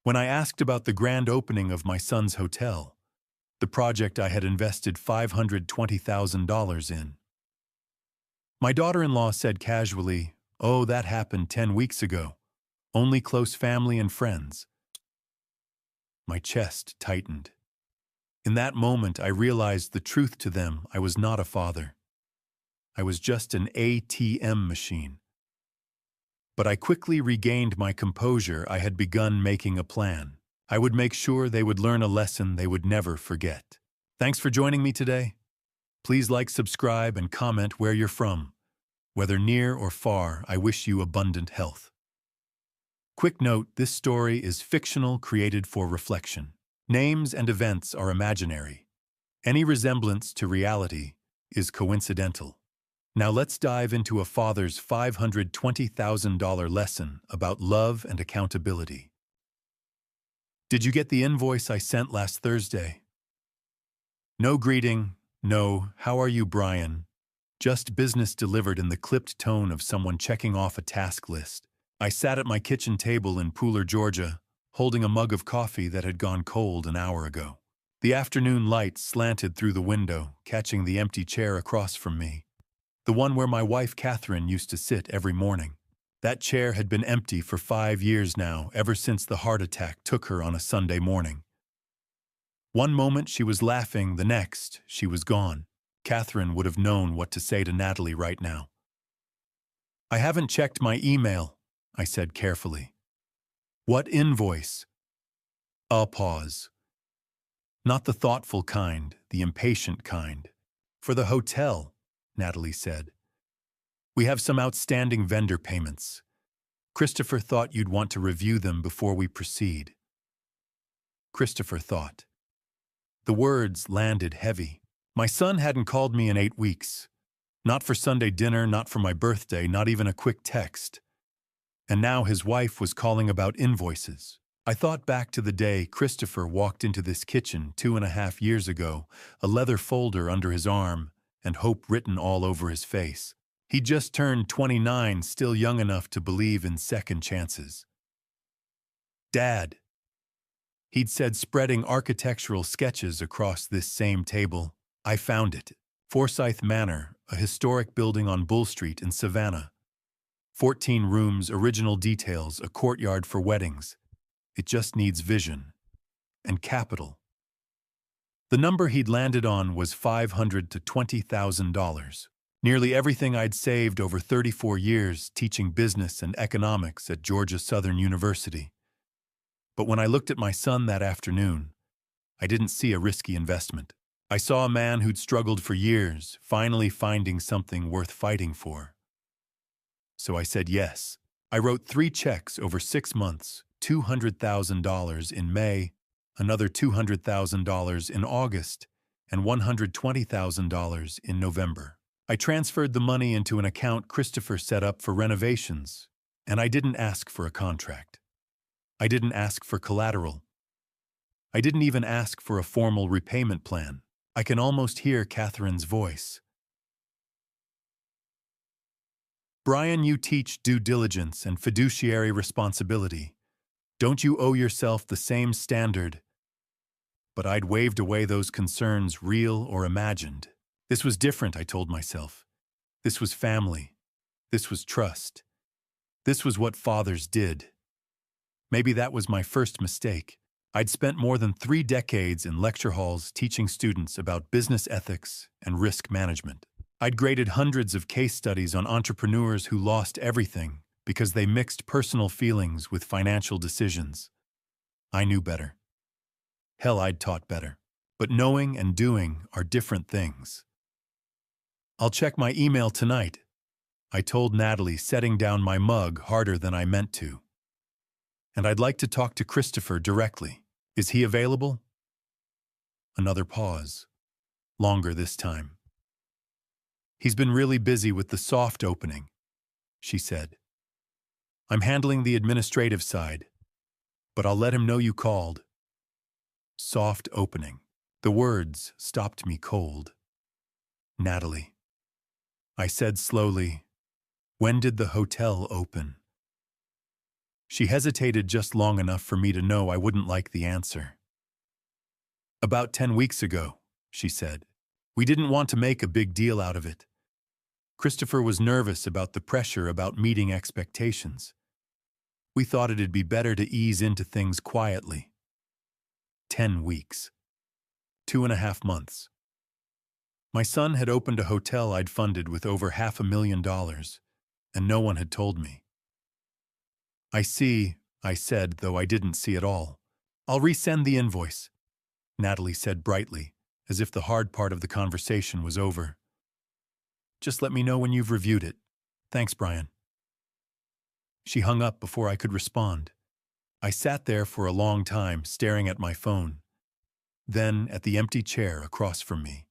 When I asked about the grand opening of my son's hotel, the project I had invested $520,000 in, my daughter-in-law said casually, "Oh, that happened 10 weeks ago. Only close family and friends." My chest tightened. In that moment, I realized the truth to them. I was not a father. I was just an ATM machine. But I quickly regained my composure. I had begun making a plan. I would make sure they would learn a lesson they would never forget. Thanks for joining me today. Please like, subscribe, and comment where you're from. Whether near or far, I wish you abundant health. Quick note, this story is fictional, created for reflection. Names and events are imaginary. Any resemblance to reality is coincidental. Now let's dive into a father's $520,000 lesson about love and accountability. Did you get the invoice I sent last Thursday? No greeting, no, "How are you, Brian?" Just business delivered in the clipped tone of someone checking off a task list. I sat at my kitchen table in Pooler, Georgia, holding a mug of coffee that had gone cold an hour ago. The afternoon light slanted through the window, catching the empty chair across from me. The one where my wife Catherine used to sit every morning. That chair had been empty for 5 years now, ever since the heart attack took her on a Sunday morning. One moment she was laughing, the next she was gone. Catherine would have known what to say to Natalie right now. "I haven't checked my email," I said carefully. "What invoice?" A pause. "Not the thoughtful kind, the impatient kind. For the hotel," Natalie said. "We have some outstanding vendor payments. Christopher thought you'd want to review them before we proceed." Christopher thought. The words landed heavy. My son hadn't called me in 8 weeks. Not for Sunday dinner, not for my birthday, not even a quick text. And now his wife was calling about invoices. I thought back to the day Christopher walked into this kitchen 2.5 years ago, a leather folder under his arm and hope written all over his face. He just turned 29, still young enough to believe in second chances. "Dad," he'd said, spreading architectural sketches across this same table. "I found it. Forsyth Manor, a historic building on Bull Street in Savannah. 14 rooms, original details, a courtyard for weddings. It just needs vision. And capital." The number he'd landed on was $500,000 to $20,000. Nearly everything I'd saved over 34 years teaching business and economics at Georgia Southern University. But when I looked at my son that afternoon, I didn't see a risky investment. I saw a man who'd struggled for years, finally finding something worth fighting for. So I said yes. I wrote 3 checks over 6 months, $200,000 in May, another $200,000 in August, and $120,000 in November. I transferred the money into an account Christopher set up for renovations, and I didn't ask for a contract. I didn't ask for collateral. I didn't even ask for a formal repayment plan. I can almost hear Catherine's voice. "Brian, you teach due diligence and fiduciary responsibility. Don't you owe yourself the same standard?" But I'd waved away those concerns, real or imagined. This was different, I told myself. This was family. This was trust. This was what fathers did. Maybe that was my first mistake. I'd spent more than 3 decades in lecture halls teaching students about business ethics and risk management. I'd graded hundreds of case studies on entrepreneurs who lost everything because they mixed personal feelings with financial decisions. I knew better. Hell, I'd taught better. But knowing and doing are different things. "I'll check my email tonight," I told Natalie, setting down my mug harder than I meant to. "And I'd like to talk to Christopher directly. Is he available?" Another pause. Longer this time. "He's been really busy with the soft opening," she said. "I'm handling the administrative side, but I'll let him know you called." Soft opening. The words stopped me cold. "Natalie," I said slowly, "when did the hotel open?" She hesitated just long enough for me to know I wouldn't like the answer. "About 10 weeks ago," she said. "We didn't want to make a big deal out of it. Christopher was nervous about the pressure about meeting expectations. We thought it'd be better to ease into things quietly." 10 weeks. 2.5 months. My son had opened a hotel I'd funded with over $500,000, and no one had told me. "I see," I said, though I didn't see it all. "I'll resend the invoice," Natalie said brightly, as if the hard part of the conversation was over. "Just let me know when you've reviewed it. Thanks, Brian." She hung up before I could respond. I sat there for a long time, staring at my phone, then at the empty chair across from me.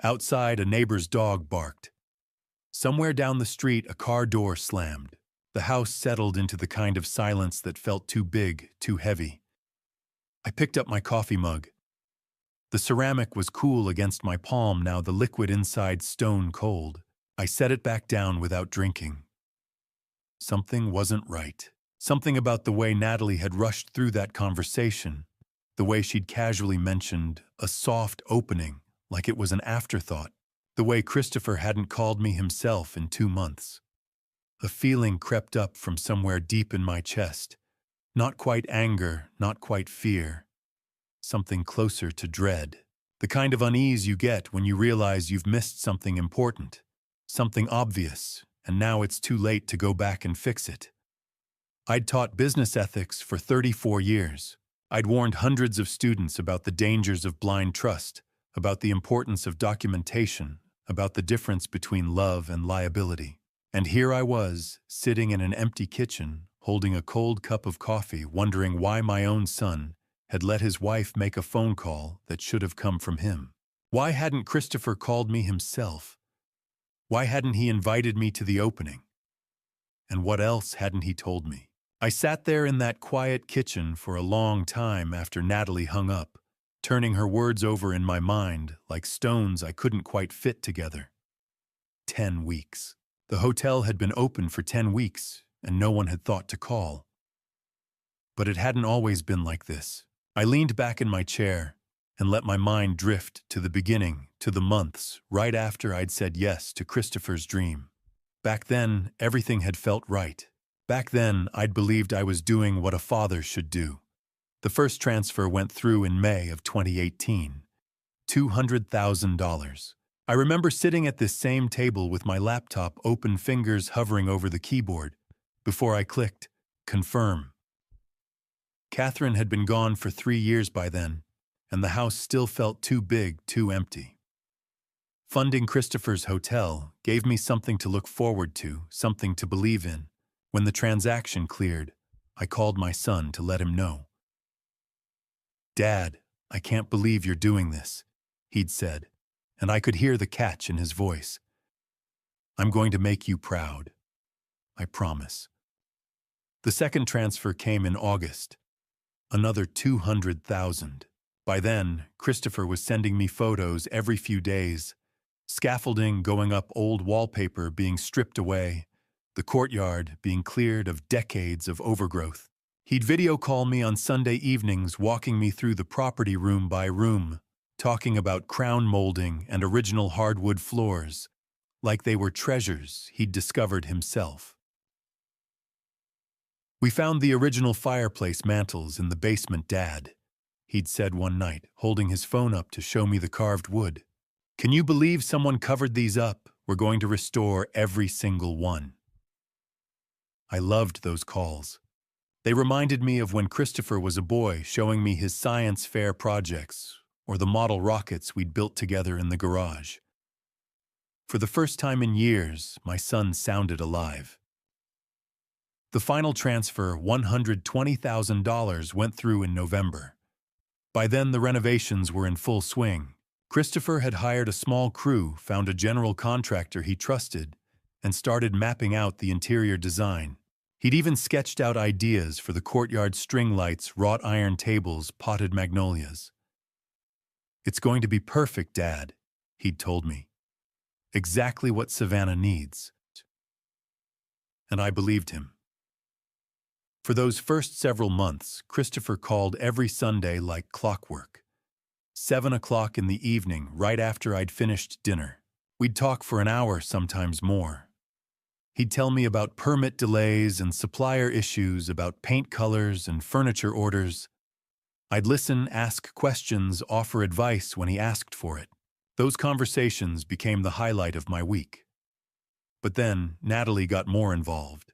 Outside, a neighbor's dog barked. Somewhere down the street, a car door slammed. The house settled into the kind of silence that felt too big, too heavy. I picked up my coffee mug. The ceramic was cool against my palm now, the liquid inside stone cold. I set it back down without drinking. Something wasn't right. Something about the way Natalie had rushed through that conversation, the way she'd casually mentioned a soft opening like it was an afterthought, the way Christopher hadn't called me himself in 2 months. A feeling crept up from somewhere deep in my chest. Not quite anger, not quite fear. Something closer to dread. The kind of unease you get when you realize you've missed something important, something obvious, and now it's too late to go back and fix it. I'd taught business ethics for 34 years. I'd warned hundreds of students about the dangers of blind trust, about the importance of documentation, about the difference between love and liability. And here I was, sitting in an empty kitchen, holding a cold cup of coffee, wondering why my own son had let his wife make a phone call that should have come from him. Why hadn't Christopher called me himself? Why hadn't he invited me to the opening? And what else hadn't he told me? I sat there in that quiet kitchen for a long time after Natalie hung up, turning her words over in my mind like stones I couldn't quite fit together. 10 weeks. The hotel had been open for 10 weeks, and no one had thought to call. But it hadn't always been like this. I leaned back in my chair and let my mind drift to the beginning, to the months, right after I'd said yes to Christopher's dream. Back then, everything had felt right. Back then, I'd believed I was doing what a father should do. The first transfer went through in May of 2018. $200,000. I remember sitting at this same table with my laptop open, fingers hovering over the keyboard, before I clicked, confirm. Catherine had been gone for 3 years by then, and the house still felt too big, too empty. Funding Christopher's hotel gave me something to look forward to, something to believe in. When the transaction cleared, I called my son to let him know. "Dad, I can't believe you're doing this," he'd said, and I could hear the catch in his voice. "I'm going to make you proud. I promise." The second transfer came in August. Another 200,000. By then, Christopher was sending me photos every few days. Scaffolding going up, old wallpaper being stripped away, the courtyard being cleared of decades of overgrowth. He'd video call me on Sunday evenings, walking me through the property room by room, talking about crown molding and original hardwood floors, like they were treasures he'd discovered himself. "We found the original fireplace mantles in the basement, Dad," he'd said one night, holding his phone up to show me the carved wood. "Can you believe someone covered these up? We're going to restore every single one." I loved those calls. They reminded me of when Christopher was a boy, showing me his science fair projects or the model rockets we'd built together in the garage. For the first time in years, my son sounded alive. The final transfer, $120,000, went through in November. By then, the renovations were in full swing. Christopher had hired a small crew, found a general contractor he trusted, and started mapping out the interior design. He'd even sketched out ideas for the courtyard string lights, wrought iron tables, potted magnolias. "It's going to be perfect, Dad," he'd told me. "Exactly what Savannah needs." And I believed him. For those first several months, Christopher called every Sunday like clockwork. 7 o'clock in the evening, right after I'd finished dinner. We'd talk for an hour, sometimes more. He'd tell me about permit delays and supplier issues, about paint colors and furniture orders. I'd listen, ask questions, offer advice when he asked for it. Those conversations became the highlight of my week. But then, Natalie got more involved.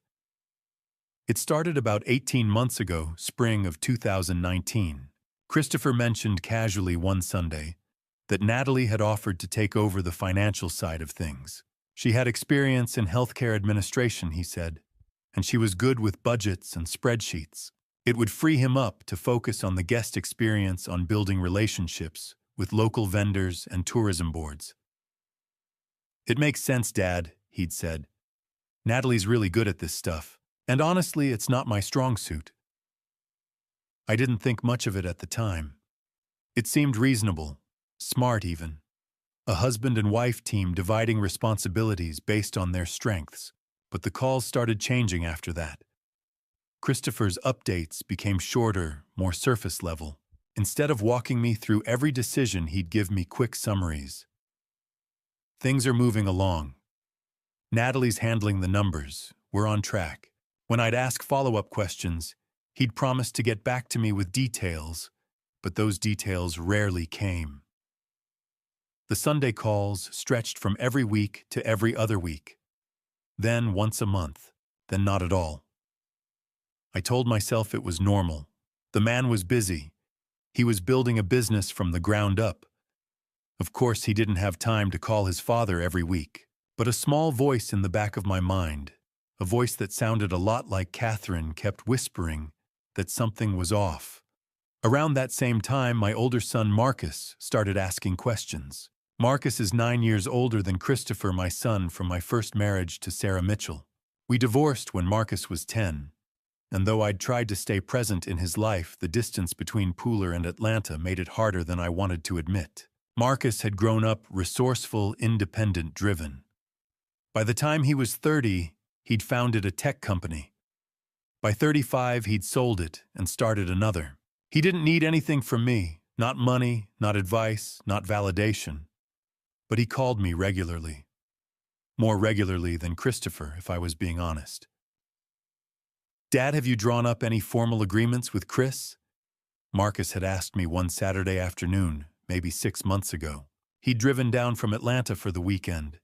It started about 18 months ago, spring of 2019. Christopher mentioned casually one Sunday that Natalie had offered to take over the financial side of things. She had experience in healthcare administration, he said, and she was good with budgets and spreadsheets. It would free him up to focus on the guest experience, on building relationships with local vendors and tourism boards. "It makes sense, Dad," he'd said. "Natalie's really good at this stuff, and honestly, it's not my strong suit." I didn't think much of it at the time. It seemed reasonable, smart even. A husband and wife team dividing responsibilities based on their strengths. But the calls started changing after that. Christopher's updates became shorter, more surface level. Instead of walking me through every decision, he'd give me quick summaries. "Things are moving along. Natalie's handling the numbers. We're on track." When I'd ask follow-up questions, he'd promise to get back to me with details, but those details rarely came. The Sunday calls stretched from every week to every other week. Then once a month, then not at all. I told myself it was normal. The man was busy. He was building a business from the ground up. Of course, he didn't have time to call his father every week. But a small voice in the back of my mind, a voice that sounded a lot like Catherine, kept whispering that something was off. Around that same time, my older son Marcus started asking questions. Marcus is 9 years older than Christopher, my son from my first marriage to Sarah Mitchell. We divorced when Marcus was 10, and though I'd tried to stay present in his life, the distance between Pooler and Atlanta made it harder than I wanted to admit. Marcus had grown up resourceful, independent, driven. By the time he was 30, he'd founded a tech company. By 35, he'd sold it and started another. He didn't need anything from me, not money, not advice, not validation. But he called me regularly. More regularly than Christopher, if I was being honest. "Dad, have you drawn up any formal agreements with Chris?" Marcus had asked me one Saturday afternoon, maybe 6 months ago. He'd driven down from Atlanta for the weekend,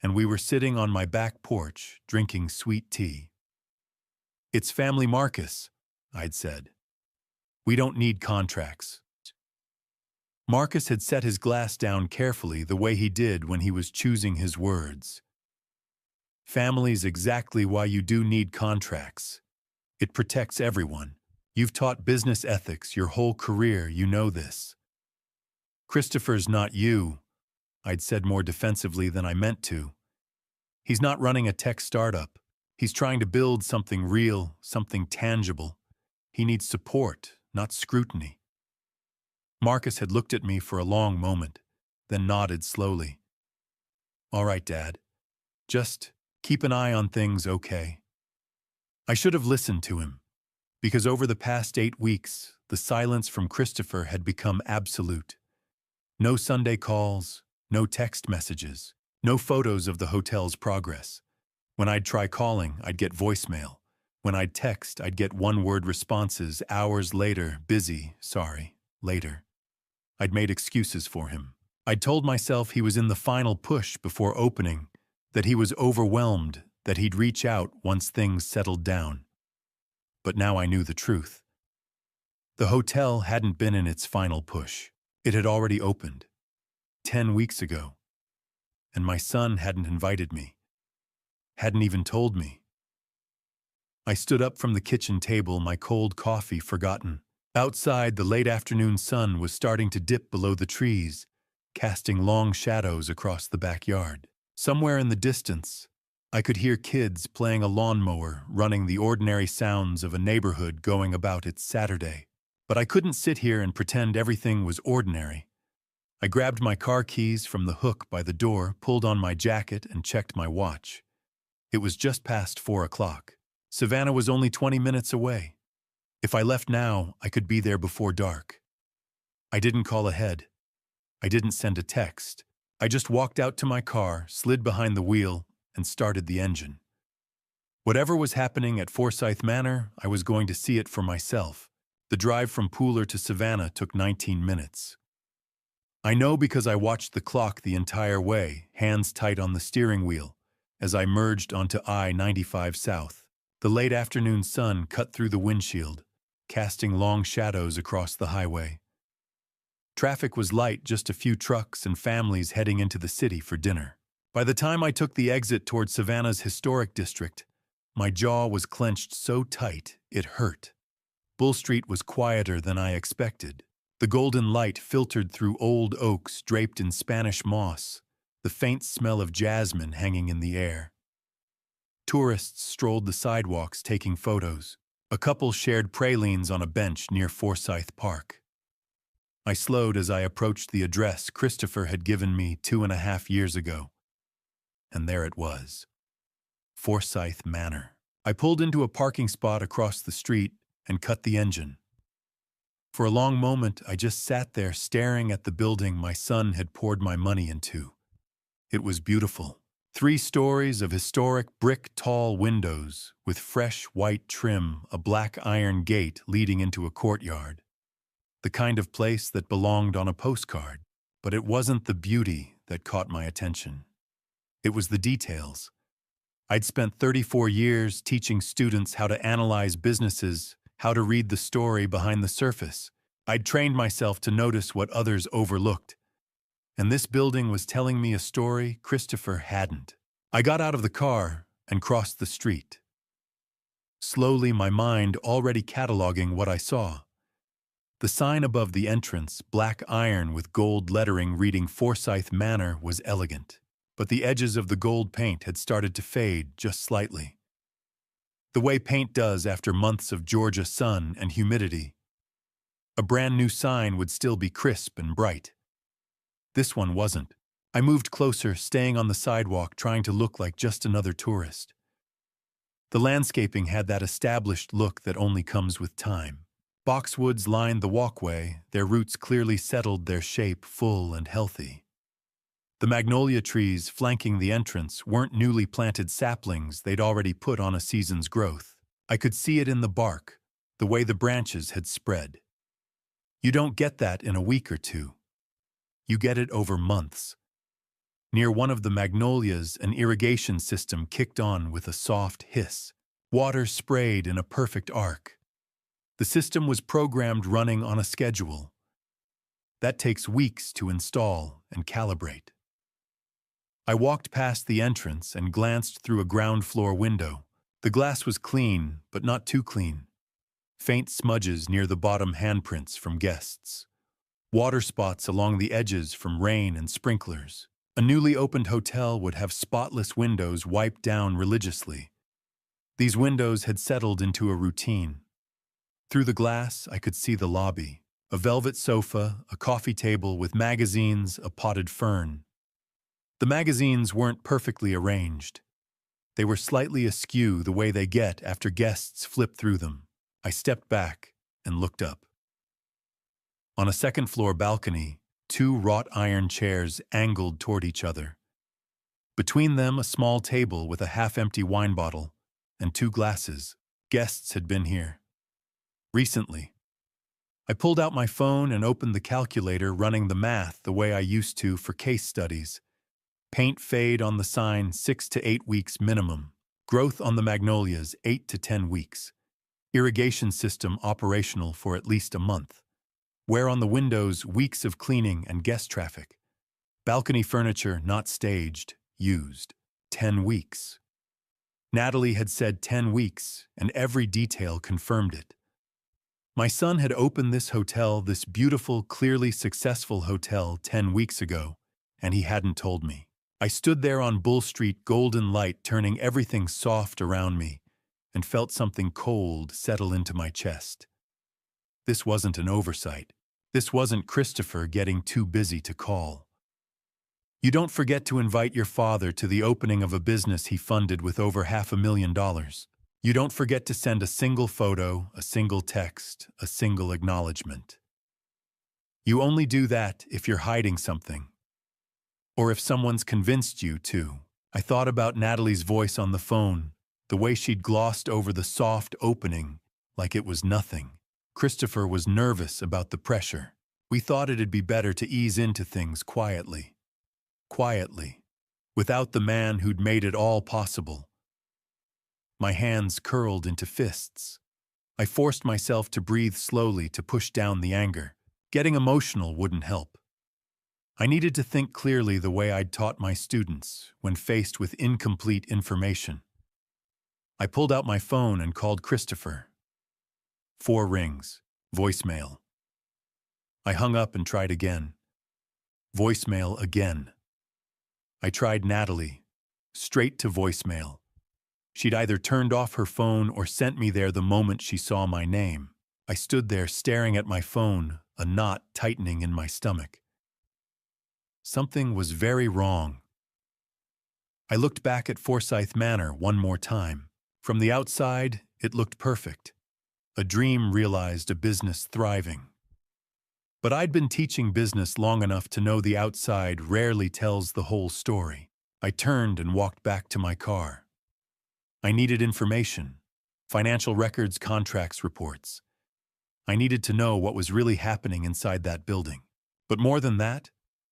and we were sitting on my back porch, drinking sweet tea. "It's family, Marcus," I'd said. "We don't need contracts." Marcus had set his glass down carefully, the way he did when he was choosing his words. "Family's exactly why you do need contracts. It protects everyone. You've taught business ethics your whole career, you know this." "Christopher's not you," I'd said more defensively than I meant to. "He's not running a tech startup. He's trying to build something real, something tangible. He needs support, not scrutiny." Marcus had looked at me for a long moment, then nodded slowly. "All right, Dad. Just keep an eye on things, okay?" I should have listened to him, because over the past 8 weeks, the silence from Christopher had become absolute. No Sunday calls, no text messages, no photos of the hotel's progress. When I'd try calling, I'd get voicemail. When I'd text, I'd get one-word responses hours later, busy, sorry, later. I'd made excuses for him. I'd told myself he was in the final push before opening, that he was overwhelmed, that he'd reach out once things settled down. But now I knew the truth. The hotel hadn't been in its final push. It had already opened 10 weeks ago. And my son hadn't invited me. Hadn't even told me. I stood up from the kitchen table, my cold coffee forgotten. Outside, the late afternoon sun was starting to dip below the trees, casting long shadows across the backyard. Somewhere in the distance, I could hear kids playing a lawnmower, running the ordinary sounds of a neighborhood going about its Saturday. But I couldn't sit here and pretend everything was ordinary. I grabbed my car keys from the hook by the door, pulled on my jacket, and checked my watch. It was just past 4 o'clock. Savannah was only 20 minutes away. If I left now, I could be there before dark. I didn't call ahead. I didn't send a text. I just walked out to my car, slid behind the wheel, and started the engine. Whatever was happening at Forsyth Manor, I was going to see it for myself. The drive from Pooler to Savannah took 19 minutes. I know because I watched the clock the entire way, hands tight on the steering wheel, as I merged onto I-95 South. The late afternoon sun cut through the windshield, casting long shadows across the highway. Traffic was light, just a few trucks and families heading into the city for dinner. By the time I took the exit toward Savannah's historic district, my jaw was clenched so tight it hurt. Bull Street was quieter than I expected. The golden light filtered through old oaks draped in Spanish moss, the faint smell of jasmine hanging in the air. Tourists strolled the sidewalks taking photos. A couple shared pralines on a bench near Forsyth Park. I slowed as I approached the address Christopher had given me 2.5 years ago. And there it was. Forsyth Manor. I pulled into a parking spot across the street and cut the engine. For a long moment, I just sat there staring at the building my son had poured my money into. It was beautiful. 3 stories of historic brick-tall windows with fresh white trim, a black iron gate leading into a courtyard. The kind of place that belonged on a postcard. But it wasn't the beauty that caught my attention. It was the details. I'd spent 34 years teaching students how to analyze businesses, how to read the story behind the surface. I'd trained myself to notice what others overlooked. And this building was telling me a story Christopher hadn't. I got out of the car and crossed the street. Slowly, my mind already cataloging what I saw. The sign above the entrance, black iron with gold lettering reading Forsyth Manor, was elegant. But the edges of the gold paint had started to fade just slightly. The way paint does after months of Georgia sun and humidity. A brand new sign would still be crisp and bright. This one wasn't. I moved closer, staying on the sidewalk, trying to look like just another tourist. The landscaping had that established look that only comes with time. Boxwoods lined the walkway, their roots clearly settled, their shape full and healthy. The magnolia trees flanking the entrance weren't newly planted saplings they'd already put on a season's growth. I could see it in the bark, the way the branches had spread. You don't get that in a week or two. You get it over months. Near one of the magnolias, an irrigation system kicked on with a soft hiss. Water sprayed in a perfect arc. The system was programmed, running on a schedule. That takes weeks to install and calibrate. I walked past the entrance and glanced through a ground floor window. The glass was clean, but not too clean. Faint smudges near the bottom, handprints from guests. Water spots along the edges from rain and sprinklers. A newly opened hotel would have spotless windows wiped down religiously. These windows had settled into a routine. Through the glass, I could see the lobby. A velvet sofa, a coffee table with magazines, a potted fern. The magazines weren't perfectly arranged. They were slightly askew, the way they get after guests flip through them. I stepped back and looked up. On a second-floor balcony, 2 wrought iron chairs angled toward each other. Between them, a small table with a half-empty wine bottle and 2 glasses. Guests had been here. Recently. I pulled out my phone and opened the calculator, running the math the way I used to for case studies. Paint fade on the sign, 6 to 8 weeks minimum. Growth on the magnolias, 8 to 10 weeks. Irrigation system operational for at least a month. Wear on the windows, weeks of cleaning and guest traffic. Balcony furniture not staged, used. 10 weeks. Natalie had said 10 weeks, and every detail confirmed it. My son had opened this hotel, this beautiful, clearly successful hotel, 10 weeks ago, and he hadn't told me. I stood there on Bull Street, golden light turning everything soft around me, and felt something cold settle into my chest. This wasn't an oversight. This wasn't Christopher getting too busy to call. You don't forget to invite your father to the opening of a business he funded with over $500,000. You don't forget to send a single photo, a single text, a single acknowledgement. You only do that if you're hiding something, or if someone's convinced you to. I thought about Natalie's voice on the phone, the way she'd glossed over the soft opening like it was nothing. Christopher was nervous about the pressure. We thought it'd be better to ease into things quietly. Quietly, without the man who'd made it all possible. My hands curled into fists. I forced myself to breathe slowly to push down the anger. Getting emotional wouldn't help. I needed to think clearly the way I'd taught my students when faced with incomplete information. I pulled out my phone and called Christopher. 4 rings. Voicemail. I hung up and tried again. Voicemail again. I tried Natalie. Straight to voicemail. She'd either turned off her phone or sent me there the moment she saw my name. I stood there staring at my phone, a knot tightening in my stomach. Something was very wrong. I looked back at Forsyth Manor one more time. From the outside, it looked perfect. A dream realized, a business thriving. But I'd been teaching business long enough to know the outside rarely tells the whole story. I turned and walked back to my car. I needed information, financial records, contracts, reports. I needed to know what was really happening inside that building. But more than that,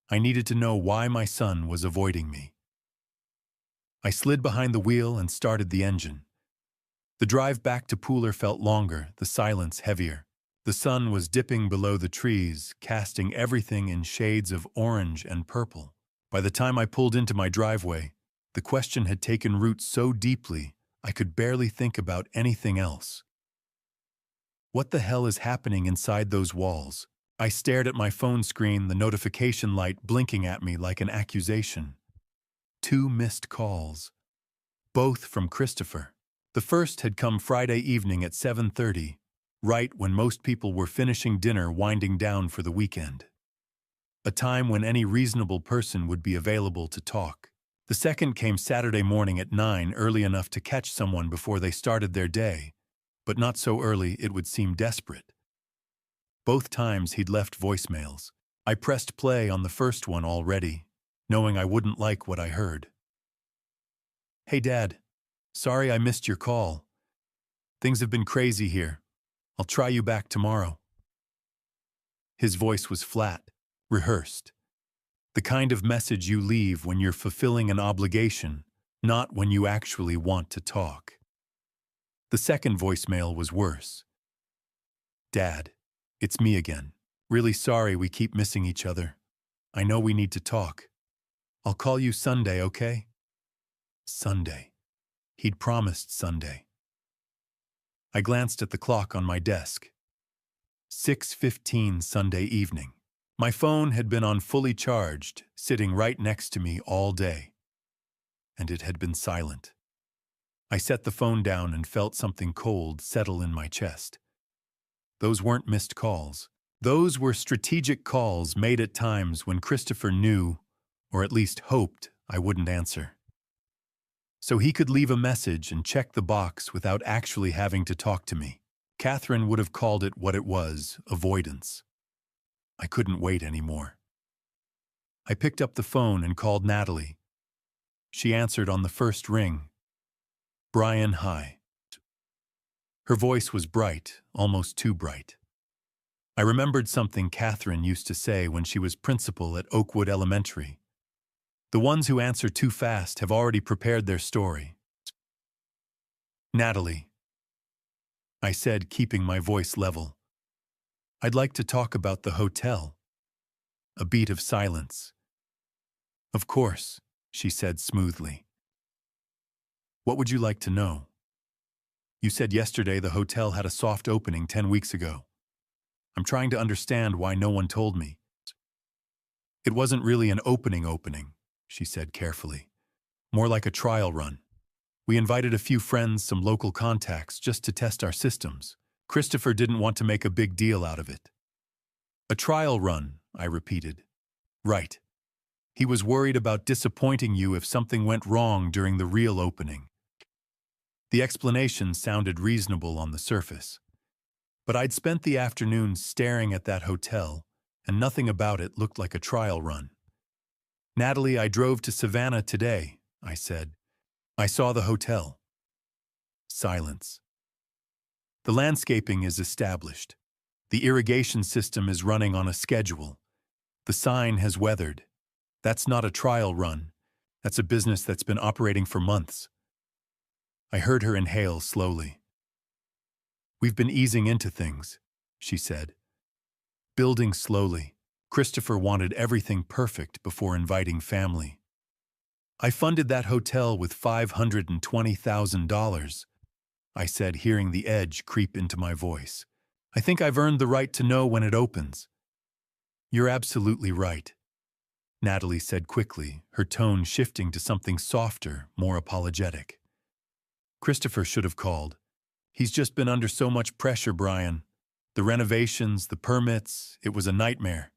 I needed to know why my son was avoiding me. I slid behind the wheel and started the engine. The drive back to Pooler felt longer, the silence heavier. The sun was dipping below the trees, casting everything in shades of orange and purple. By the time I pulled into my driveway, the question had taken root so deeply I could barely think about anything else. What the hell is happening inside those walls? I stared at my phone screen, the notification light blinking at me like an accusation. 2 missed calls. Both from Christopher. The first had come Friday evening at 7:30, right when most people were finishing dinner, winding down for the weekend. A time when any reasonable person would be available to talk. The second came Saturday morning at 9, early enough to catch someone before they started their day, but not so early it would seem desperate. Both times he'd left voicemails. I pressed play on the first one already, knowing I wouldn't like what I heard. "Hey Dad, sorry I missed your call. Things have been crazy here. I'll try you back tomorrow." His voice was flat, rehearsed. The kind of message you leave when you're fulfilling an obligation, not when you actually want to talk. The second voicemail was worse. "Dad, it's me again. Really sorry we keep missing each other. I know we need to talk. I'll call you Sunday, okay?" Sunday. He'd promised Sunday. I glanced at the clock on my desk. 6:15 Sunday evening. My phone had been on fully charged, sitting right next to me all day. And it had been silent. I set the phone down and felt something cold settle in my chest. Those weren't missed calls. Those were strategic calls made at times when Christopher knew, or at least hoped, I wouldn't answer. So he could leave a message and check the box without actually having to talk to me. Catherine would have called it what it was, avoidance. I couldn't wait anymore. I picked up the phone and called Natalie. She answered on the first ring. "Brian, hi." Her voice was bright, almost too bright. I remembered something Catherine used to say when she was principal at Oakwood Elementary. The ones who answer too fast have already prepared their story. "Natalie," I said, keeping my voice level. "I'd like to talk about the hotel." A beat of silence. "Of course," she said smoothly. "What would you like to know?" "You said yesterday the hotel had a soft opening 10 weeks ago. I'm trying to understand why no one told me." "It wasn't really an opening," she said carefully. "More like a trial run. We invited a few friends, some local contacts, just to test our systems. Christopher didn't want to make a big deal out of it." "A trial run," I repeated. "Right. He was worried about disappointing you if something went wrong during the real opening." The explanation sounded reasonable on the surface. But I'd spent the afternoon staring at that hotel, and nothing about it looked like a trial run. "Natalie, I drove to Savannah today," I said. "I saw the hotel." Silence. "The landscaping is established. The irrigation system is running on a schedule. The sign has weathered. That's not a trial run. That's a business that's been operating for months." I heard her inhale slowly. "We've been easing into things," she said. "Building slowly. Christopher wanted everything perfect before inviting family. I funded that hotel with $520,000, I said, hearing the edge creep into my voice. "I think I've earned the right to know when it opens." "You're absolutely right," Natalie said quickly, her tone shifting to something softer, more apologetic. "Christopher should have called. He's just been under so much pressure, Brian. The renovations, the permits, it was a nightmare.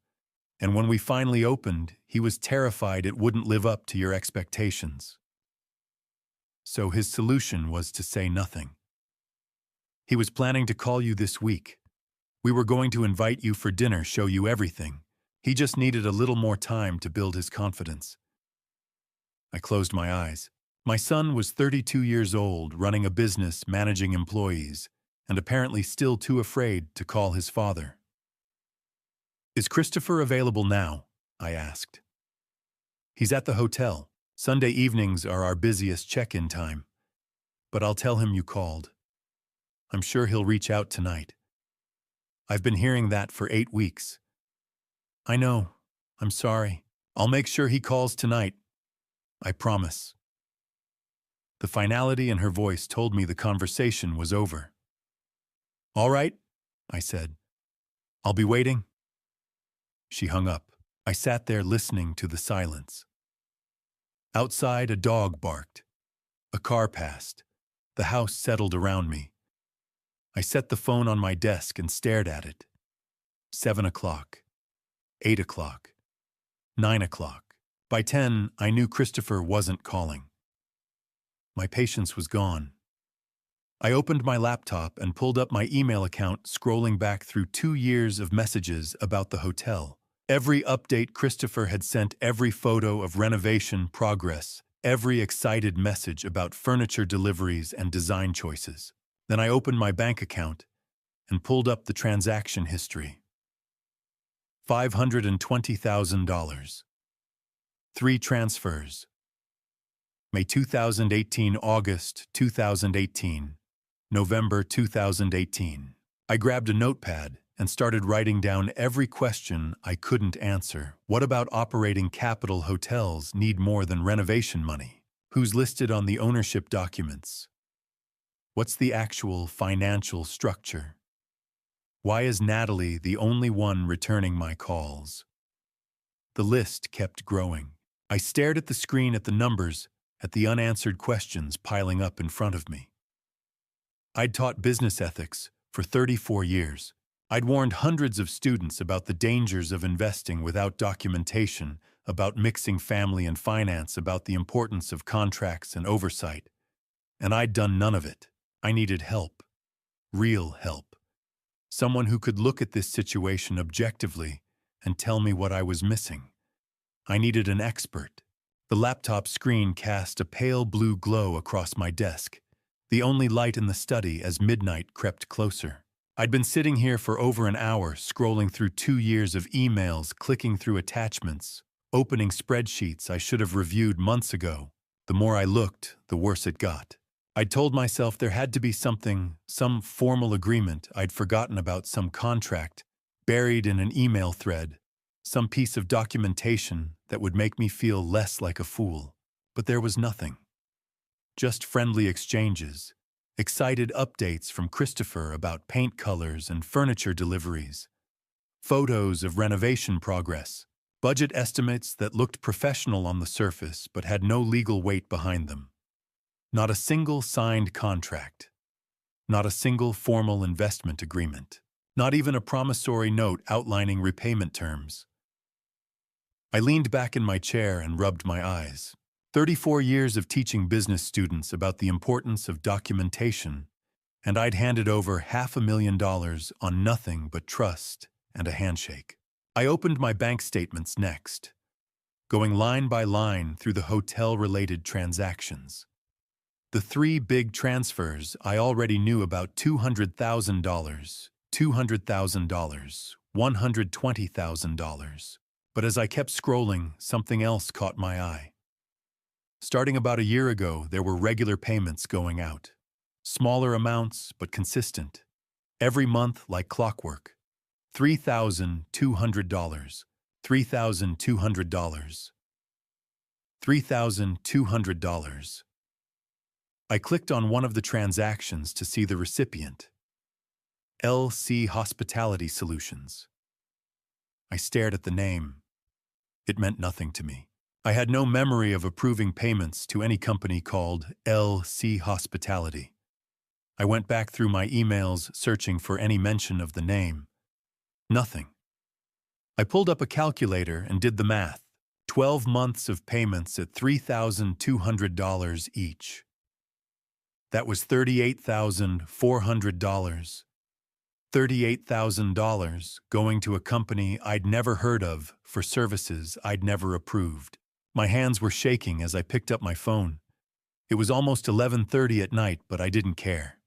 And when we finally opened, he was terrified it wouldn't live up to your expectations. So his solution was to say nothing. He was planning to call you this week. We were going to invite you for dinner, show you everything. He just needed a little more time to build his confidence." I closed my eyes. My son was 32 years old, running a business, managing employees, and apparently still too afraid to call his father. "Is Christopher available now?" I asked. "He's at the hotel. Sunday evenings are our busiest check-in time. But I'll tell him you called. I'm sure he'll reach out tonight. I've been hearing that for 8 weeks." "I know. I'm sorry. I'll make sure he calls tonight. I promise." The finality in her voice told me the conversation was over. "All right," I said. "I'll be waiting." She hung up. I sat there listening to the silence. Outside, a dog barked. A car passed. The house settled around me. I set the phone on my desk and stared at it. 7 o'clock. 8 o'clock. 9 o'clock. By 10, I knew Christopher wasn't calling. My patience was gone. I opened my laptop and pulled up my email account, scrolling back through 2 years of messages about the hotel. Every update Christopher had sent, every photo of renovation progress, every excited message about furniture deliveries and design choices. Then I opened my bank account and pulled up the transaction history. $520,000. 3 transfers. May 2018, August 2018, November 2018. I grabbed a notepad and started writing down every question I couldn't answer. What about operating capital hotels need more than renovation money? Who's listed on the ownership documents? What's the actual financial structure? Why is Natalie the only one returning my calls? The list kept growing. I stared at the screen, at the numbers, at the unanswered questions piling up in front of me. I'd taught business ethics for 34 years. I'd warned hundreds of students about the dangers of investing without documentation, about mixing family and finance, about the importance of contracts and oversight. And I'd done none of it. I needed help. Real help. Someone who could look at this situation objectively and tell me what I was missing. I needed an expert. The laptop screen cast a pale blue glow across my desk, the only light in the study as midnight crept closer. I'd been sitting here for over an hour, scrolling through 2 years of emails, clicking through attachments, opening spreadsheets I should have reviewed months ago. The more I looked, the worse it got. I'd told myself there had to be something, some formal agreement I'd forgotten about, some contract, buried in an email thread, some piece of documentation that would make me feel less like a fool. But there was nothing. Just friendly exchanges, excited updates from Christopher about paint colors and furniture deliveries, photos of renovation progress, budget estimates that looked professional on the surface but had no legal weight behind them. Not a single signed contract. Not a single formal investment agreement. Not even a promissory note outlining repayment terms. I leaned back in my chair and rubbed my eyes. 34 years of teaching business students about the importance of documentation, and I'd handed over $500,000 on nothing but trust and a handshake. I opened my bank statements next, going line by line through the hotel-related transactions. The three big transfers I already knew about: $200,000, $200,000, $120,000. But as I kept scrolling, something else caught my eye. Starting about a year ago, there were regular payments going out. Smaller amounts, but consistent. Every month, like clockwork. $3,200, $3,200, $3,200. I clicked on one of the transactions to see the recipient. LC Hospitality Solutions. I stared at the name. It meant nothing to me. I had no memory of approving payments to any company called LC Hospitality. I went back through my emails searching for any mention of the name. Nothing. I pulled up a calculator and did the math. 12 months of payments at $3,200 each. That was $38,400. $38,000 going to a company I'd never heard of for services I'd never approved. My hands were shaking as I picked up my phone. It was almost 11:30 at night, but I didn't care.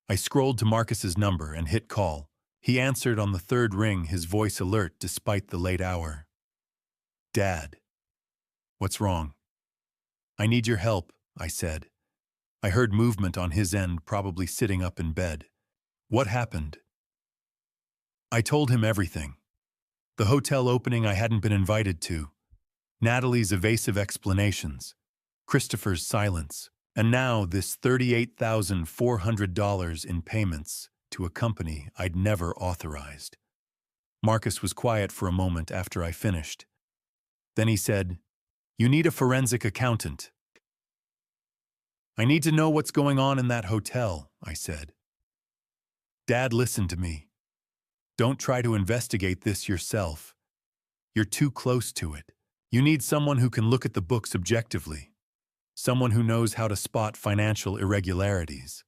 I scrolled to Marcus's number and hit call. He answered on the third ring, his voice alert despite the late hour. "Dad." "What's wrong?" "I need your help," I said. I heard movement on his end, probably sitting up in bed. "What happened?" I told him everything. The hotel opening I hadn't been invited to, Natalie's evasive explanations, Christopher's silence, and now this $38,400 in payments to a company I'd never authorized. Marcus was quiet for a moment after I finished. Then he said, "You need a forensic accountant." "I need to know what's going on in that hotel," I said. "Dad, listen to me. Don't try to investigate this yourself. You're too close to it. You need someone who can look at the books objectively. Someone who knows how to spot financial irregularities.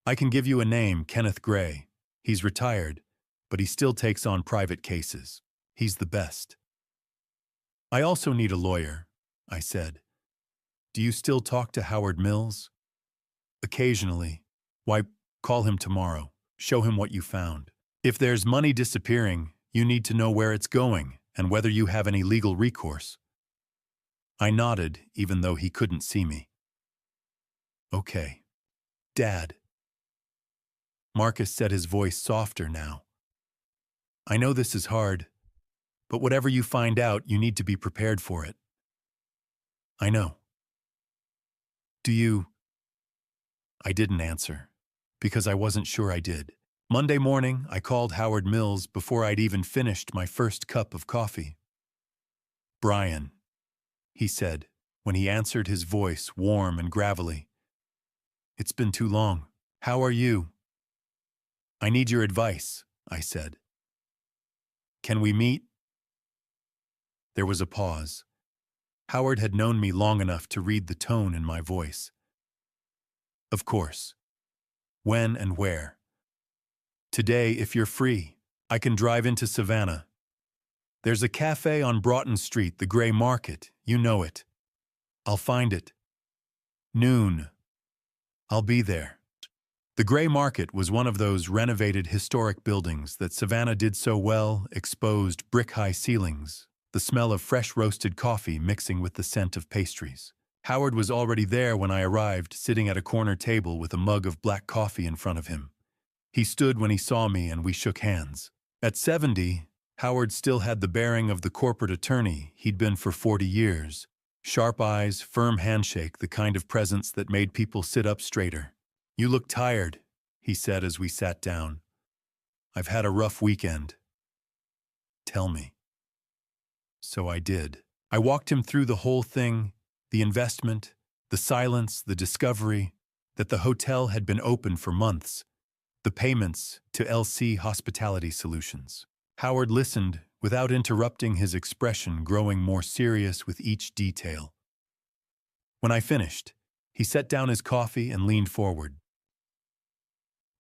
I can give you a name, Kenneth Gray. He's retired, but he still takes on private cases. He's the best." "I also need a lawyer," I said. "Do you still talk to Howard Mills?" "Occasionally." "Why, call him tomorrow. Show him what you found. If there's money disappearing, you need to know where it's going and whether you have any legal recourse." I nodded, even though he couldn't see me. "Okay. Dad." Marcus said, his voice softer now. "I know this is hard, but whatever you find out, you need to be prepared for it." "I know." "Do you—" I didn't answer, because I wasn't sure I did. Monday morning, I called Howard Mills before I'd even finished my first cup of coffee. "Brian," he said, when he answered, his voice warm and gravelly. "It's been too long. How are you?" "I need your advice," I said. "Can we meet?" There was a pause. Howard had known me long enough to read the tone in my voice. "Of course. When and where?" "Today, if you're free. I can drive into Savannah. There's a cafe on Broughton Street, the Gray Market. You know it. I'll find it. Noon. I'll be there." The Gray Market was one of those renovated historic buildings that Savannah did so well, exposed brick-high ceilings, the smell of fresh roasted coffee mixing with the scent of pastries. Howard was already there when I arrived, sitting at a corner table with a mug of black coffee in front of him. He stood when he saw me and we shook hands. At 70, Howard still had the bearing of the corporate attorney he'd been for 40 years. Sharp eyes, firm handshake, the kind of presence that made people sit up straighter. "You look tired," he said as we sat down. "I've had a rough weekend." "Tell me." So I did. I walked him through the whole thing, the investment, the silence, the discovery that the hotel had been open for months, the payments to LC Hospitality Solutions. Howard listened without interrupting, his expression growing more serious with each detail. When I finished, he set down his coffee and leaned forward.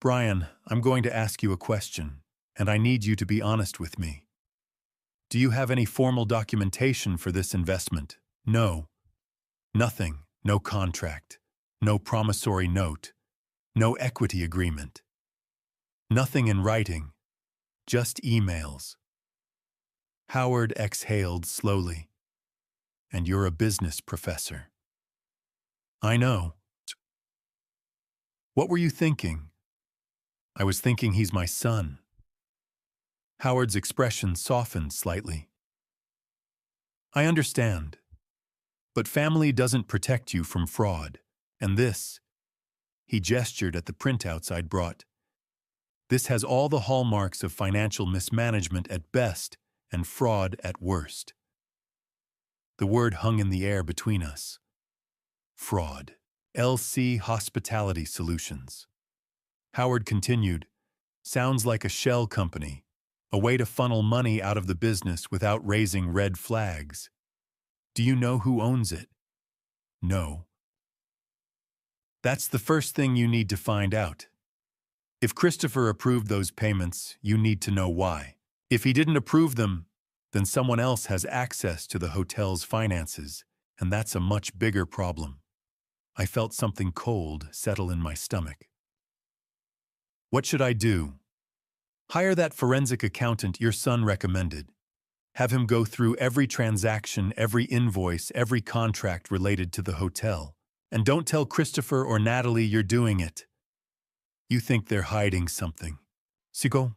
Brian, I'm going to ask you a question, and I need you to be honest with me. Do you have any formal documentation for this investment? No. Nothing. No contract. No promissory note. No equity agreement. Nothing in writing. Just emails. Howard exhaled slowly. And you're a business professor. I know. What were you thinking? I was thinking he's my son. Howard's expression softened slightly. I understand. But family doesn't protect you from fraud. And this, he gestured at the printouts I'd brought. This has all the hallmarks of financial mismanagement at best and fraud at worst. The word hung in the air between us. Fraud. LC Hospitality Solutions. Howard continued, sounds like a shell company, a way to funnel money out of the business without raising red flags. Do you know who owns it? No. That's the first thing you need to find out. If Christopher approved those payments, you need to know why. If he didn't approve them, then someone else has access to the hotel's finances, and that's a much bigger problem. I felt something cold settle in my stomach. What should I do? Hire that forensic accountant your son recommended. Have him go through every transaction, every invoice, every contract related to the hotel. And don't tell Christopher or Natalie you're doing it. You think they're hiding something. Sigo,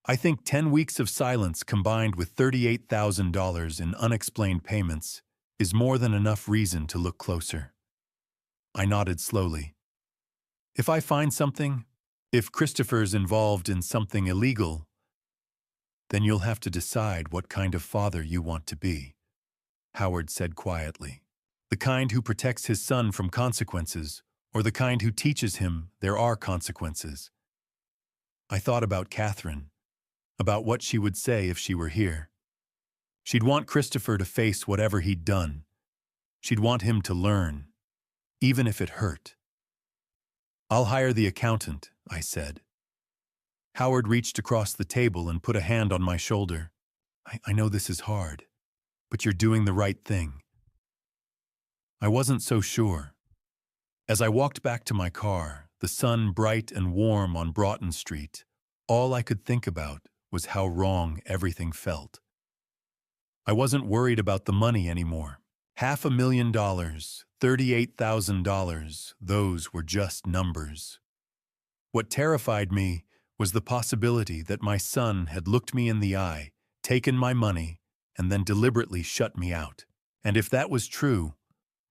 I think 10 weeks of silence combined with $38,000 in unexplained payments is more than enough reason to look closer. I nodded slowly. If I find something, if Christopher's involved in something illegal, then you'll have to decide what kind of father you want to be, Howard said quietly. The kind who protects his son from consequences, or the kind who teaches him there are consequences. I thought about Catherine, about what she would say if she were here. She'd want Christopher to face whatever he'd done. She'd want him to learn, even if it hurt. I'll hire the accountant, I said. Howard reached across the table and put a hand on my shoulder. I know this is hard, but you're doing the right thing. I wasn't so sure. As I walked back to my car, the sun bright and warm on Broughton Street, all I could think about was how wrong everything felt. I wasn't worried about the money anymore. $500,000, $38,000, those were just numbers. What terrified me was the possibility that my son had looked me in the eye, taken my money, and then deliberately shut me out. And if that was true,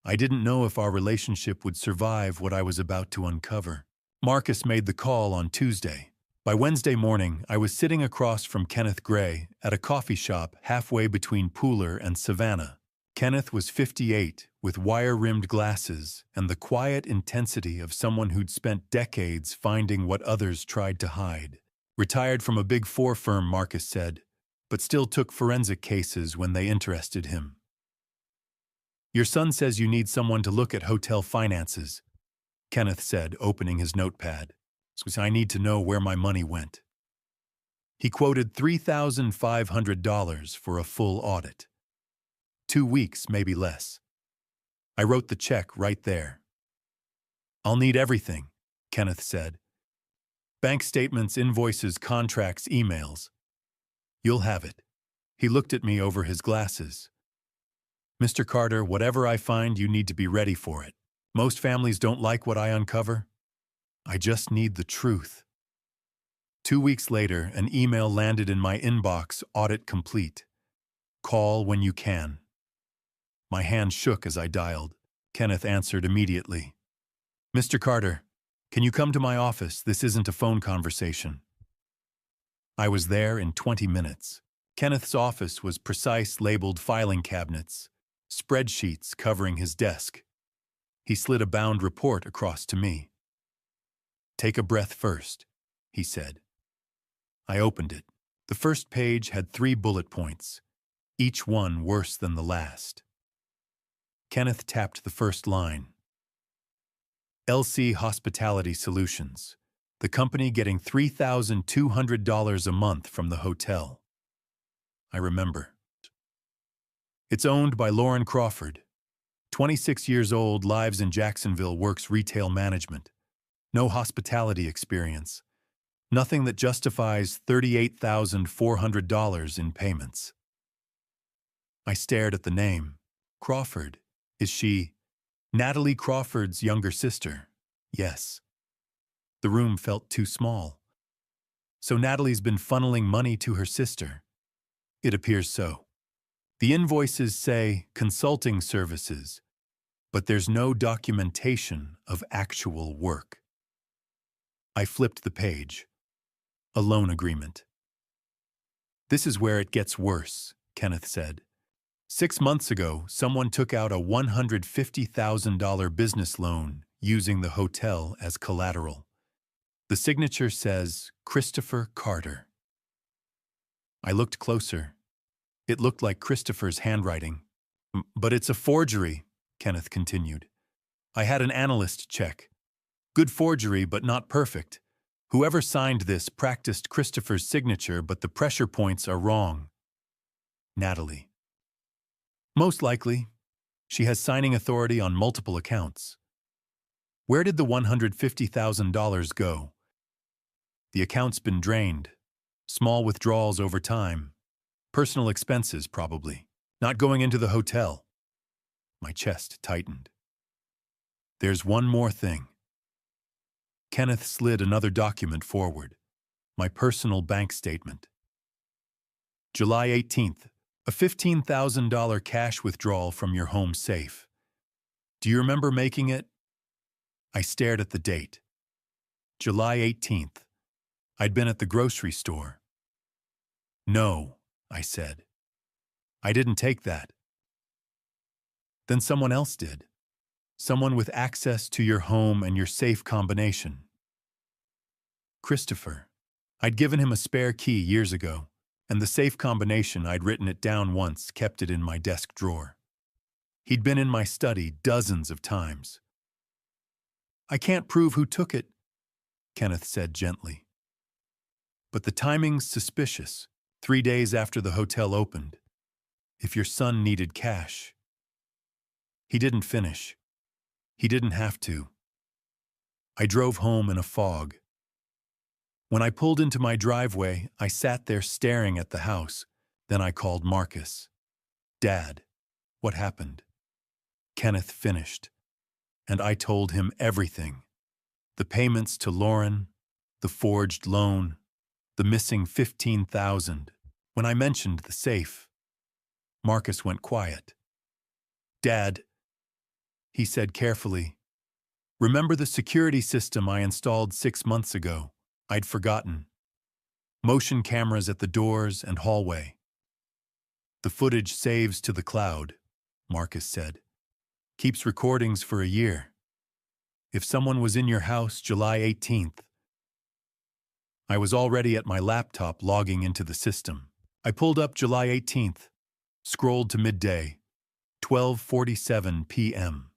I didn't know if our relationship would survive what I was about to uncover. Marcus made the call on Tuesday. By Wednesday morning, I was sitting across from Kenneth Gray at a coffee shop halfway between Pooler and Savannah. Kenneth was 58, with wire-rimmed glasses and the quiet intensity of someone who'd spent decades finding what others tried to hide. Retired from a Big Four firm, Marcus said, but still took forensic cases when they interested him. Your son says you need someone to look at hotel finances, Kenneth said, opening his notepad. So I need to know where my money went. He quoted $3,500 for a full audit. 2 weeks, maybe less. I wrote the check right there. I'll need everything, Kenneth said. Bank statements, invoices, contracts, emails. You'll have it. He looked at me over his glasses. Mr. Carter, whatever I find, you need to be ready for it. Most families don't like what I uncover. I just need the truth. 2 weeks later, an email landed in my inbox, audit complete. Call when you can. My hand shook as I dialed. Kenneth answered immediately. Mr. Carter, can you come to my office? This isn't a phone conversation. I was there in 20 minutes. Kenneth's office was precise, labeled filing cabinets, spreadsheets covering his desk. He slid a bound report across to me. Take a breath first, he said. I opened it. The first page had 3 bullet points, each one worse than the last. Kenneth tapped the first line. LC Hospitality Solutions, the company getting $3,200 a month from the hotel. I remember. It's owned by Lauren Crawford. 26 years old, lives in Jacksonville, works retail management. No hospitality experience. Nothing that justifies $38,400 in payments. I stared at the name. Crawford. Is she Natalie Crawford's younger sister? Yes. The room felt too small. So Natalie's been funneling money to her sister. It appears so. The invoices say consulting services, but there's no documentation of actual work. I flipped the page. A loan agreement. This is where it gets worse, Kenneth said. 6 months ago, someone took out a $150,000 business loan using the hotel as collateral. The signature says Christopher Carter. I looked closer. It looked like Christopher's handwriting. But it's a forgery, Kenneth continued. I had an analyst check. Good forgery, but not perfect. Whoever signed this practiced Christopher's signature, but the pressure points are wrong. Natalie. Most likely, she has signing authority on multiple accounts. Where did the $150,000 go? The account's been drained. Small withdrawals over time. Personal expenses, probably. Not going into the hotel. My chest tightened. There's one more thing. Kenneth slid another document forward. My personal bank statement. July 18th. A $15,000 cash withdrawal from your home safe. Do you remember making it? I stared at the date. July 18th. I'd been at the grocery store. No, I said. I didn't take that. Then someone else did. Someone with access to your home and your safe combination. Christopher. I'd given him a spare key years ago, and the safe combination, I'd written it down once, kept it in my desk drawer. He'd been in my study dozens of times. I can't prove who took it, Kenneth said gently. But the timing's suspicious. 3 days after the hotel opened. If your son needed cash. He didn't finish. He didn't have to. I drove home in a fog. When I pulled into my driveway, I sat there staring at the house. Then I called Marcus. Dad, what happened? Kenneth finished, and I told him everything. The payments to Lauren, the forged loan, the missing $15,000. When I mentioned the safe, Marcus went quiet. Dad, he said carefully, remember the security system I installed 6 months ago? I'd forgotten. Motion cameras at the doors and hallway. The footage saves to the cloud, Marcus said. Keeps recordings for a year. If someone was in your house July 18th, I was already at my laptop logging into the system. I pulled up July 18th, scrolled to midday, 12:47 p.m.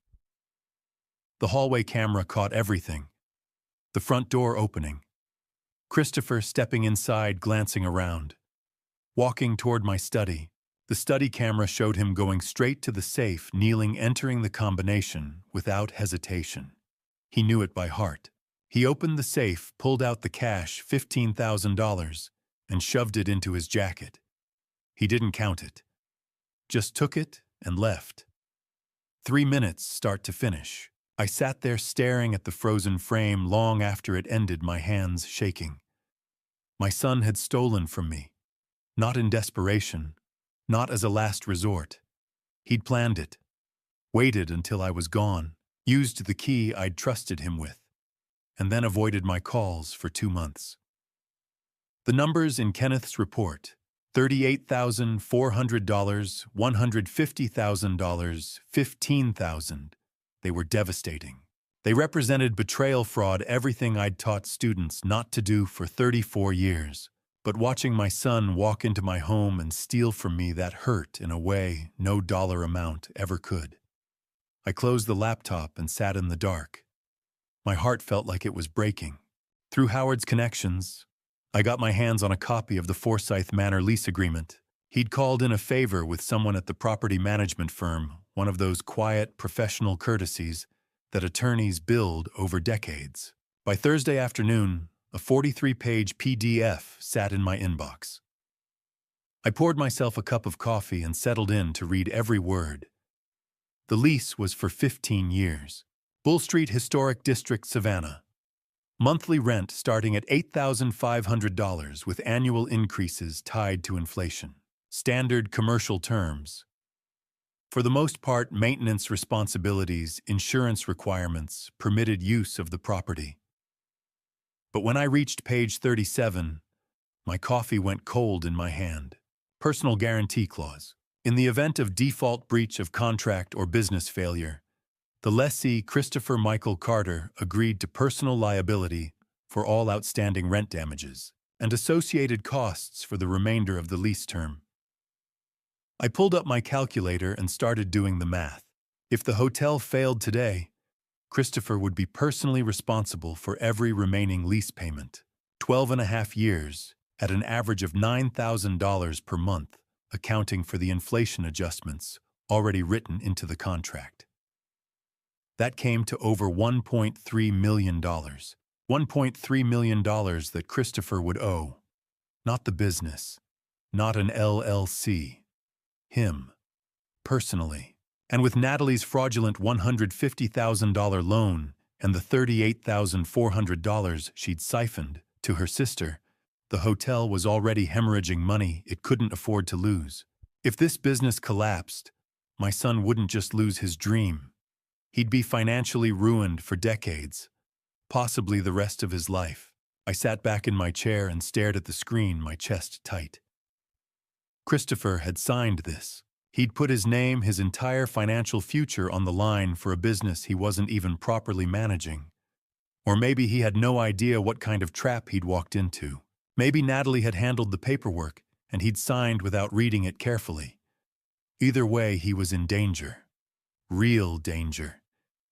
The hallway camera caught everything. The front door opening. Christopher stepping inside, glancing around. Walking toward my study. The study camera showed him going straight to the safe, kneeling, entering the combination without hesitation. He knew it by heart. He opened the safe, pulled out the cash, $15,000, and shoved it into his jacket. He didn't count it. Just took it and left. 3 minutes start to finish. I sat there staring at the frozen frame long after it ended, my hands shaking. My son had stolen from me. Not in desperation, not as a last resort. He'd planned it. Waited until I was gone, used the key I'd trusted him with, and then avoided my calls for 2 months. The numbers in Kenneth's report: $38,400, $150,000, $15,000. They were devastating. They represented betrayal, fraud, everything I'd taught students not to do for 34 years. But watching my son walk into my home and steal from me, that hurt in a way no dollar amount ever could. I closed the laptop and sat in the dark. My heart felt like it was breaking. Through Howard's connections, I got my hands on a copy of the Forsyth Manor lease agreement. He'd called in a favor with someone at the property management firm, one of those quiet, professional courtesies that attorneys build over decades. By Thursday afternoon, a 43-page PDF sat in my inbox. I poured myself a cup of coffee and settled in to read every word. The lease was for 15 years. Bull Street Historic District, Savannah. Monthly rent starting at $8,500 with annual increases tied to inflation. Standard commercial terms. For the most part, maintenance responsibilities, insurance requirements, permitted use of the property. But when I reached page 37, my coffee went cold in my hand. Personal guarantee clause. In the event of default, breach of contract, or business failure, the lessee, Christopher Michael Carter, agreed to personal liability for all outstanding rent damages and associated costs for the remainder of the lease term. I pulled up my calculator and started doing the math. If the hotel failed today, Christopher would be personally responsible for every remaining lease payment. 12.5 years, at an average of $9,000 per month, accounting for the inflation adjustments already written into the contract. That came to over $1.3 million. $1.3 million that Christopher would owe. Not the business, not an LLC. Him, personally. And with Natalie's fraudulent $150,000 loan and the $38,400 she'd siphoned to her sister, the hotel was already hemorrhaging money it couldn't afford to lose. If this business collapsed, my son wouldn't just lose his dream. He'd be financially ruined for decades, possibly the rest of his life. I sat back in my chair and stared at the screen, my chest tight. Christopher had signed this. He'd put his name, his entire financial future on the line for a business he wasn't even properly managing. Or maybe he had no idea what kind of trap he'd walked into. Maybe Natalie had handled the paperwork and he'd signed without reading it carefully. Either way, he was in danger. Real danger.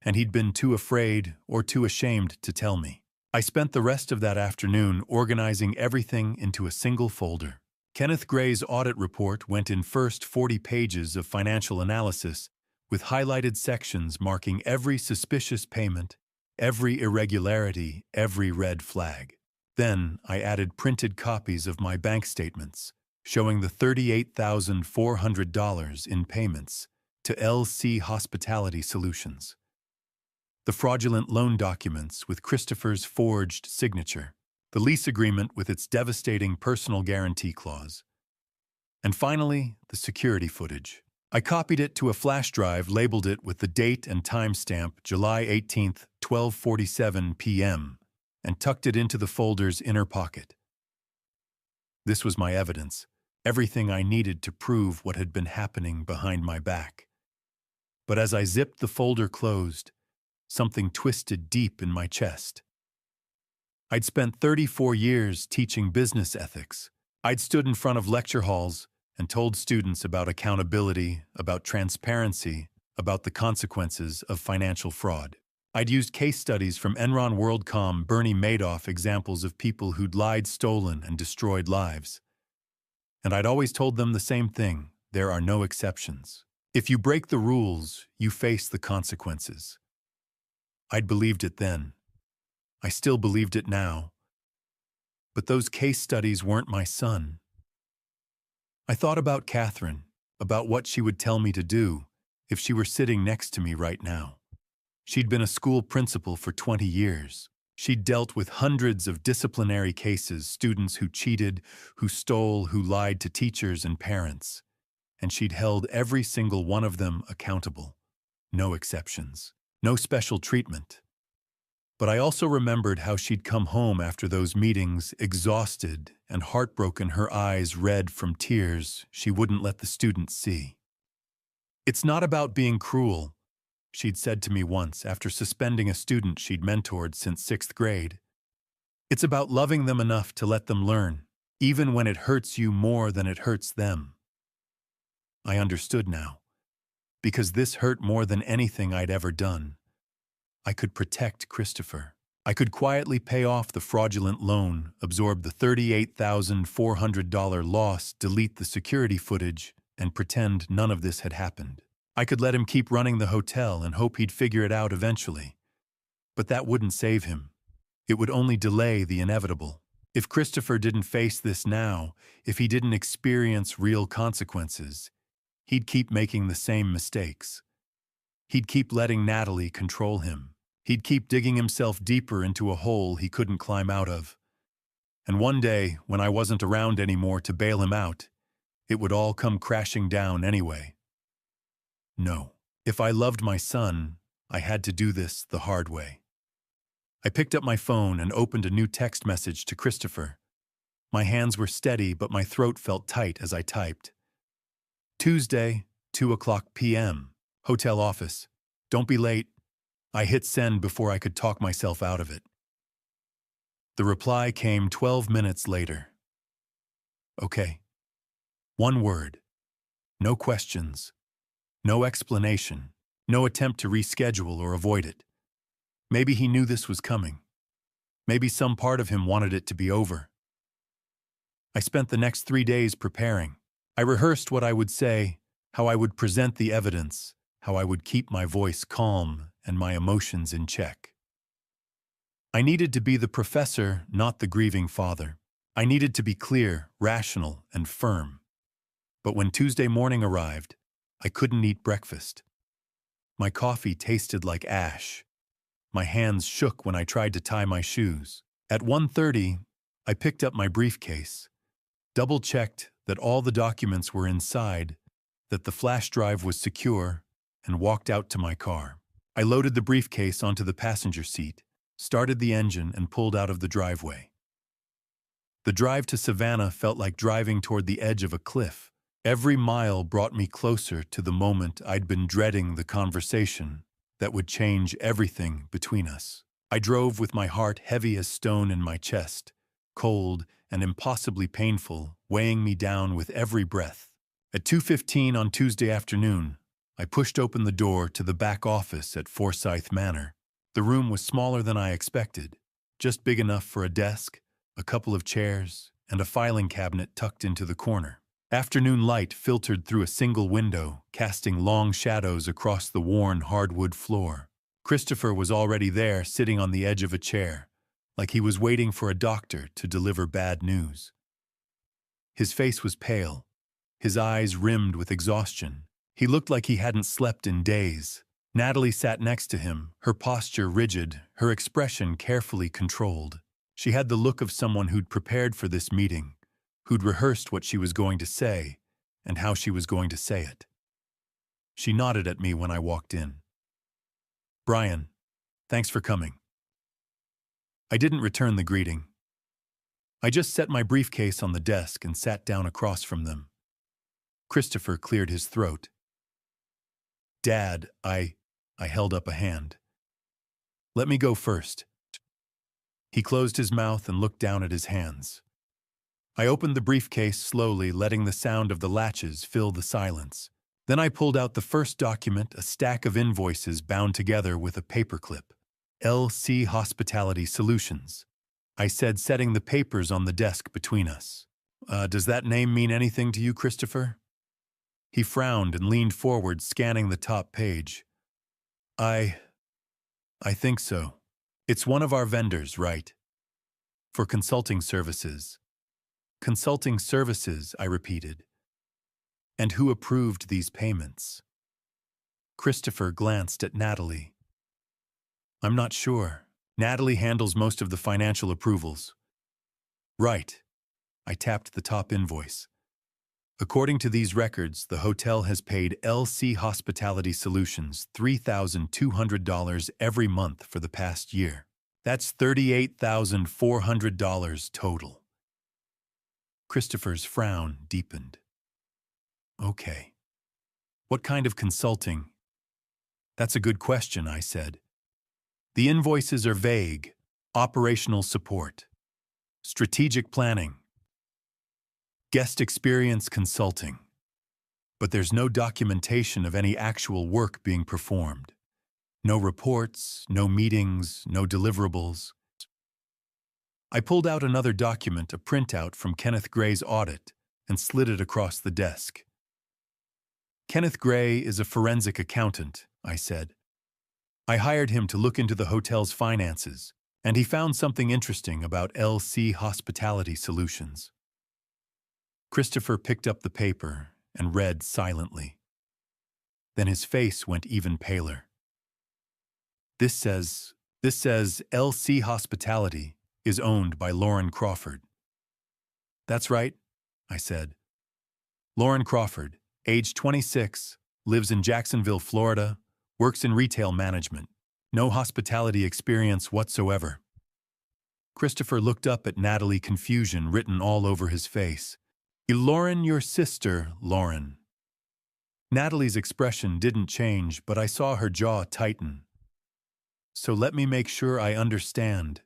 And he'd been too afraid or too ashamed to tell me. I spent the rest of that afternoon organizing everything into a single folder. Kenneth Gray's audit report went in first 40 pages of financial analysis with highlighted sections marking every suspicious payment, every irregularity, every red flag. Then I added printed copies of my bank statements showing the $38,400 in payments to LC Hospitality Solutions. The fraudulent loan documents with Christopher's forged signature, the lease agreement with its devastating personal guarantee clause, and finally, the security footage. I copied it to a flash drive, labeled it with the date and timestamp July 18th, 12:47 p.m., and tucked it into the folder's inner pocket. This was my evidence, everything I needed to prove what had been happening behind my back. But as I zipped the folder closed, something twisted deep in my chest. I'd spent 34 years teaching business ethics. I'd stood in front of lecture halls and told students about accountability, about transparency, about the consequences of financial fraud. I'd used case studies from Enron, WorldCom, Bernie Madoff, examples of people who'd lied, stolen, and destroyed lives. And I'd always told them the same thing: there are no exceptions. If you break the rules, you face the consequences. I'd believed it then. I still believed it now. But those case studies weren't my son. I thought about Catherine, about what she would tell me to do if she were sitting next to me right now. She'd been a school principal for 20 years. She'd dealt with hundreds of disciplinary cases, students who cheated, who stole, who lied to teachers and parents. And she'd held every single one of them accountable. No exceptions. No special treatment. But I also remembered how she'd come home after those meetings, exhausted and heartbroken, her eyes red from tears she wouldn't let the students see. "It's not about being cruel," she'd said to me once after suspending a student she'd mentored since 6th grade. "It's about loving them enough to let them learn, even when it hurts you more than it hurts them." I understood now. because this hurt more than anything I'd ever done. I could protect Christopher. I could quietly pay off the fraudulent loan, absorb the $38,400 loss, delete the security footage, and pretend none of this had happened. I could let him keep running the hotel and hope he'd figure it out eventually. But that wouldn't save him. It would only delay the inevitable. If Christopher didn't face this now, if he didn't experience real consequences, he'd keep making the same mistakes. He'd keep letting Natalie control him. He'd keep digging himself deeper into a hole he couldn't climb out of. And one day, when I wasn't around anymore to bail him out, it would all come crashing down anyway. No. If I loved my son, I had to do this the hard way. I picked up my phone and opened a new text message to Christopher. My hands were steady, but my throat felt tight as I typed. Tuesday, 2:00 p.m. Hotel office. Don't be late. I hit send before I could talk myself out of it. The reply came 12 minutes later. Okay. One word. No questions. No explanation. No attempt to reschedule or avoid it. Maybe he knew this was coming. Maybe some part of him wanted it to be over. I spent the next 3 days preparing. I rehearsed what I would say, how I would present the evidence, how I would keep my voice calm and my emotions in check. I needed to be the professor, not the grieving father. I needed to be clear, rational, and firm. But when Tuesday morning arrived, I couldn't eat breakfast. My coffee tasted like ash. My hands shook when I tried to tie my shoes. At 1:30, I picked up my briefcase, double-checked that all the documents were inside, that the flash drive was secure, and walked out to my car. I loaded the briefcase onto the passenger seat, started the engine, and pulled out of the driveway. The drive to Savannah felt like driving toward the edge of a cliff. Every mile brought me closer to the moment I'd been dreading, the conversation that would change everything between us. I drove with my heart heavy as stone in my chest, cold and impossibly painful, weighing me down with every breath. At 2:15 on Tuesday afternoon, I pushed open the door to the back office at Forsyth Manor. The room was smaller than I expected, just big enough for a desk, a couple of chairs, and a filing cabinet tucked into the corner. Afternoon light filtered through a single window, casting long shadows across the worn hardwood floor. Christopher was already there, sitting on the edge of a chair, like he was waiting for a doctor to deliver bad news. His face was pale, his eyes rimmed with exhaustion. He looked like he hadn't slept in days. Natalie sat next to him, her posture rigid, her expression carefully controlled. She had the look of someone who'd prepared for this meeting, who'd rehearsed what she was going to say and how she was going to say it. She nodded at me when I walked in. "Brian, thanks for coming." I didn't return the greeting. I just set my briefcase on the desk and sat down across from them. Christopher cleared his throat. "Dad, I held up a hand. "Let me go first." He closed his mouth and looked down at his hands. I opened the briefcase slowly, letting the sound of the latches fill the silence. Then I pulled out the first document, a stack of invoices bound together with a paperclip. LC Hospitality Solutions, I said, setting the papers on the desk between us. Does that name mean anything to you, Christopher?" He frowned and leaned forward, scanning the top page. I think so. It's one of our vendors, right? For consulting services." "Consulting services," I repeated. "And who approved these payments?" Christopher glanced at Natalie. "I'm not sure. Natalie handles most of the financial approvals." "Right." I tapped the top invoice. "According to these records, the hotel has paid LC Hospitality Solutions $3,200 every month for the past year. That's $38,400 total." Christopher's frown deepened. "Okay. What kind of consulting?" "That's a good question," I said. "The invoices are vague. Operational support. Strategic planning. Guest experience consulting." but there's no documentation of any actual work being performed. No reports, no meetings, no deliverables. I pulled out another document, a printout from Kenneth Gray's audit, and slid it across the desk. Kenneth Gray is a forensic accountant, I said. I hired him to look into the hotel's finances, and he found something interesting about LC Hospitality Solutions. Christopher picked up the paper and read silently. Then his face went even paler. This says LC Hospitality is owned by Lauren Crawford. That's right, I said. Lauren Crawford, age 26, lives in Jacksonville, Florida, works in retail management. No hospitality experience whatsoever. Christopher looked up at Natalie, confusion written all over his face. Lauren, your sister, Lauren. Natalie's expression didn't change, but I saw her jaw tighten. So let me make sure I understand.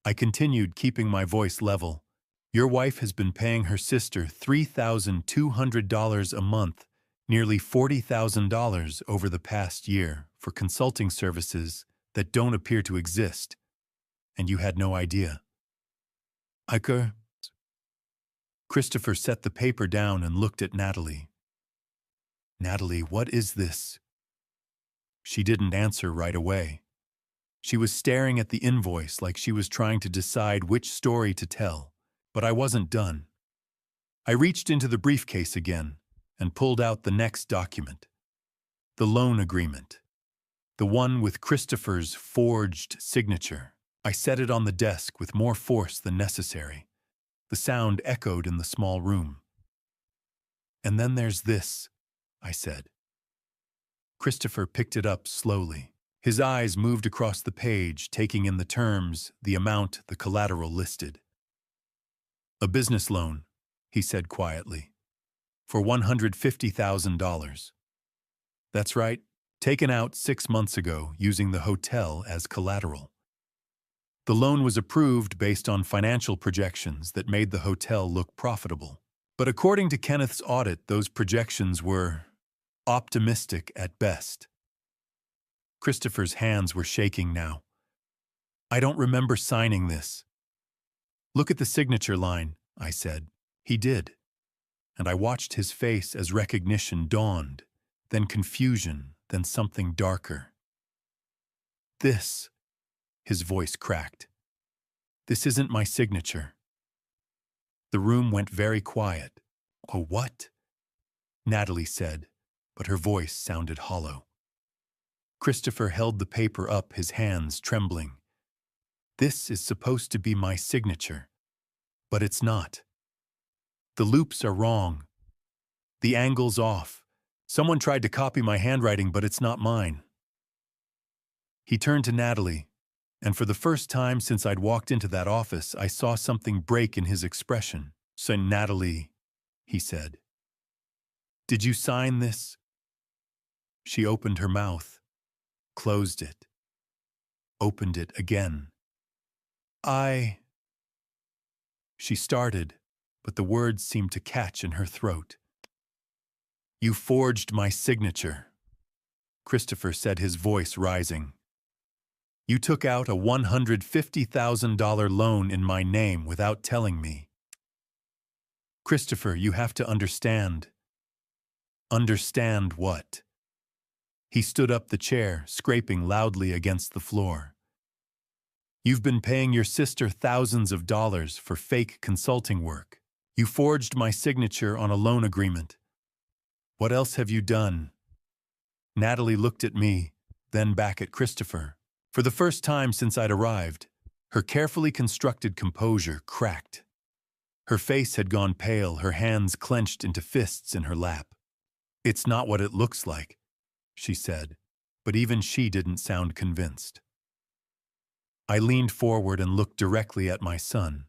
I continued, keeping my voice level. Your wife has been paying her sister $3,200 a month, nearly $40,000 over the past year, for consulting services that don't appear to exist, and you had no idea. Christopher set the paper down and looked at Natalie. Natalie, what is this? She didn't answer right away. She was staring at the invoice like she was trying to decide which story to tell, but I wasn't done. I reached into the briefcase again and pulled out the next document. The loan agreement. The one with Christopher's forged signature. I set it on the desk with more force than necessary. The sound echoed in the small room. And then there's this, I said. Christopher picked it up slowly. His eyes moved across the page, taking in the terms, the amount, the collateral listed. A business loan, he said quietly, for $150,000. That's right, taken out 6 months ago using the hotel as collateral. The loan was approved based on financial projections that made the hotel look profitable. But according to Kenneth's audit, those projections were optimistic at best. Christopher's hands were shaking now. I don't remember signing this. Look at the signature line, I said. He did. And I watched his face as recognition dawned, then confusion, then something darker. This, his voice cracked. This isn't my signature. The room went very quiet. Oh, what? Natalie said, but her voice sounded hollow. Christopher held the paper up, his hands trembling. This is supposed to be my signature, but it's not. The loops are wrong. The angle's off. Someone tried to copy my handwriting, but it's not mine. He turned to Natalie, and for the first time since I'd walked into that office, I saw something break in his expression. So, Natalie, he said, did you sign this? She opened her mouth, closed it, opened it again. She started, but the words seemed to catch in her throat. You forged my signature, Christopher said, his voice rising. You took out a $150,000 loan in my name without telling me. Christopher, you have to understand. Understand what? He stood up the chair, scraping loudly against the floor. You've been paying your sister thousands of dollars for fake consulting work. You forged my signature on a loan agreement. What else have you done? Natalie looked at me, then back at Christopher. For the first time since I'd arrived, her carefully constructed composure cracked. Her face had gone pale, her hands clenched into fists in her lap. It's not what it looks like, she said, but even she didn't sound convinced. I leaned forward and looked directly at my son.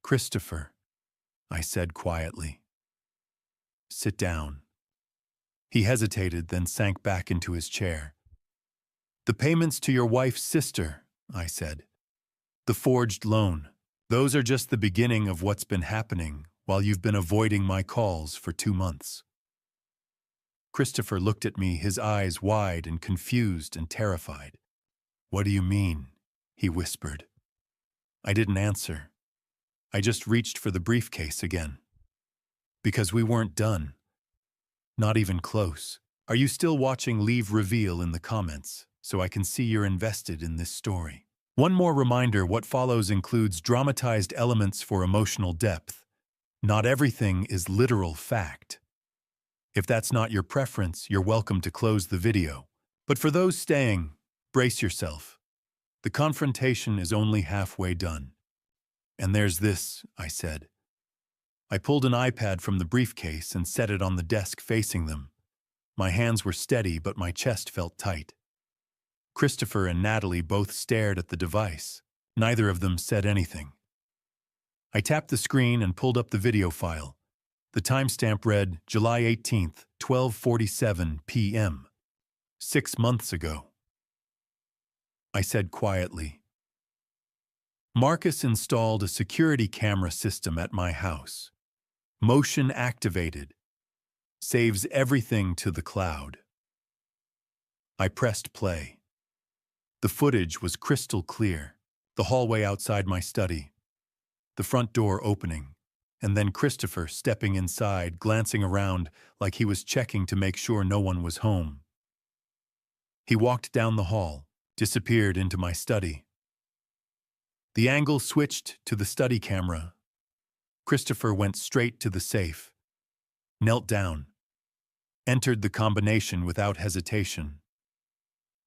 Christopher, I said quietly. Sit down. He hesitated, then sank back into his chair. The payments to your wife's sister, I said. The forged loan. Those are just the beginning of what's been happening while you've been avoiding my calls for 2 months. Christopher looked at me, his eyes wide and confused and terrified. "What do you mean?" he whispered. I didn't answer. I just reached for the briefcase again. Because we weren't done. Not even close. Are you still watching? Leave reveal in the comments so I can see you're invested in this story. One more reminder, what follows includes dramatized elements for emotional depth. Not everything is literal fact. If that's not your preference, you're welcome to close the video. But for those staying, brace yourself. The confrontation is only halfway done. "And there's this," I said. I pulled an iPad from the briefcase and set it on the desk facing them. My hands were steady, but my chest felt tight. Christopher and Natalie both stared at the device. Neither of them said anything. I tapped the screen and pulled up the video file. The timestamp read July 18th, 12:47 p.m. 6 months ago. I said quietly, "Marcus installed a security camera system at my house. Motion activated. Saves everything to the cloud." I pressed play. The footage was crystal clear. The hallway outside my study. The front door opening. And then Christopher stepping inside, glancing around like he was checking to make sure no one was home. He walked down the hall, disappeared into my study. The angle switched to the study camera. Christopher went straight to the safe, knelt down, entered the combination without hesitation.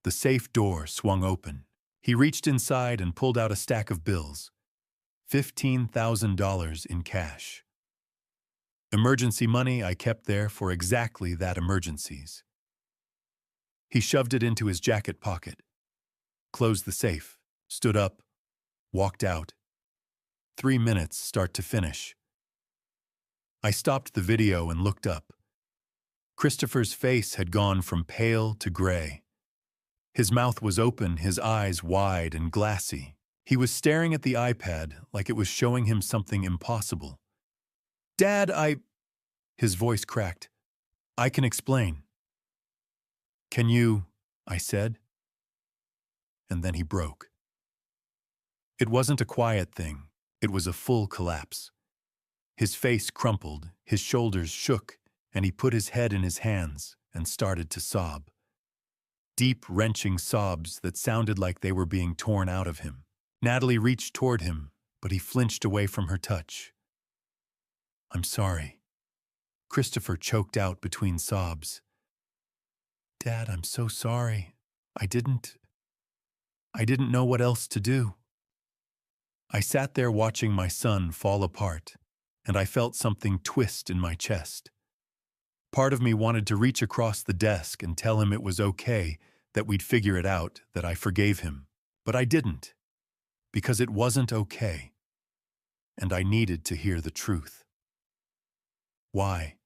The safe door swung open. He reached inside and pulled out a stack of bills. $15,000 in cash. Emergency money I kept there for exactly that emergencies. He shoved it into his jacket pocket, closed the safe, stood up, walked out. 3 minutes start to finish. I stopped the video and looked up. Christopher's face had gone from pale to gray. His mouth was open, his eyes wide and glassy. He was staring at the iPad like it was showing him something impossible. "Dad, His voice cracked. "I can explain." "Can you?" I said. And then he broke. It wasn't a quiet thing. It was a full collapse. His face crumpled, his shoulders shook, and he put his head in his hands and started to sob. Deep, wrenching sobs that sounded like they were being torn out of him. Natalie reached toward him, but he flinched away from her touch. "I'm sorry." Christopher choked out between sobs. "Dad, I'm so sorry. I didn't know what else to do." I sat there watching my son fall apart, and I felt something twist in my chest. Part of me wanted to reach across the desk and tell him it was okay, that we'd figure it out, that I forgave him. But I didn't, because it wasn't okay, and I needed to hear the truth. "Why?"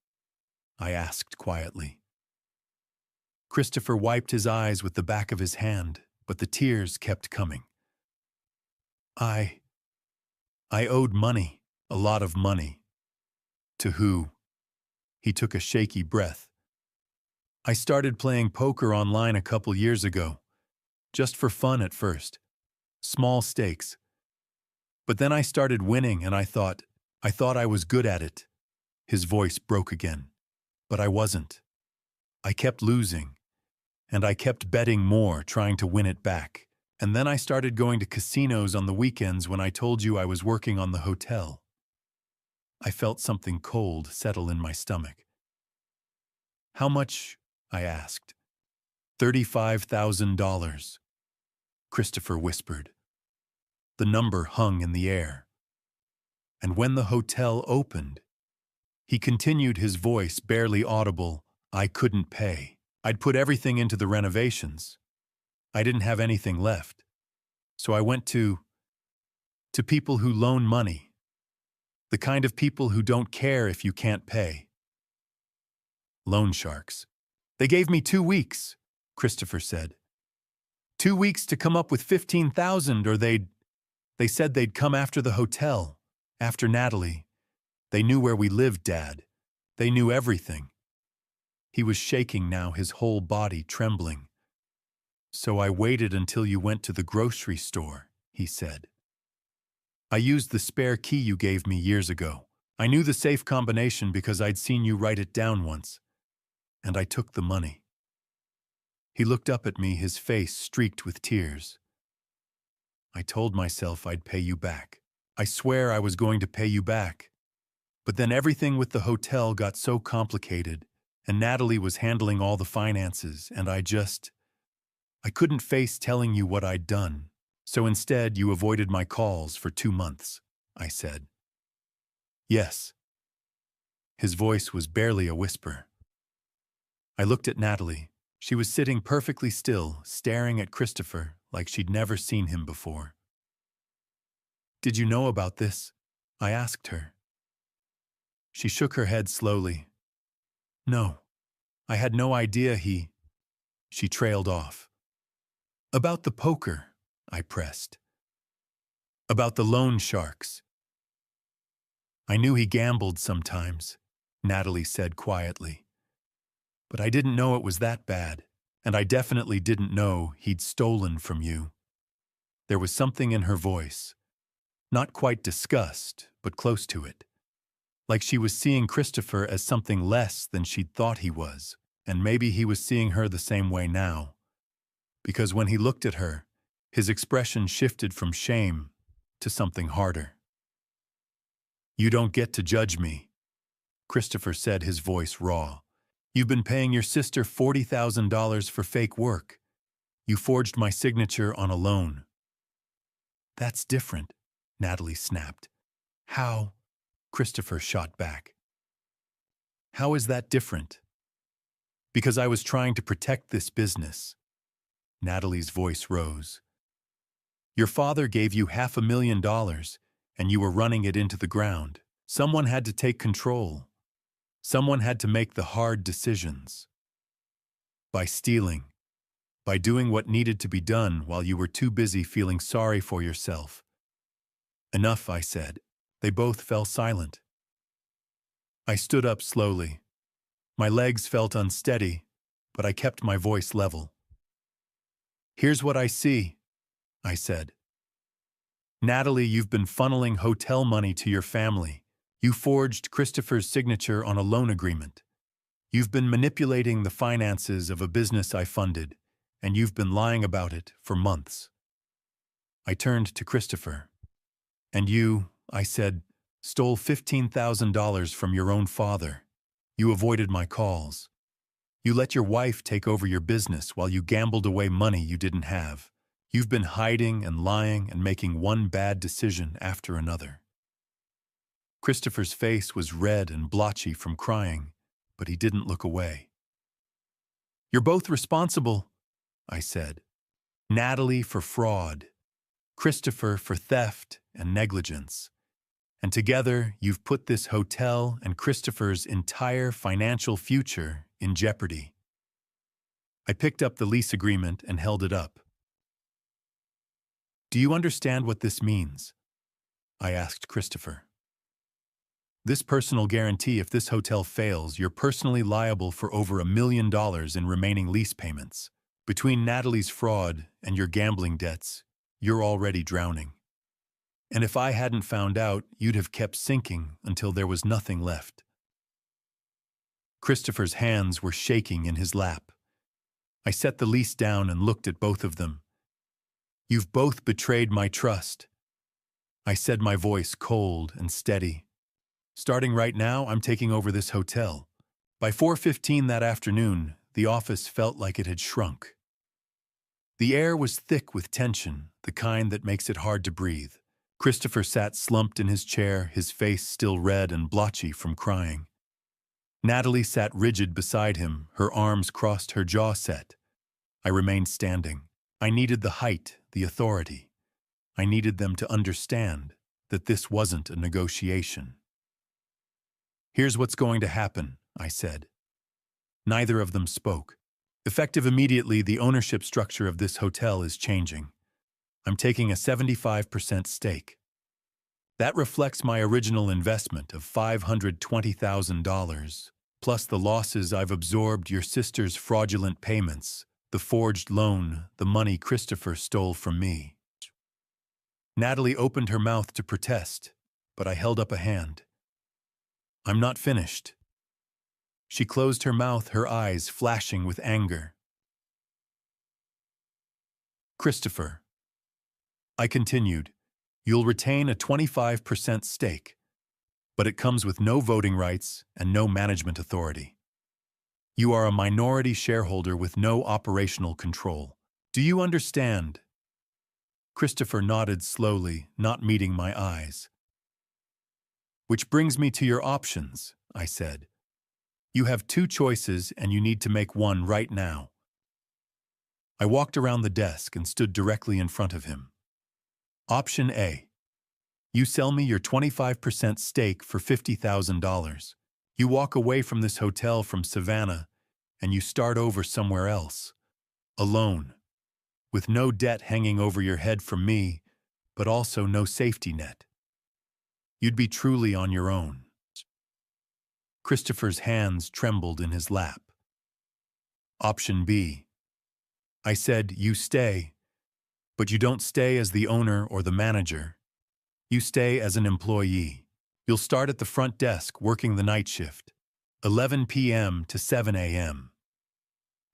I asked quietly. Christopher wiped his eyes with the back of his hand, but the tears kept coming. I owed money, a lot of money." "To who?" He took a shaky breath. "I started playing poker online a couple years ago, just for fun at first. Small stakes. But then I started winning and I thought I was good at it." His voice broke again. "But I wasn't. I kept losing, and I kept betting more, trying to win it back. And then I started going to casinos on the weekends when I told you I was working on the hotel." I felt something cold settle in my stomach. "How much?" I asked. $35,000. Christopher whispered. The number hung in the air. "And when the hotel opened," he continued, his voice barely audible, "I couldn't pay. I'd put everything into the renovations. I didn't have anything left. So I went to people who loan money. The kind of people who don't care if you can't pay. Loan sharks. They gave me 2 weeks, Christopher said. 2 weeks to come up with 15,000, or they said they'd come after the hotel, after Natalie. They knew where we lived, Dad. They knew everything. He was shaking now, his whole body trembling. "So I waited until you went to the grocery store," he said. "I used the spare key you gave me years ago. I knew the safe combination because I'd seen you write it down once. And I took the money." He looked up at me, his face streaked with tears. "I told myself I'd pay you back. I swear I was going to pay you back. But then everything with the hotel got so complicated, and Natalie was handling all the finances, and I couldn't face telling you what I'd done. So instead, you avoided my calls for 2 months," I said. "Yes." His voice was barely a whisper. I looked at Natalie. She was sitting perfectly still, staring at Christopher like she'd never seen him before. "Did you know about this?" I asked her. She shook her head slowly. "No, I had no idea he—" She trailed off. "About the poker," I pressed. "About the loan sharks." "I knew he gambled sometimes," Natalie said quietly. "But I didn't know it was that bad, and I definitely didn't know he'd stolen from you." There was something in her voice. Not quite disgust, but close to it. Like she was seeing Christopher as something less than she'd thought he was, and maybe he was seeing her the same way now. Because when he looked at her, his expression shifted from shame to something harder. "You don't get to judge me," Christopher said, his voice raw. "You've been paying your sister $40,000 for fake work. You forged my signature on a loan." "That's different," Natalie snapped. "How?" Christopher shot back. "How is that different?" "Because I was trying to protect this business." Natalie's voice rose. "Your father gave you $500,000, and you were running it into the ground. Someone had to take control. Someone had to make the hard decisions. By stealing. By doing what needed to be done while you were too busy feeling sorry for yourself." "Enough," I said. They both fell silent. I stood up slowly. My legs felt unsteady, but I kept my voice level. "Here's what I see," I said. "Natalie, you've been funneling hotel money to your family. You forged Christopher's signature on a loan agreement. You've been manipulating the finances of a business I funded, and you've been lying about it for months." I turned to Christopher. "And you," I said, "stole $15,000 from your own father. You avoided my calls. You let your wife take over your business while you gambled away money you didn't have. You've been hiding and lying and making one bad decision after another." Christopher's face was red and blotchy from crying, but he didn't look away. "You're both responsible," I said. "Natalie for fraud, Christopher for theft and negligence. And together, you've put this hotel and Christopher's entire financial future in jeopardy." I picked up the lease agreement and held it up. "Do you understand what this means?" I asked Christopher. "This personal guarantee, if this hotel fails, you're personally liable for over $1 million in remaining lease payments. Between Natalie's fraud and your gambling debts, you're already drowning. And if I hadn't found out, you'd have kept sinking until there was nothing left." Christopher's hands were shaking in his lap. I set the lease down and looked at both of them. "You've both betrayed my trust," I said, my voice cold and steady. "Starting right now, I'm taking over this hotel." By 4:15 that afternoon, the office felt like it had shrunk. The air was thick with tension, the kind that makes it hard to breathe. Christopher sat slumped in his chair, his face still red and blotchy from crying. Natalie sat rigid beside him, her arms crossed, her jaw set. I remained standing. I needed the height, the authority. I needed them to understand that this wasn't a negotiation. "Here's what's going to happen," I said. Neither of them spoke. "Effective immediately, the ownership structure of this hotel is changing. I'm taking a 75% stake. That reflects my original investment of $520,000, plus the losses I've absorbed, your sister's fraudulent payments, the forged loan, the money Christopher stole from me. Natalie opened her mouth to protest, but I held up a hand. I'm not finished. She closed her mouth, her eyes flashing with anger. Christopher, I continued, you'll retain a 25% stake, but it comes with no voting rights and no management authority. You are a minority shareholder with no operational control. Do you understand? Christopher nodded slowly, not meeting my eyes. Which brings me to your options, I said. You have two choices and you need to make one right now. I walked around the desk and stood directly in front of him. Option A. You sell me your 25% stake for $50,000. You walk away from this hotel from Savannah and you start over somewhere else, alone, with no debt hanging over your head from me, but also no safety net. You'd be truly on your own. Christopher's hands trembled in his lap. Option B. I said, you stay, but you don't stay as the owner or the manager. You stay as an employee. You'll start at the front desk working the night shift, 11 p.m. to 7 a.m.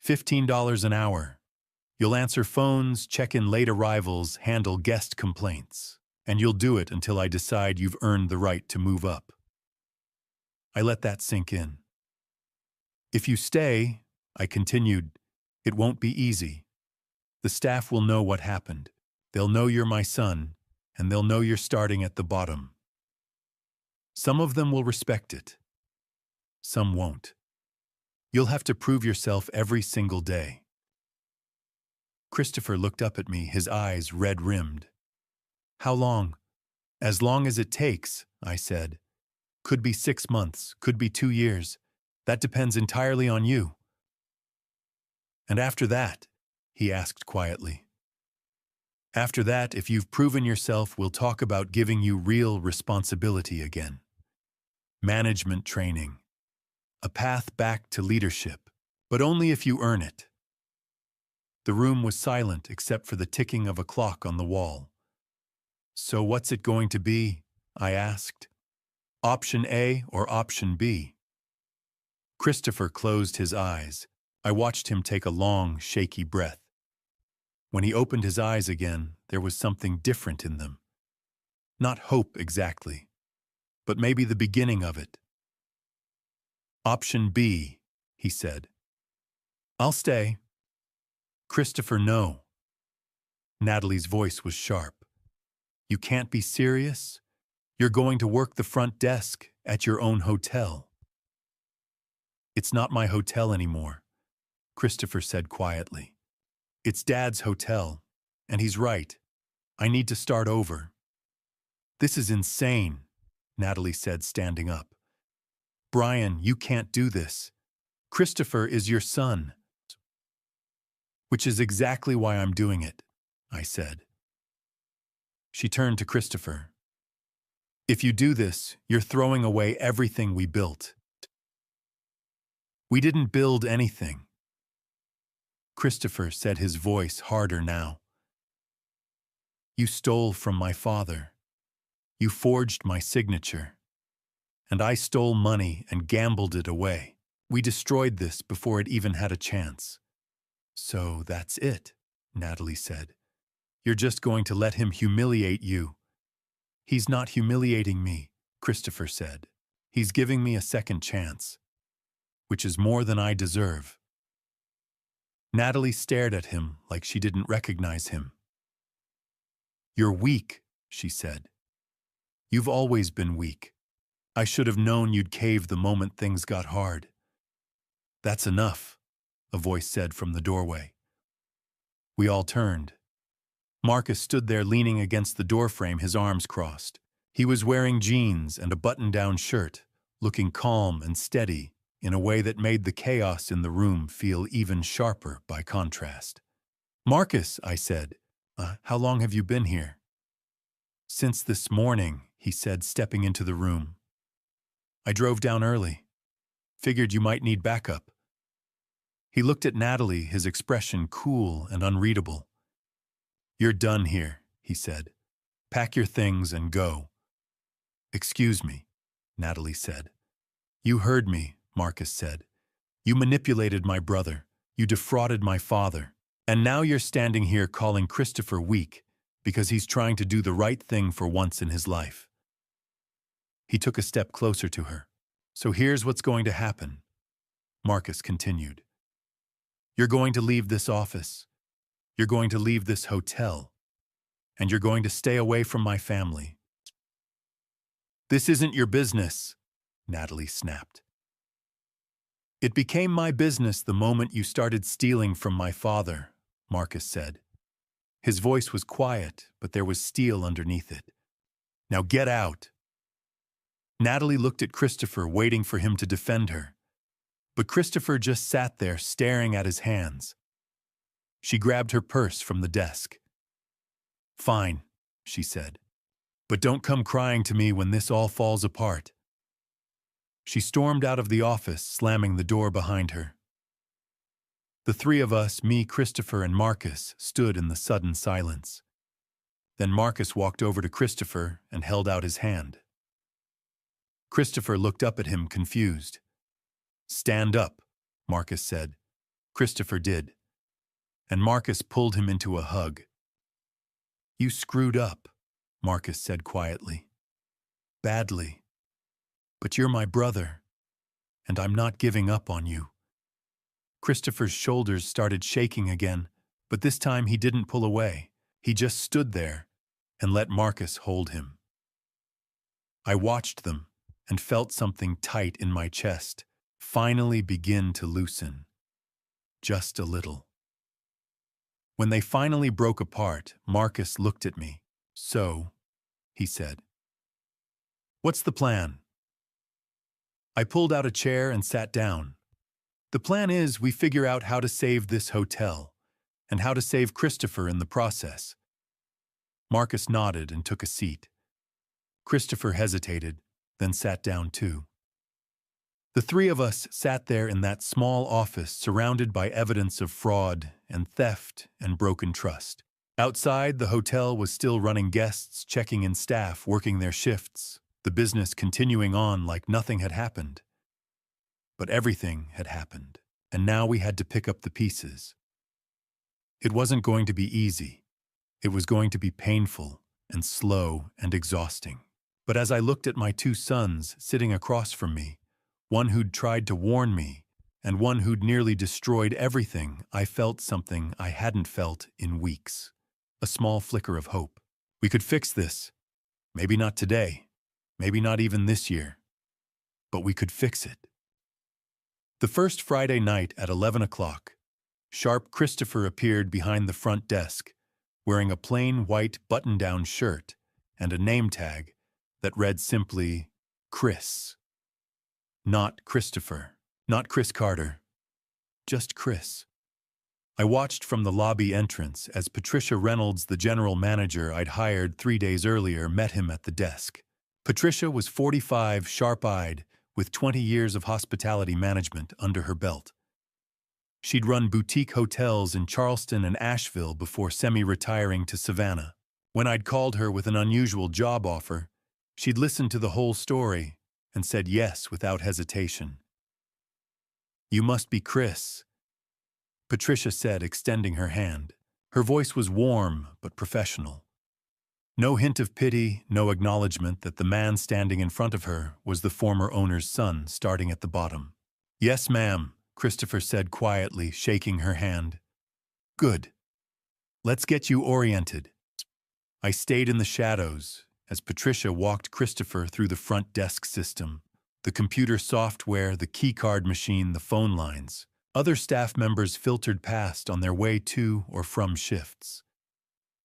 $15 an hour. You'll answer phones, check in late arrivals, handle guest complaints, and you'll do it until I decide you've earned the right to move up. I let that sink in. If you stay, I continued, it won't be easy. The staff will know what happened. They'll know you're my son, and they'll know you're starting at the bottom. Some of them will respect it. Some won't. You'll have to prove yourself every single day. Christopher looked up at me, his eyes red-rimmed. How long? As long as it takes, I said. Could be 6 months, could be 2 years. That depends entirely on you. And after that, he asked quietly. After that, if you've proven yourself, we'll talk about giving you real responsibility again. Management training. A path back to leadership, but only if you earn it. The room was silent except for the ticking of a clock on the wall. So what's it going to be? I asked. Option A or option B? Christopher closed his eyes. I watched him take a long, shaky breath. When he opened his eyes again, there was something different in them. Not hope exactly, but maybe the beginning of it. Option B, he said. I'll stay. Christopher, no. Natalie's voice was sharp. You can't be serious? You're going to work the front desk at your own hotel. It's not my hotel anymore, Christopher said quietly. It's Dad's hotel, and he's right. I need to start over. This is insane, Natalie said, standing up. Brian, you can't do this. Christopher is your son. Which is exactly why I'm doing it, I said. She turned to Christopher. If you do this, you're throwing away everything we built. We didn't build anything. Christopher said, his voice harder now. You stole from my father. You forged my signature. And I stole money and gambled it away. We destroyed this before it even had a chance. So that's it, Natalie said. You're just going to let him humiliate you. He's not humiliating me, Christopher said. He's giving me a second chance, which is more than I deserve. Natalie stared at him like she didn't recognize him. You're weak, she said. You've always been weak. I should have known you'd cave the moment things got hard. That's enough, a voice said from the doorway. We all turned. Marcus stood there leaning against the doorframe, his arms crossed. He was wearing jeans and a button-down shirt, looking calm and steady in a way that made the chaos in the room feel even sharper by contrast. Marcus, I said, how long have you been here? Since this morning, he said, stepping into the room. I drove down early. Figured you might need backup. He looked at Natalie, his expression cool and unreadable. You're done here, he said. Pack your things and go. Excuse me, Natalie said. You heard me, Marcus said. You manipulated my brother. You defrauded my father. And now you're standing here calling Christopher weak because he's trying to do the right thing for once in his life. He took a step closer to her. So here's what's going to happen, Marcus continued. You're going to leave this office. You're going to leave this hotel. And you're going to stay away from my family. This isn't your business, Natalie snapped. It became my business the moment you started stealing from my father, Marcus said. His voice was quiet, but there was steel underneath it. Now get out. Natalie looked at Christopher, waiting for him to defend her. But Christopher just sat there, staring at his hands. She grabbed her purse from the desk. Fine, she said. But don't come crying to me when this all falls apart. She stormed out of the office, slamming the door behind her. The three of us, me, Christopher, and Marcus, stood in the sudden silence. Then Marcus walked over to Christopher and held out his hand. Christopher looked up at him, confused. Stand up, Marcus said. Christopher did. And Marcus pulled him into a hug. You screwed up, Marcus said quietly. Badly. But you're my brother, and I'm not giving up on you. Christopher's shoulders started shaking again, but this time he didn't pull away. He just stood there and let Marcus hold him. I watched them and felt something tight in my chest finally begin to loosen. Just a little. When they finally broke apart, Marcus looked at me. So, he said. What's the plan? I pulled out a chair and sat down. The plan is we figure out how to save this hotel and how to save Christopher in the process. Marcus nodded and took a seat. Christopher hesitated, then sat down too. The three of us sat there in that small office surrounded by evidence of fraud and theft and broken trust. Outside, the hotel was still running guests, checking in staff, working their shifts, the business continuing on like nothing had happened. But everything had happened, and now we had to pick up the pieces. It wasn't going to be easy. It was going to be painful and slow and exhausting. But as I looked at my two sons sitting across from me, one who'd tried to warn me and one who'd nearly destroyed everything, I felt something I hadn't felt in weeks. A small flicker of hope. We could fix this. Maybe not today. Maybe not even this year. But we could fix it. The first Friday night at 11 o'clock, sharp Christopher appeared behind the front desk, wearing a plain white button-down shirt and a name tag that read simply, Chris. Not Christopher, not Chris Carter, just Chris. I watched from the lobby entrance as Patricia Reynolds, the general manager I'd hired 3 days earlier, met him at the desk. Patricia was 45, sharp-eyed, with 20 years of hospitality management under her belt. She'd run boutique hotels in Charleston and Asheville before semi-retiring to Savannah. When I'd called her with an unusual job offer, she'd listened to the whole story and said yes without hesitation. You must be Chris, Patricia said, extending her hand. Her voice was warm but professional. No hint of pity, no acknowledgement that the man standing in front of her was the former owner's son, starting at the bottom. Yes, ma'am, Christopher said quietly, shaking her hand. Good. Let's get you oriented. I stayed in the shadows as Patricia walked Christopher through the front desk system, the computer software, the keycard machine, the phone lines. Other staff members filtered past on their way to or from shifts.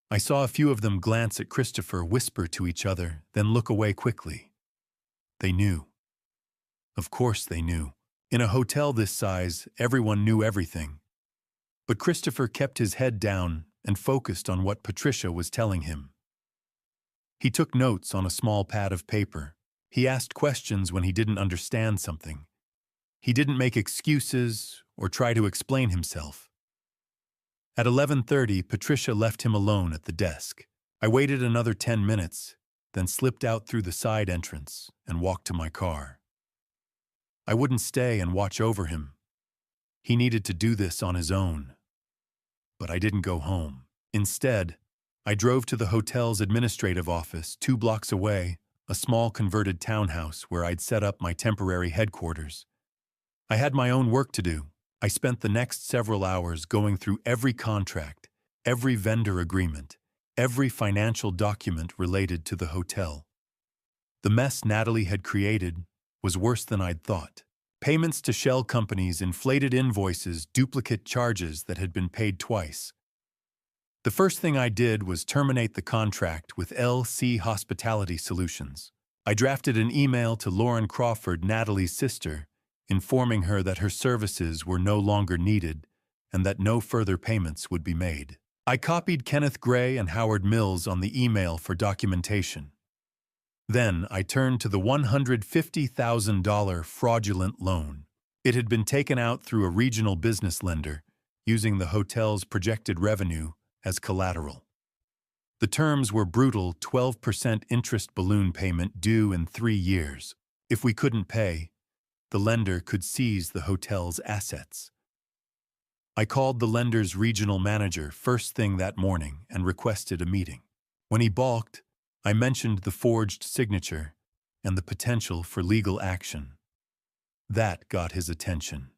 I saw a few of them glance at Christopher, whisper to each other, then look away quickly. They knew. Of course they knew. In a hotel this size, everyone knew everything. But Christopher kept his head down and focused on what Patricia was telling him. He took notes on a small pad of paper. He asked questions when he didn't understand something. He didn't make excuses or try to explain himself. At 11:30, Patricia left him alone at the desk. I waited another 10 minutes, then slipped out through the side entrance and walked to my car. I wouldn't stay and watch over him. He needed to do this on his own. But I didn't go home. Instead, I drove to the hotel's administrative office 2 blocks away, a small converted townhouse where I'd set up my temporary headquarters. I had my own work to do. I spent the next several hours going through every contract, every vendor agreement, every financial document related to the hotel. The mess Natalie had created was worse than I'd thought. Payments to shell companies, inflated invoices, duplicate charges that had been paid twice. The first thing I did was terminate the contract with LC Hospitality Solutions. I drafted an email to Lauren Crawford, Natalie's sister, informing her that her services were no longer needed and that no further payments would be made. I copied Kenneth Gray and Howard Mills on the email for documentation. Then I turned to the $150,000 fraudulent loan. It had been taken out through a regional business lender, using the hotel's projected revenue as collateral. The terms were brutal: 12% interest balloon payment due in 3 years. If we couldn't pay, the lender could seize the hotel's assets. I called the lender's regional manager first thing that morning and requested a meeting. When he balked, I mentioned the forged signature and the potential for legal action. That got his attention.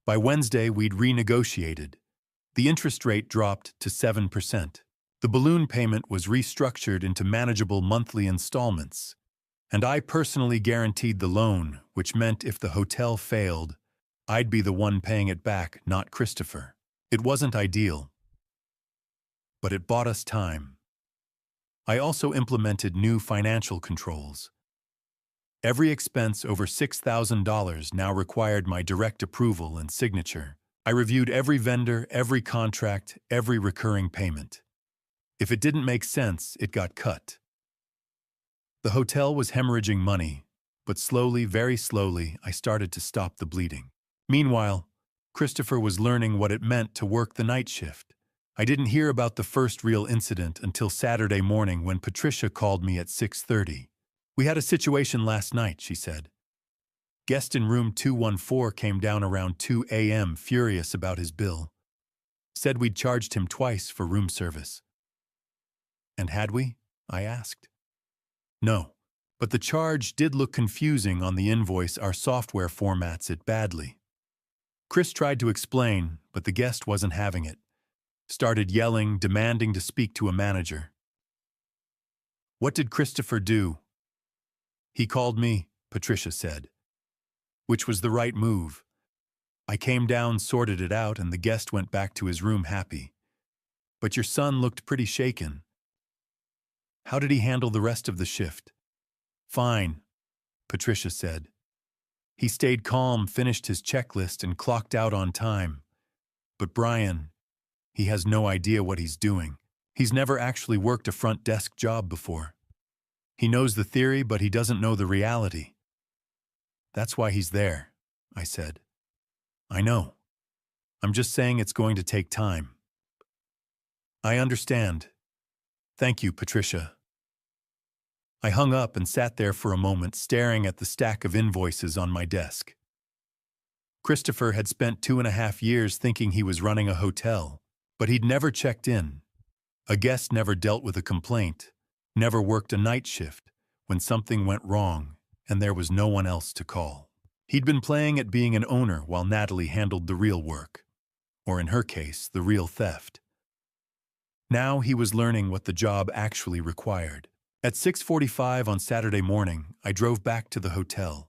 By Wednesday, we'd renegotiated. The interest rate dropped to 7%. The balloon payment was restructured into manageable monthly installments, and I personally guaranteed the loan, which meant if the hotel failed, I'd be the one paying it back, not Christopher. It wasn't ideal, but it bought us time. I also implemented new financial controls. Every expense over $6,000 now required my direct approval and signature. I reviewed every vendor, every contract, every recurring payment. If it didn't make sense, it got cut. The hotel was hemorrhaging money, but slowly, very slowly, I started to stop the bleeding. Meanwhile, Christopher was learning what it meant to work the night shift. I didn't hear about the first real incident until Saturday morning when Patricia called me at 6:30. "We had a situation last night," she said. "Guest in room 214 came down around 2 a.m. furious about his bill. Said we'd charged him twice for room service." "And had we?" I asked. "No, but the charge did look confusing on the invoice. Our software formats it badly." Chris tried to explain, but the guest wasn't having it. Started yelling, demanding to speak to a manager. "What did Christopher do?" "He called me," Patricia said. Which was the right move. I came down, sorted it out, and the guest went back to his room happy. "But your son looked pretty shaken." "How did he handle the rest of the shift?" "Fine," Patricia said. "He stayed calm, finished his checklist, and clocked out on time. But Brian, he has no idea what he's doing. He's never actually worked a front desk job before. He knows the theory, but he doesn't know the reality." "That's why he's there," I said. "I know. I'm just saying it's going to take time." "I understand. Thank you, Patricia." I hung up and sat there for a moment, staring at the stack of invoices on my desk. Christopher had spent 2.5 years thinking he was running a hotel, but he'd never checked in. A guest never dealt with a complaint, never worked a night shift when something went wrong and there was no one else to call. He'd been playing at being an owner while Natalie handled the real work, or in her case, the real theft. Now he was learning what the job actually required. At 6:45 on Saturday morning, I drove back to the hotel.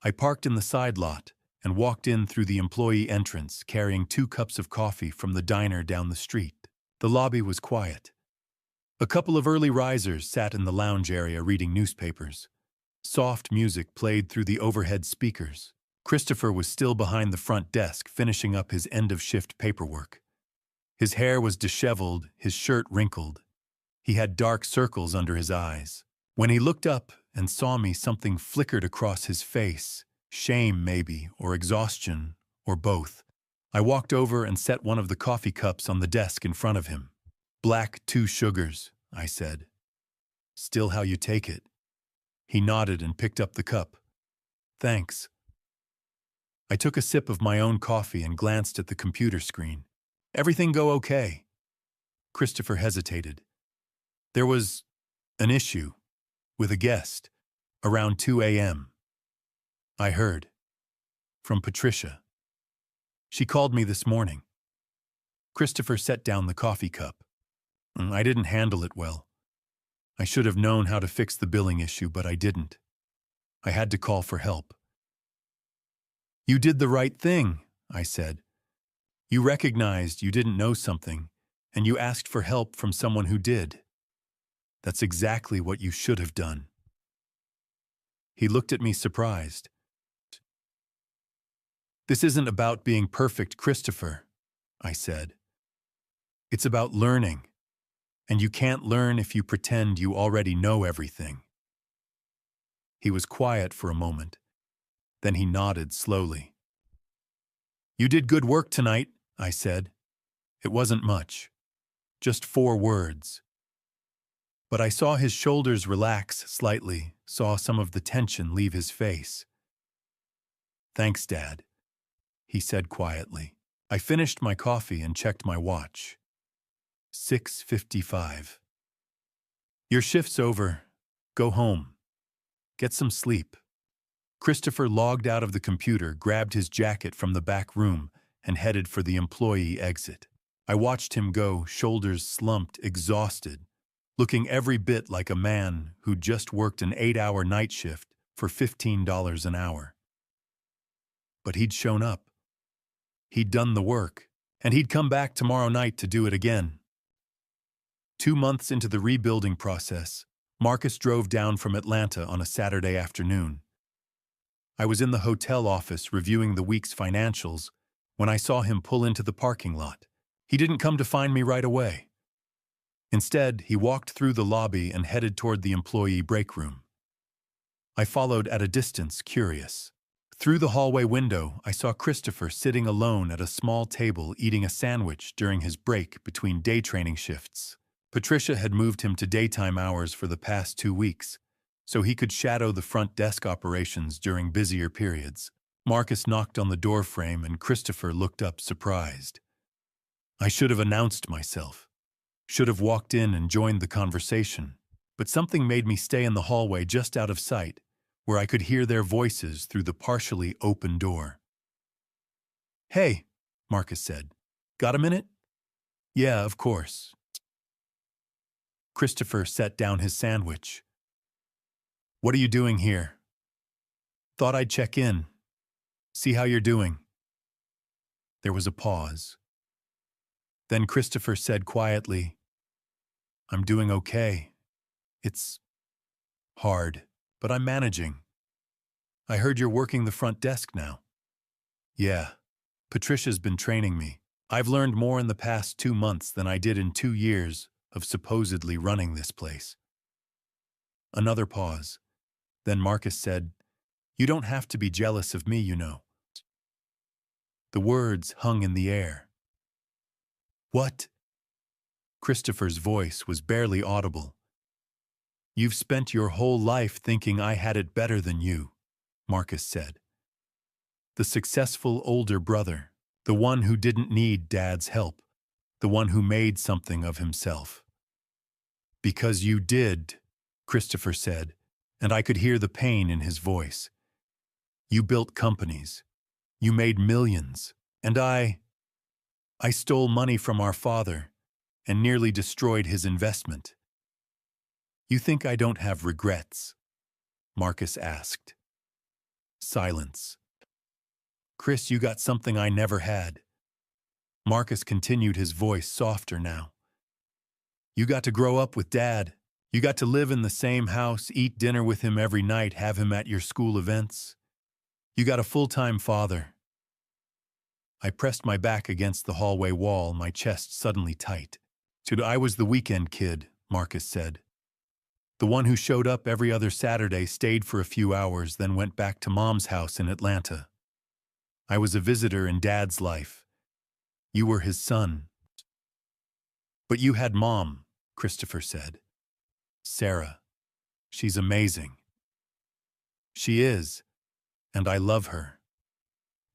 I parked in the side lot and walked in through the employee entrance, carrying 2 cups of coffee from the diner down the street. The lobby was quiet. A couple of early risers sat in the lounge area reading newspapers. Soft music played through the overhead speakers. Christopher was still behind the front desk, finishing up his end-of-shift paperwork. His hair was disheveled, his shirt wrinkled. He had dark circles under his eyes. When he looked up and saw me, something flickered across his face. Shame, maybe, or exhaustion, or both. I walked over and set one of the coffee cups on the desk in front of him. "Black, 2 sugars," I said. "Still how you take it." He nodded and picked up the cup. "Thanks." I took a sip of my own coffee and glanced at the computer screen. "Everything go okay?" Christopher hesitated. "There was an issue with a guest around 2 a.m. I heard from Patricia. She called me this morning." Christopher set down the coffee cup. "I didn't handle it well. I should have known how to fix the billing issue, but I didn't. I had to call for help." "You did the right thing," I said. "You recognized you didn't know something, and you asked for help from someone who did. That's exactly what you should have done." He looked at me surprised. "This isn't about being perfect, Christopher," I said. "It's about learning, and you can't learn if you pretend you already know everything." He was quiet for a moment. Then he nodded slowly. "You did good work tonight," I said. It wasn't much, just 4 words. But I saw his shoulders relax slightly, saw some of the tension leave his face. "Thanks, Dad," he said quietly. I finished my coffee and checked my watch. 6:55. "Your shift's over. Go home. Get some sleep." Christopher logged out of the computer, grabbed his jacket from the back room, and headed for the employee exit. I watched him go, shoulders slumped, exhausted, looking every bit like a man who'd just worked an 8-hour night shift for $15 an hour. But he'd shown up. He'd done the work, and he'd come back tomorrow night to do it again. 2 months into the rebuilding process, Marcus drove down from Atlanta on a Saturday afternoon. I was in the hotel office reviewing the week's financials when I saw him pull into the parking lot. He didn't come to find me right away. Instead, he walked through the lobby and headed toward the employee break room. I followed at a distance, curious. Through the hallway window, I saw Christopher sitting alone at a small table eating a sandwich during his break between day training shifts. Patricia had moved him to daytime hours for the past 2 weeks, so he could shadow the front desk operations during busier periods. Marcus knocked on the door frame and Christopher looked up surprised. I should have announced myself. Should have walked in and joined the conversation. But something made me stay in the hallway just out of sight, where I could hear their voices through the partially open door. "Hey," Marcus said. "Got a minute?" "Yeah, of course." Christopher set down his sandwich. "What are you doing here?" "Thought I'd check in. See how you're doing." There was a pause. Then Christopher said quietly, "I'm doing okay. It's hard, but I'm managing. I heard you're working the front desk now." "Yeah, Patricia's been training me. I've learned more in the past 2 months than I did in 2 years of supposedly running this place." Another pause. Then Marcus said, "You don't have to be jealous of me, you know." The words hung in the air. "What?" Christopher's voice was barely audible. "You've spent your whole life thinking I had it better than you," Marcus said. "The successful older brother, the one who didn't need Dad's help, the one who made something of himself." "Because you did," Christopher said, and I could hear the pain in his voice. "You built companies. You made millions. And I stole money from our father and nearly destroyed his investment." "You think I don't have regrets?" Marcus asked. Silence. "Chris, you got something I never had." Marcus continued, his voice softer now. "You got to grow up with Dad. You got to live in the same house, eat dinner with him every night, have him at your school events. You got a full-time father." I pressed my back against the hallway wall, my chest suddenly tight. "I was the weekend kid," Marcus said. The one who showed up every other Saturday, stayed for a few hours, then went back to Mom's house in Atlanta. I was a visitor in Dad's life. You were his son. But you had Mom, Christopher said. Sarah. She's amazing. She is, and I love her.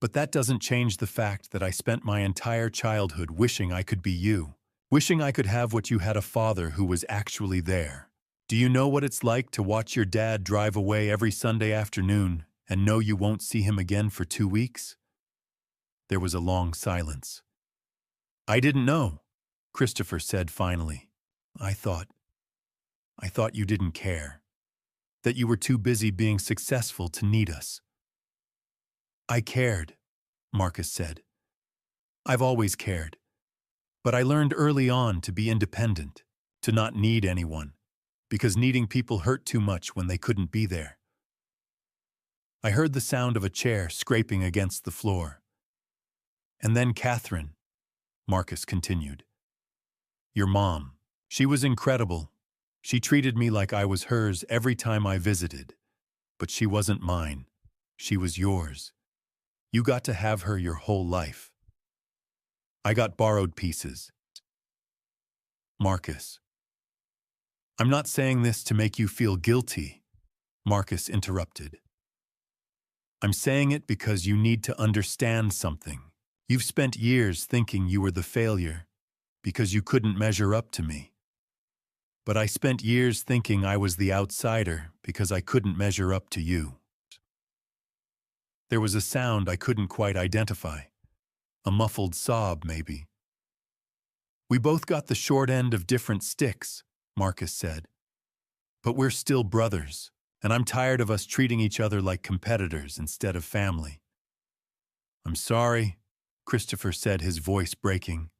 But that doesn't change the fact that I spent my entire childhood wishing I could be you, wishing I could have what you had, a father who was actually there. Do you know what it's like to watch your dad drive away every Sunday afternoon and know you won't see him again for 2 weeks? There was a long silence. I didn't know, Christopher said finally. I thought you didn't care, that you were too busy being successful to need us. I cared, Marcus said. I've always cared. But I learned early on to be independent, to not need anyone, because needing people hurt too much when they couldn't be there. I heard the sound of a chair scraping against the floor. And then Catherine, Marcus continued. Your mom. She was incredible. She treated me like I was hers every time I visited. But she wasn't mine. She was yours. You got to have her your whole life. I got borrowed pieces. Marcus. I'm not saying this to make you feel guilty, Marcus interrupted. I'm saying it because you need to understand something. You've spent years thinking you were the failure because you couldn't measure up to me. But I spent years thinking I was the outsider because I couldn't measure up to you. There was a sound I couldn't quite identify. A muffled sob, maybe. We both got the short end of different sticks, Marcus said. But we're still brothers, and I'm tired of us treating each other like competitors instead of family. I'm sorry, Christopher said, his voice breaking.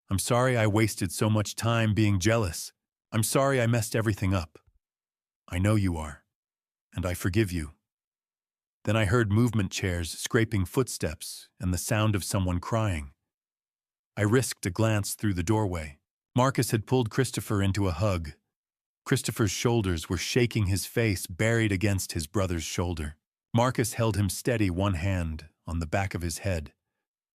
I'm sorry I wasted so much time being jealous. I'm sorry I messed everything up. I know you are, and I forgive you. Then I heard movement chairs, scraping footsteps, and the sound of someone crying. I risked a glance through the doorway. Marcus had pulled Christopher into a hug. Christopher's shoulders were shaking, his face buried against his brother's shoulder. Marcus held him steady, one hand on the back of his head,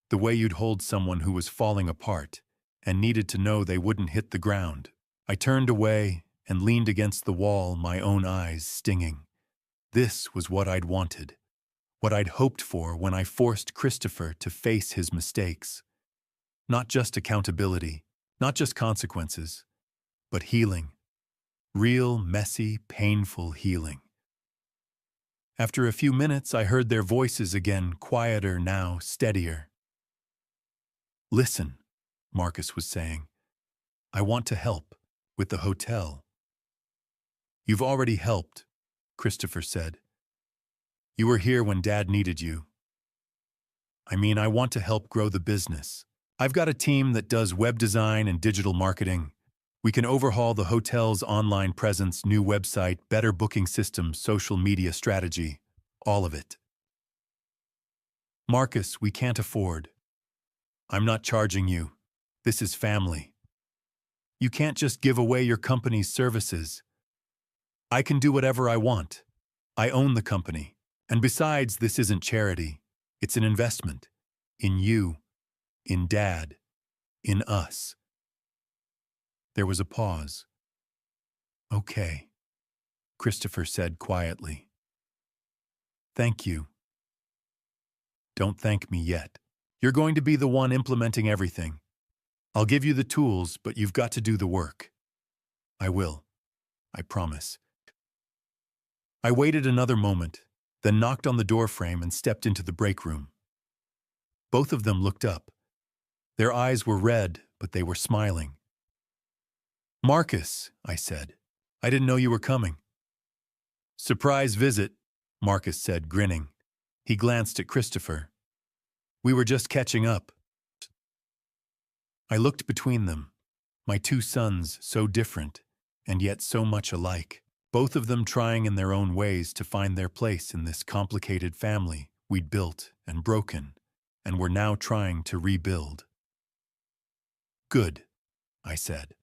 the way you'd hold someone who was falling apart and needed to know they wouldn't hit the ground. I turned away and leaned against the wall, my own eyes stinging. This was what I'd wanted, what I'd hoped for when I forced Christopher to face his mistakes. Not just accountability, not just consequences, but healing. Real, messy, painful healing. After a few minutes, I heard their voices again, quieter now, steadier. Listen, Marcus was saying. I want to help with the hotel. You've already helped, Christopher said. You were here when Dad needed you. I mean, I want to help grow the business. I've got a team that does web design and digital marketing. We can overhaul the hotel's online presence, new website, better booking system, social media strategy, all of it. Marcus, we can't afford. I'm not charging you. This is family. You can't just give away your company's services. I can do whatever I want. I own the company. And besides, this isn't charity. It's an investment. In you, in Dad, in us. There was a pause. Okay, Christopher said quietly. Thank you. Don't thank me yet. You're going to be the one implementing everything. I'll give you the tools, but you've got to do the work. I will. I promise. I waited another moment, then knocked on the doorframe and stepped into the break room. Both of them looked up. Their eyes were red, but they were smiling. Marcus, I said. I didn't know you were coming. Surprise visit, Marcus said, grinning. He glanced at Christopher. We were just catching up. I looked between them, my two sons so different, and yet so much alike, both of them trying in their own ways to find their place in this complicated family we'd built and broken, and were now trying to rebuild. Good, I said.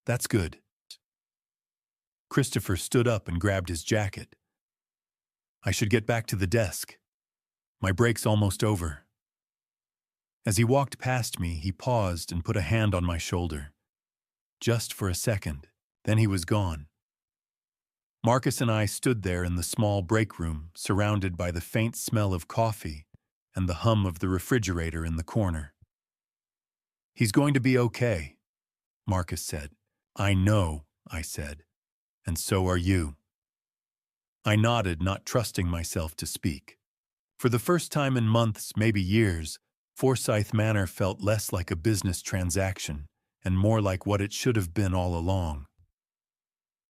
That's good. Christopher stood up and grabbed his jacket. I should get back to the desk. My break's almost over. As he walked past me, he paused and put a hand on my shoulder. Just for a second, then he was gone. Marcus and I stood there in the small break room, surrounded by the faint smell of coffee and the hum of the refrigerator in the corner. "He's going to be okay," Marcus said. "I know," I said. "And so are you." I nodded, not trusting myself to speak. For the first time in months, maybe years, Forsyth Manor felt less like a business transaction and more like what it should have been all along.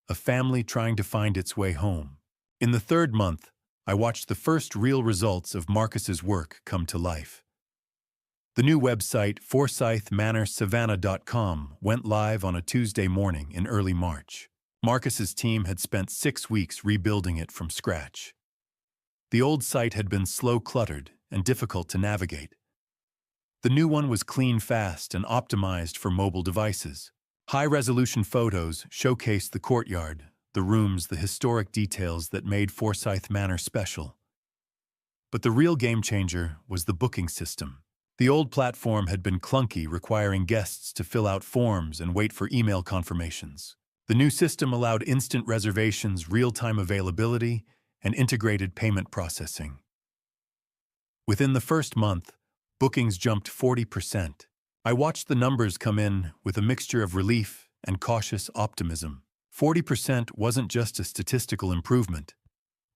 A family trying to find its way home. In the third month, I watched the first real results of Marcus's work come to life. The new website, forsythmanorsavannah.com, went live on a Tuesday morning in early March. Marcus's team had spent 6 weeks rebuilding it from scratch. The old site had been slow, cluttered, and difficult to navigate. The new one was clean, fast, and optimized for mobile devices. High-resolution photos showcased the courtyard, the rooms, the historic details that made Forsyth Manor special. But the real game-changer was the booking system. The old platform had been clunky, requiring guests to fill out forms and wait for email confirmations. The new system allowed instant reservations, real-time availability, and integrated payment processing. Within the first month, bookings jumped 40%. I watched the numbers come in with a mixture of relief and cautious optimism. 40% wasn't just a statistical improvement.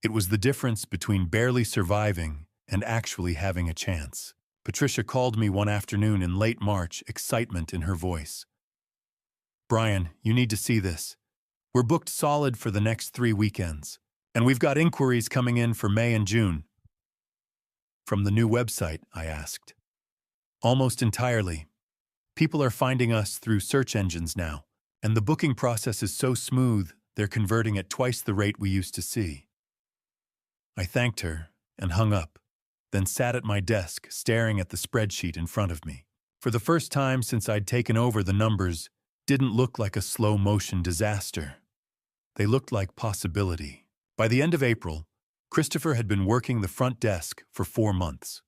It was the difference between barely surviving and actually having a chance. Patricia called me one afternoon in late March, excitement in her voice. "Brian, you need to see this. We're booked solid for the next 3 weekends, and we've got inquiries coming in for May and June." "From the new website?" I asked. "Almost entirely. People are finding us through search engines now, and the booking process is so smooth they're converting at twice the rate we used to see." I thanked her and hung up, then sat at my desk staring at the spreadsheet in front of me. For the first time since I'd taken over, the numbers didn't look like a slow-motion disaster. They looked like possibility. By the end of April, Christopher had been working the front desk for 4 months.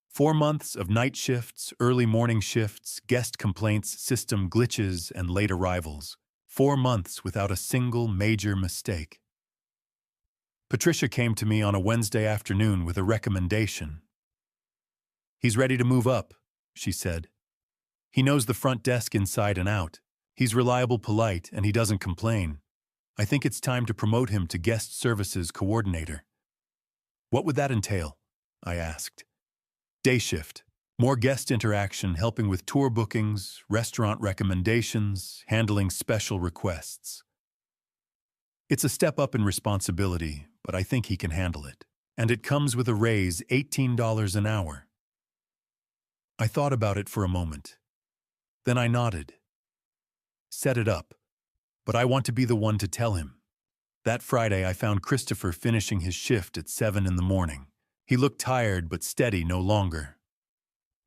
4 months of night shifts, early morning shifts, guest complaints, system glitches, and late arrivals. 4 months without a single major mistake. Patricia came to me on a Wednesday afternoon with a recommendation. "He's ready to move up," she said. "He knows the front desk inside and out. He's reliable, polite, and he doesn't complain. I think it's time to promote him to guest services coordinator." "What would that entail?" I asked. "Day shift. More guest interaction, helping with tour bookings, restaurant recommendations, handling special requests. It's a step up in responsibility, but I think he can handle it. And it comes with a raise, $18 an hour." I thought about it for a moment. Then I nodded. "Set it up. But I want to be the one to tell him." That Friday, I found Christopher finishing his shift at 7 in the morning. He looked tired but steady no longer.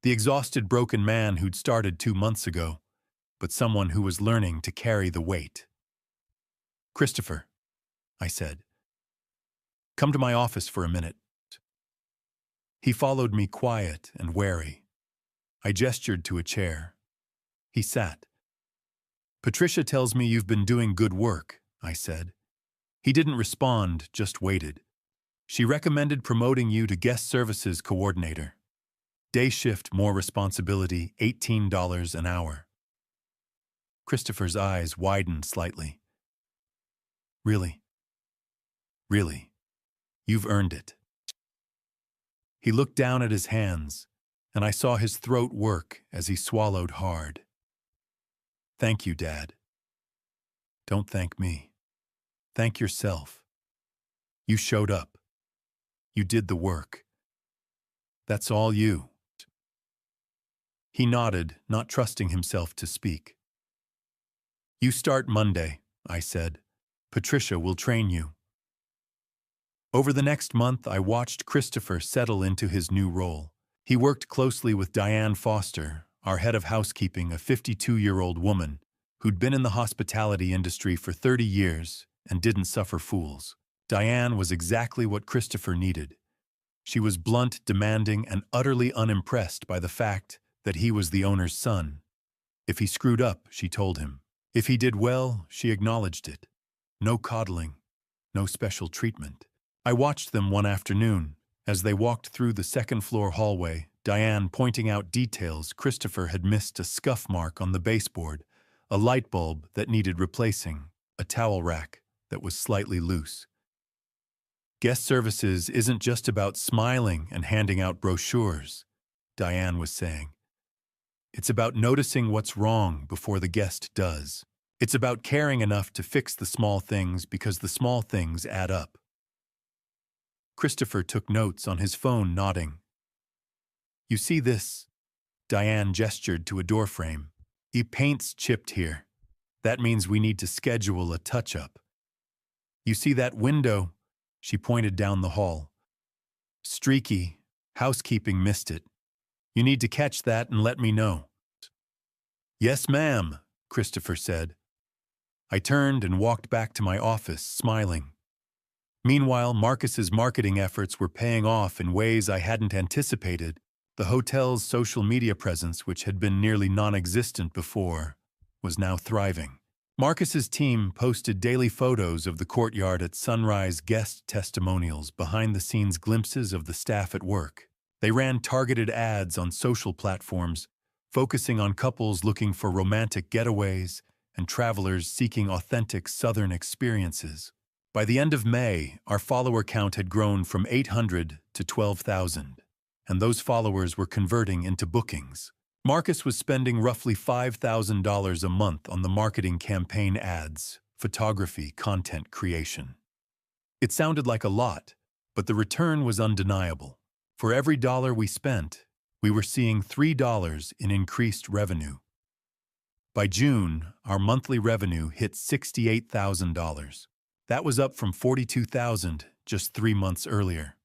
The exhausted, broken man who'd started 2 months ago, but someone who was learning to carry the weight. "Christopher," I said, "come to my office for a minute." He followed me, quiet and wary. I gestured to a chair. He sat. "Patricia tells me you've been doing good work," I said. He didn't respond, just waited. "She recommended promoting you to guest services coordinator. Day shift, more responsibility, $18 an hour." Christopher's eyes widened slightly. "Really? Really? You've earned it." He looked down at his hands, and I saw his throat work as he swallowed hard. "Thank you, Dad." "Don't thank me. Thank yourself. You showed up. You did the work. That's all you." He nodded, not trusting himself to speak. "You start Monday," I said. "Patricia will train you." Over the next month, I watched Christopher settle into his new role. He worked closely with Diane Foster, our head of housekeeping, a 52-year-old woman who'd been in the hospitality industry for 30 years and didn't suffer fools. Diane was exactly what Christopher needed. She was blunt, demanding, and utterly unimpressed by the fact that he was the owner's son. If he screwed up, she told him. If he did well, she acknowledged it. No coddling, no special treatment. I watched them one afternoon as they walked through the second-floor hallway, Diane pointing out details. Christopher had missed a scuff mark on the baseboard, a light bulb that needed replacing, a towel rack that was slightly loose. Guest services isn't just about smiling and handing out brochures, Diane was saying. It's about noticing what's wrong before the guest does. It's about caring enough to fix the small things because the small things add up. Christopher took notes on his phone, nodding. You see this? Diane gestured to a doorframe. Paint's chipped here. That means we need to schedule a touch-up. You see that window? She pointed down the hall. Streaky. Housekeeping missed it. You need to catch that and let me know. Yes, ma'am, Christopher said. I turned and walked back to my office, smiling. Meanwhile, Marcus's marketing efforts were paying off in ways I hadn't anticipated. The hotel's social media presence, which had been nearly non-existent before, was now thriving. Marcus's team posted daily photos of the courtyard at sunrise, guest testimonials, behind-the-scenes glimpses of the staff at work. They ran targeted ads on social platforms, focusing on couples looking for romantic getaways and travelers seeking authentic Southern experiences. By the end of May, our follower count had grown from 800 to 12,000, and those followers were converting into bookings. Marcus was spending roughly $5,000 a month on the marketing campaign ads, photography, content creation. It sounded like a lot, but the return was undeniable. For every dollar we spent, we were seeing $3 in increased revenue. By June, our monthly revenue hit $68,000. That was up from $42,000 just 3 months earlier.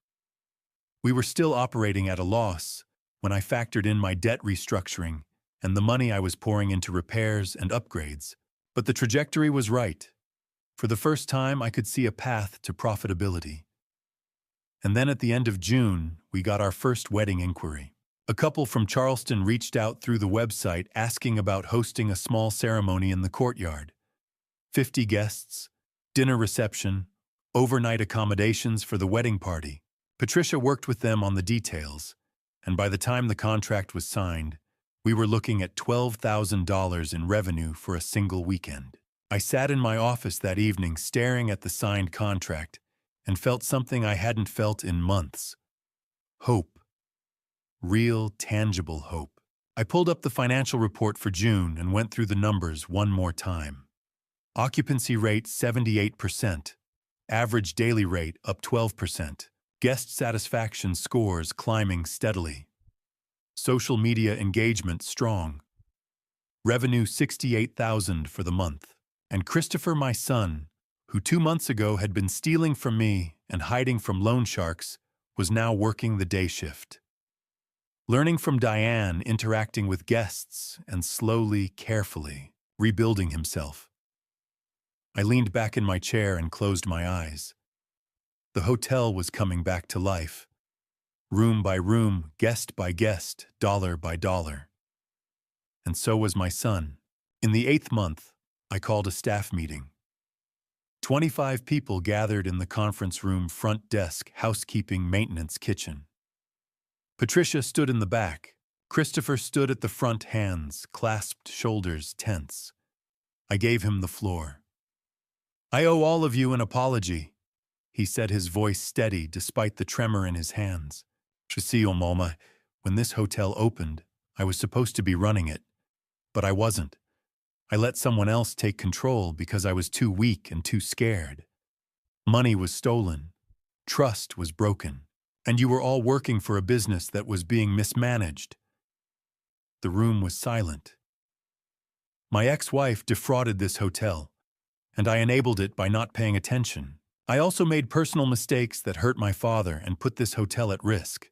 We were still operating at a loss when I factored in my debt restructuring and the money I was pouring into repairs and upgrades. But the trajectory was right. For the first time, I could see a path to profitability. And then at the end of June, we got our first wedding inquiry. A couple from Charleston reached out through the website asking about hosting a small ceremony in the courtyard. 50 guests, dinner reception, overnight accommodations for the wedding party. Patricia worked with them on the details, and by the time the contract was signed, we were looking at $12,000 in revenue for a single weekend. I sat in my office that evening staring at the signed contract and felt something I hadn't felt in months. Hope. Real, tangible hope. I pulled up the financial report for June and went through the numbers one more time. Occupancy rate 78%. Average daily rate up 12%. Guest satisfaction scores climbing steadily. Social media engagement strong. Revenue $68,000 for the month. And Christopher, my son, who 2 months ago had been stealing from me and hiding from loan sharks, was now working the day shift. Learning from Diane, interacting with guests, and slowly, carefully, rebuilding himself. I leaned back in my chair and closed my eyes. The hotel was coming back to life. Room by room, guest by guest, dollar by dollar. And so was my son. In the 8th month, I called a staff meeting. 25 people gathered in the conference room, front desk, housekeeping, maintenance, kitchen. Patricia stood in the back. Christopher stood at the front, hands clasped, shoulders tense. I gave him the floor. I owe all of you an apology, he said, his voice steady despite the tremor in his hands. Mama, when this hotel opened, I was supposed to be running it, but I wasn't. I let someone else take control because I was too weak and too scared. Money was stolen. Trust was broken. And you were all working for a business that was being mismanaged. The room was silent. My ex-wife defrauded this hotel, and I enabled it by not paying attention. I also made personal mistakes that hurt my father and put this hotel at risk.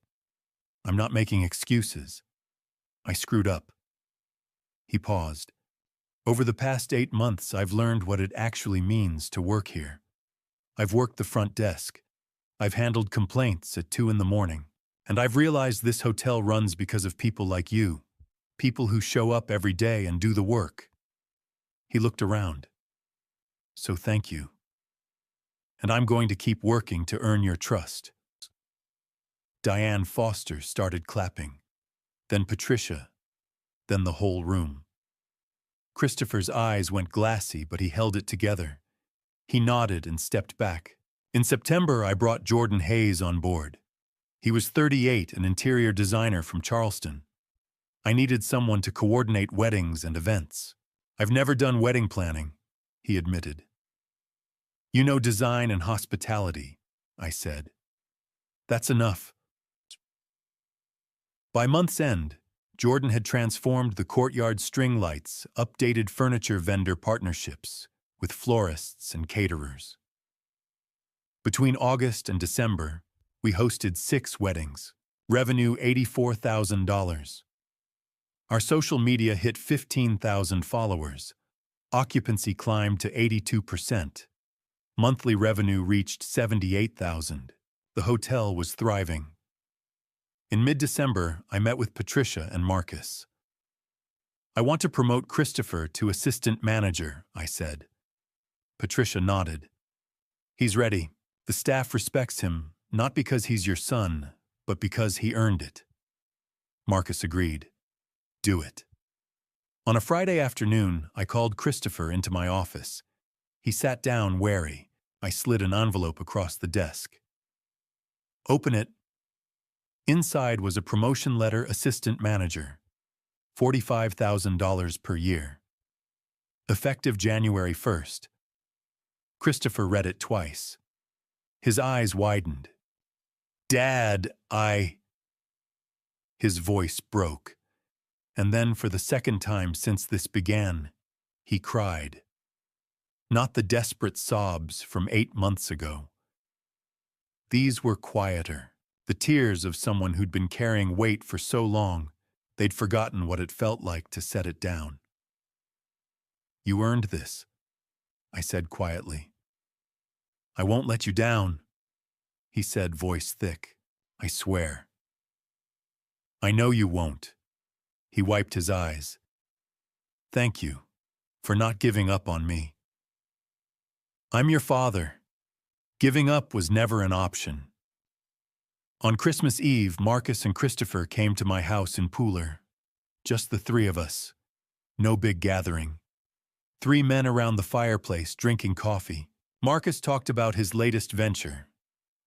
I'm not making excuses. I screwed up. He paused. Over the past 8 months, I've learned what it actually means to work here. I've worked the front desk. I've handled complaints at 2 in the morning. And I've realized this hotel runs because of people like you. People who show up every day and do the work. He looked around. So thank you. And I'm going to keep working to earn your trust. Diane Foster started clapping. Then Patricia. Then the whole room. Christopher's eyes went glassy, but he held it together. He nodded and stepped back. In September, I brought Jordan Hayes on board. He was 38, an interior designer from Charleston. I needed someone to coordinate weddings and events. I've never done wedding planning, he admitted. You know design and hospitality, I said. That's enough. By month's end, Jordan had transformed the courtyard string lights, updated furniture vendor partnerships with florists and caterers. Between August and December, we hosted 6 weddings, revenue $84,000. Our social media hit 15,000 followers. Occupancy climbed to 82%. Monthly revenue reached $78,000. The hotel was thriving. In mid-December, I met with Patricia and Marcus. I want to promote Christopher to assistant manager, I said. Patricia nodded. He's ready. The staff respects him, not because he's your son, but because he earned it. Marcus agreed. Do it. On a Friday afternoon, I called Christopher into my office. He sat down wary. I slid an envelope across the desk. Open it. Inside was a promotion letter, assistant manager. $45,000 per year. Effective January 1st. Christopher read it twice. His eyes widened. Dad, His voice broke. And then, for the second time since this began, he cried. Not the desperate sobs from 8 months ago. These were quieter, the tears of someone who'd been carrying weight for so long, they'd forgotten what it felt like to set it down. You earned this, I said quietly. I won't let you down, he said, voice thick. I swear. I know you won't. He wiped his eyes. Thank you for not giving up on me. I'm your father. Giving up was never an option. On Christmas Eve, Marcus and Christopher came to my house in Pooler. Just the 3 of us. No big gathering. 3 men around the fireplace drinking coffee. Marcus talked about his latest venture.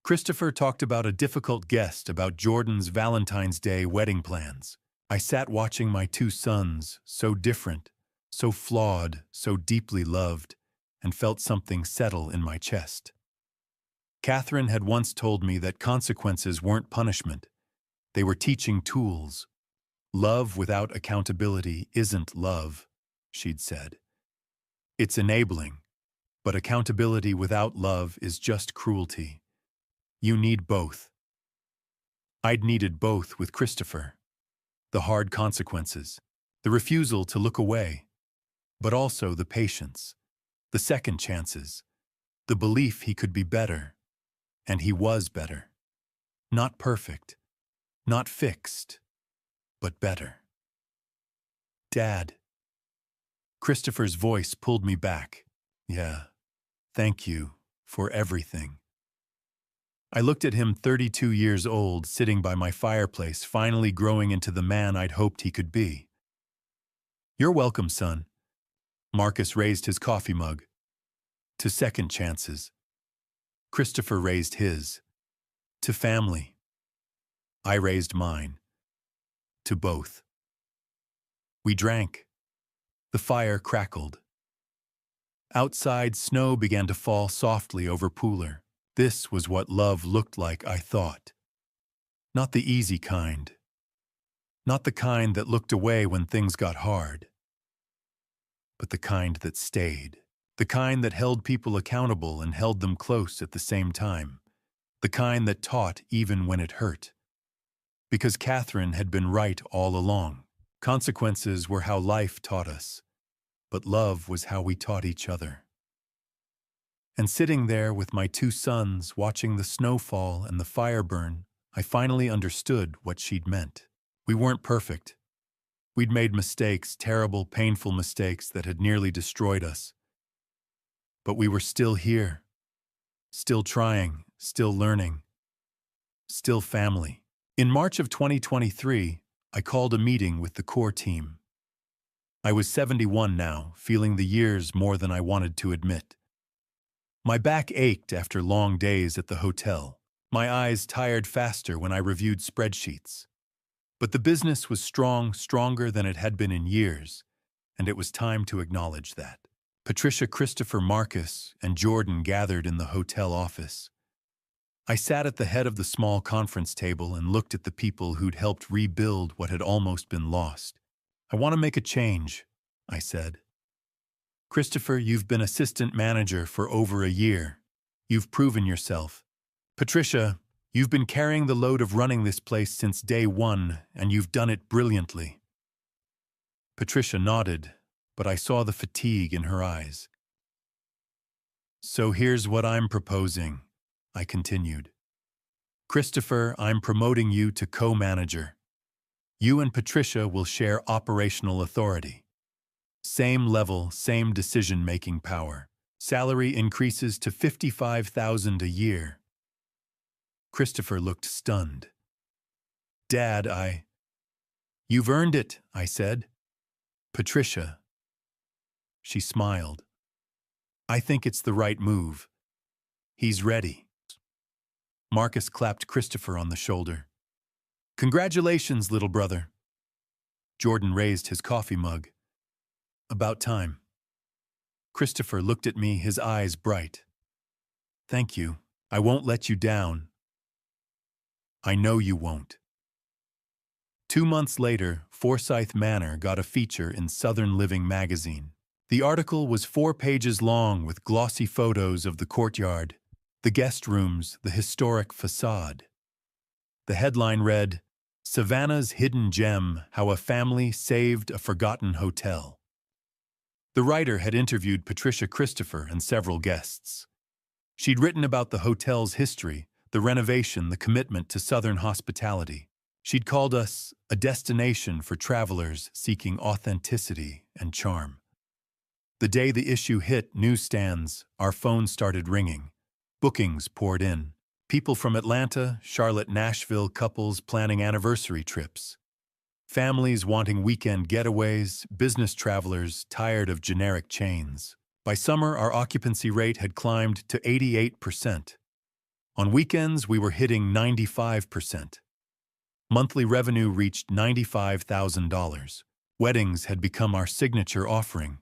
Christopher talked about a difficult guest about Jordan's Valentine's Day wedding plans. I sat watching my 2 sons, so different, so flawed, so deeply loved, and felt something settle in my chest. Catherine had once told me that consequences weren't punishment. They were teaching tools. Love without accountability isn't love, she'd said. It's enabling, but accountability without love is just cruelty. You need both. I'd needed both with Christopher. The hard consequences, the refusal to look away, but also the patience, the second chances, the belief he could be better, and he was better. Not perfect, not fixed, but better. Dad. Christopher's voice pulled me back. Yeah, thank you for everything. I looked at him, 32 years old, sitting by my fireplace, finally growing into the man I'd hoped he could be. You're welcome, son. Marcus raised his coffee mug. To second chances. Christopher raised his. To family. I raised mine. To both. We drank. The fire crackled. Outside, snow began to fall softly over Pooler. This was what love looked like, I thought. Not the easy kind. Not the kind that looked away when things got hard. But the kind that stayed. The kind that held people accountable and held them close at the same time. The kind that taught even when it hurt. Because Catherine had been right all along. Consequences were how life taught us. but love was how we taught each other. And sitting there with my two sons, watching the snow fall and the fire burn, I finally understood what she'd meant. We weren't perfect. We'd made mistakes, terrible, painful mistakes that had nearly destroyed us. But we were still here, still trying, still learning, still family. In March of 2023, I called a meeting with the core team. I was 71 now, feeling the years more than I wanted to admit. My back ached after long days at the hotel. My eyes tired faster when I reviewed spreadsheets. But the business was strong, stronger than it had been in years, and it was time to acknowledge that. Patricia, Christopher, Marcus, and Jordan gathered in the hotel office. I sat at the head of the small conference table and looked at the people who'd helped rebuild what had almost been lost. "I want to make a change," I said. "Christopher, you've been assistant manager for over a year. You've proven yourself. Patricia, you've been carrying the load of running this place since day one, and you've done it brilliantly." Patricia nodded, but I saw the fatigue in her eyes. "So here's what I'm proposing," I continued. "Christopher, I'm promoting you to co-manager. You and Patricia will share operational authority. Same level, same decision-making power. Salary increases to $55,000 a year." Christopher looked stunned. "Dad, You've earned it," I said. "Patricia." She smiled. "I think it's the right move. He's ready." Marcus clapped Christopher on the shoulder. "Congratulations, little brother." Jordan raised his coffee mug. "About time." Christopher looked at me, his eyes bright. "Thank you. I won't let you down." "I know you won't." 2 months later, Forsyth Manor got a feature in Southern Living magazine. The article was 4 pages long with glossy photos of the courtyard, the guest rooms, the historic facade. The headline read, "Savannah's Hidden Gem: How a Family Saved a Forgotten Hotel." The writer had interviewed Patricia, Christopher, and several guests. She'd written about the hotel's history, the renovation, the commitment to Southern hospitality. She'd called us a destination for travelers seeking authenticity and charm. The day the issue hit newsstands, our phones started ringing. Bookings poured in. People from Atlanta, Charlotte, Nashville, couples planning anniversary trips. Families wanting weekend getaways, business travelers tired of generic chains. By summer, our occupancy rate had climbed to 88%. On weekends, we were hitting 95%. Monthly revenue reached $95,000. Weddings had become our signature offering.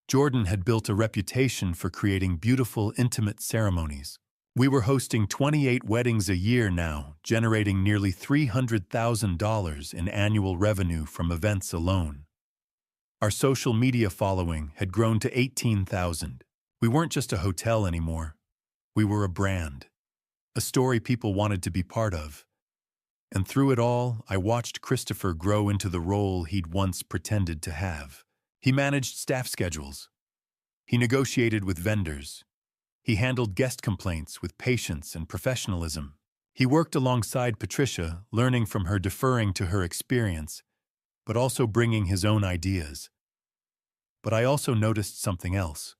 Jordan had built a reputation for creating beautiful, intimate ceremonies. We were hosting 28 weddings a year now, generating nearly $300,000 in annual revenue from events alone. Our social media following had grown to 18,000. We weren't just a hotel anymore. We were a brand, a story people wanted to be part of. And through it all, I watched Christopher grow into the role he'd once pretended to have. He managed staff schedules. He negotiated with vendors. He handled guest complaints with patience and professionalism. He worked alongside Patricia, learning from her, deferring to her experience, but also bringing his own ideas. But I also noticed something else.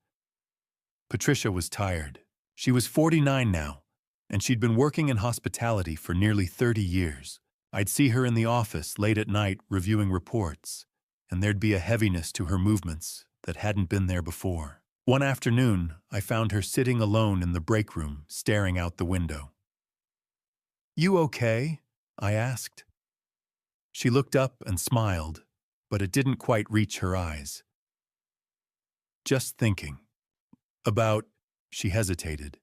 Patricia was tired. She was 49 now, and she'd been working in hospitality for nearly 30 years. I'd see her in the office late at night reviewing reports, and there'd be a heaviness to her movements that hadn't been there before. One afternoon, I found her sitting alone in the break room, staring out the window. "You okay?" I asked. She looked up and smiled, but it didn't quite reach her eyes. "Just thinking. About," she hesitated.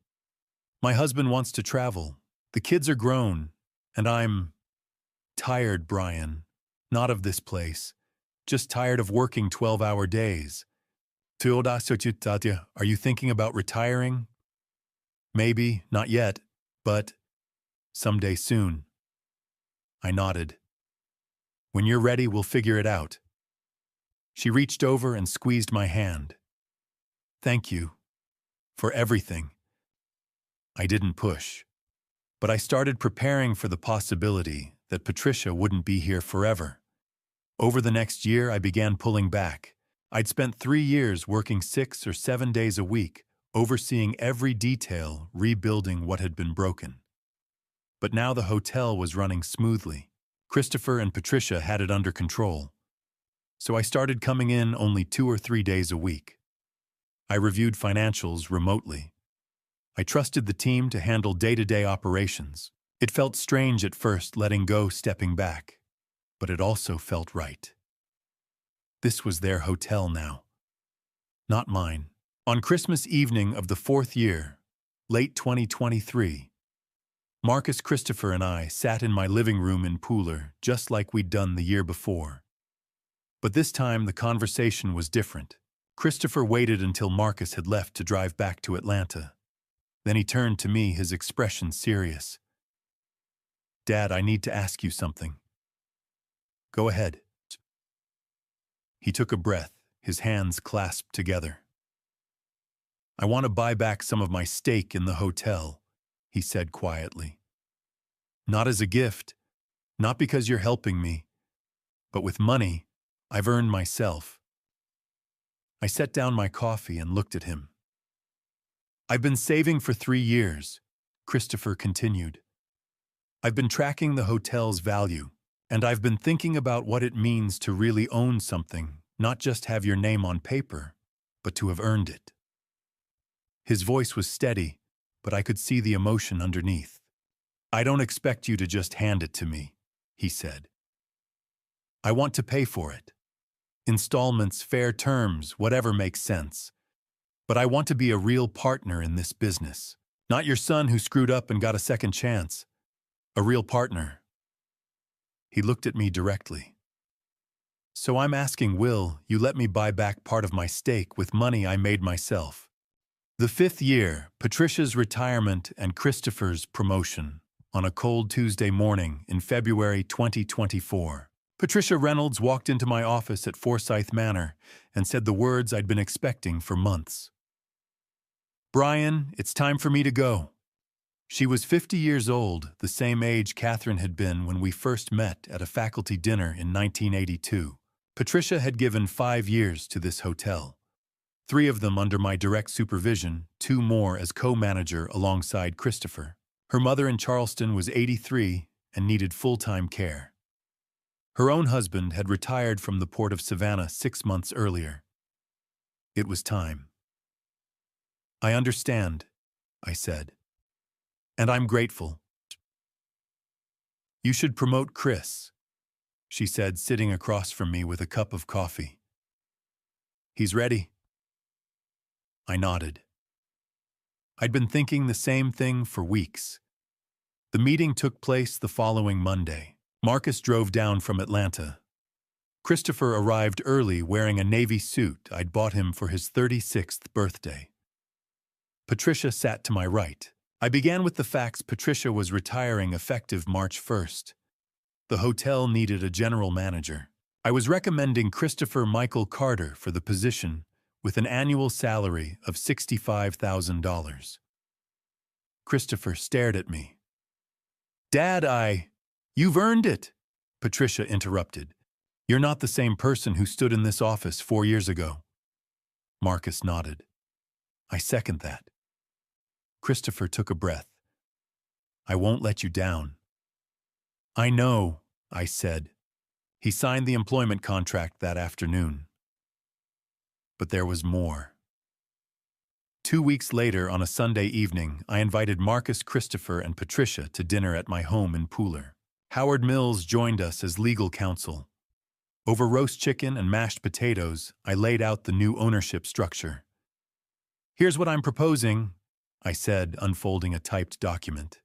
"My husband wants to travel. The kids are grown, and I'm tired, Brian. Not of this place. Just tired of working 12-hour days. Are you thinking about retiring?" "Maybe, not yet, but someday soon." I nodded. "When you're ready, we'll figure it out." She reached over and squeezed my hand. "Thank you. For everything." I didn't push, but I started preparing for the possibility that Patricia wouldn't be here forever. Over the next year, I began pulling back. I'd spent 3 years working 6 or 7 days a week, overseeing every detail, rebuilding what had been broken. But now the hotel was running smoothly. Christopher and Patricia had it under control. So I started coming in only 2 or 3 days a week. I reviewed financials remotely. I trusted the team to handle day-to-day operations. It felt strange at first letting go, stepping back, but it also felt right. This was their hotel now, not mine. On Christmas evening of the 4th year, late 2023, Marcus, Christopher, and I sat in my living room in Pooler just like we'd done the year before. But this time the conversation was different. Christopher waited until Marcus had left to drive back to Atlanta. Then he turned to me, his expression serious. "Dad, I need to ask you something." "Go ahead." He took a breath, his hands clasped together. "I want to buy back some of my stake in the hotel," he said quietly. "Not as a gift, not because you're helping me, but with money I've earned myself." I set down my coffee and looked at him. "I've been saving for 3 years," Christopher continued. "I've been tracking the hotel's value, and I've been thinking about what it means to really own something, not just have your name on paper, but to have earned it." His voice was steady, but I could see the emotion underneath. "I don't expect you to just hand it to me," he said. "I want to pay for it. Installments, fair terms, whatever makes sense. But I want to be a real partner in this business. Not your son who screwed up and got a second chance. A real partner." He looked at me directly. "So I'm asking, will you let me buy back part of my stake with money I made myself?" The 5th year, Patricia's retirement and Christopher's promotion. On a cold Tuesday morning in February 2024, Patricia Reynolds walked into my office at Forsyth Manor and said the words I'd been expecting for months. "Brian, it's time for me to go." She was 50 years old, the same age Catherine had been when we first met at a faculty dinner in 1982. Patricia had given 5 years to this hotel. 3 of them under my direct supervision, 2 more as co-manager alongside Christopher. Her mother in Charleston was 83 and needed full-time care. Her own husband had retired from the port of Savannah 6 months earlier. It was time. "I understand," I said. "And I'm grateful." "You should promote Chris," she said, sitting across from me with a cup of coffee. "He's ready." I nodded. I'd been thinking the same thing for weeks. The meeting took place the following Monday. Marcus drove down from Atlanta. Christopher arrived early wearing a navy suit I'd bought him for his 36th birthday. Patricia sat to my right. I began with the facts. Patricia was retiring effective March 1st. The hotel needed a general manager. I was recommending Christopher Michael Carter for the position with an annual salary of $65,000. Christopher stared at me. "Dad, You've earned it," Patricia interrupted. "You're not the same person who stood in this office 4 years ago." Marcus nodded. "I second that." Christopher took a breath. "I won't let you down." "I know," I said. He signed the employment contract that afternoon. But there was more. 2 weeks later, on a Sunday evening, I invited Marcus, Christopher, and Patricia to dinner at my home in Pooler. Howard Mills joined us as legal counsel. Over roast chicken and mashed potatoes, I laid out the new ownership structure. "Here's what I'm proposing," I said, unfolding a typed document.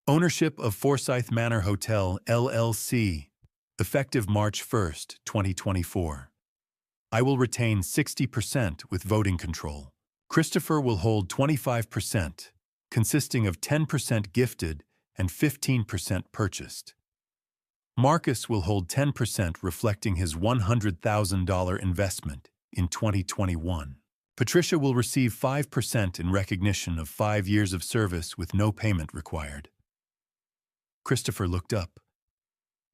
"Ownership of Forsyth Manor Hotel, LLC, effective March 1st, 2024. I will retain 60% with voting control. Christopher will hold 25%, consisting of 10% gifted and 15% purchased. Marcus will hold 10%, reflecting his $100,000 investment in 2021. Patricia will receive 5% in recognition of 5 years of service with no payment required. Christopher looked up.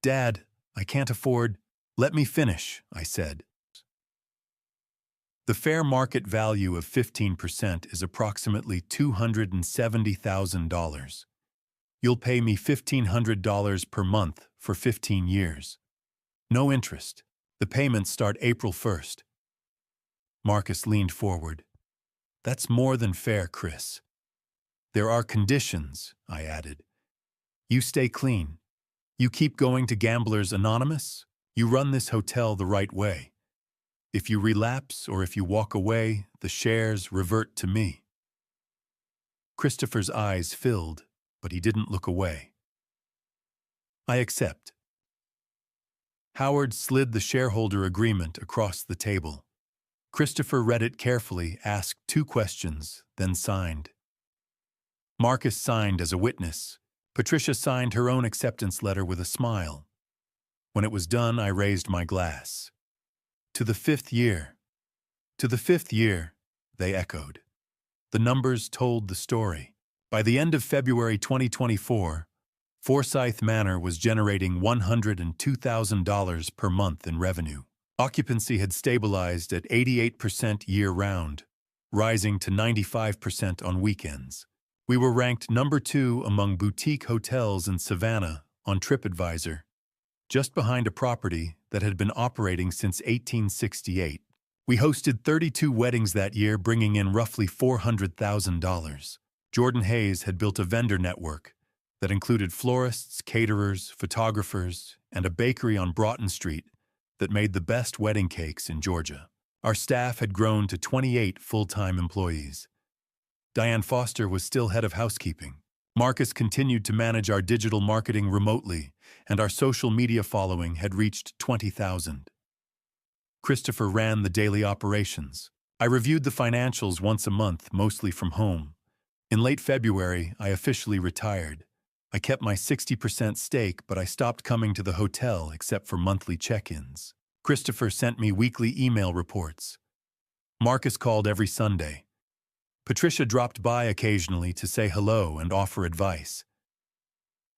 "Dad, I can't afford—" "Let me finish," I said. The fair market value of 15% is approximately $270,000. You'll pay me $1,500 per month for 15 years. No interest. The payments start April 1st. Marcus leaned forward. "That's more than fair, Chris." "There are conditions," I added. "You stay clean. You keep going to Gamblers Anonymous. You run this hotel the right way. If you relapse or if you walk away, the shares revert to me." Christopher's eyes filled, but he didn't look away. "I accept." Howard slid the shareholder agreement across the table. Christopher read it carefully, asked 2 questions, then signed. Marcus signed as a witness. Patricia signed her own acceptance letter with a smile. When it was done, I raised my glass. "To the 5th year." "To the 5th year," they echoed. The numbers told the story. By the end of February 2024, Forsyth Manor was generating $102,000 per month in revenue. Occupancy had stabilized at 88% year-round, rising to 95% on weekends. We were ranked number 2 among boutique hotels in Savannah on TripAdvisor, just behind a property that had been operating since 1868. We hosted 32 weddings that year, bringing in roughly $400,000. Jordan Hayes had built a vendor network that included florists, caterers, photographers, and a bakery on Broughton Street that made the best wedding cakes in Georgia. Our staff had grown to 28 full-time employees. Diane Foster was still head of housekeeping. Marcus continued to manage our digital marketing remotely, and our social media following had reached 20,000. Christopher ran the daily operations. I reviewed the financials once a month, mostly from home. In late February, I officially retired. I kept my 60% stake, but I stopped coming to the hotel except for monthly check-ins. Christopher sent me weekly email reports. Marcus called every Sunday. Patricia dropped by occasionally to say hello and offer advice.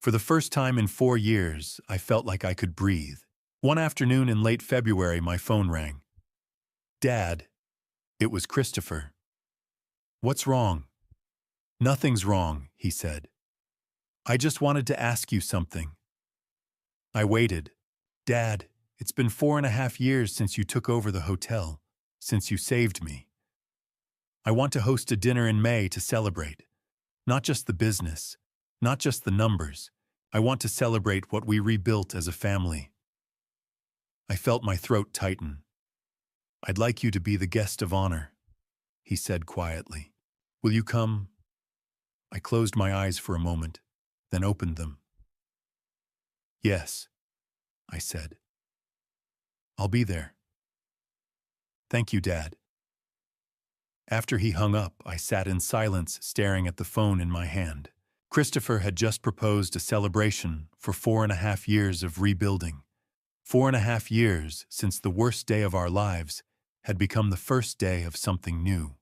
For the first time in 4 years, I felt like I could breathe. One afternoon in late February, my phone rang. "Dad." It was Christopher. "What's wrong?" "Nothing's wrong," he said. "I just wanted to ask you something." I waited. "Dad, it's been 4.5 years since you took over the hotel, since you saved me. I want to host a dinner in May to celebrate. Not just the business, not just the numbers. I want to celebrate what we rebuilt as a family." I felt my throat tighten. "I'd like you to be the guest of honor," he said quietly. "Will you come?" I closed my eyes for a moment, then opened them. "Yes," I said. "I'll be there." "Thank you, Dad." After he hung up, I sat in silence, staring at the phone in my hand. Christopher had just proposed a celebration for 4.5 years of rebuilding. 4.5 years since the worst day of our lives had become the first day of something new.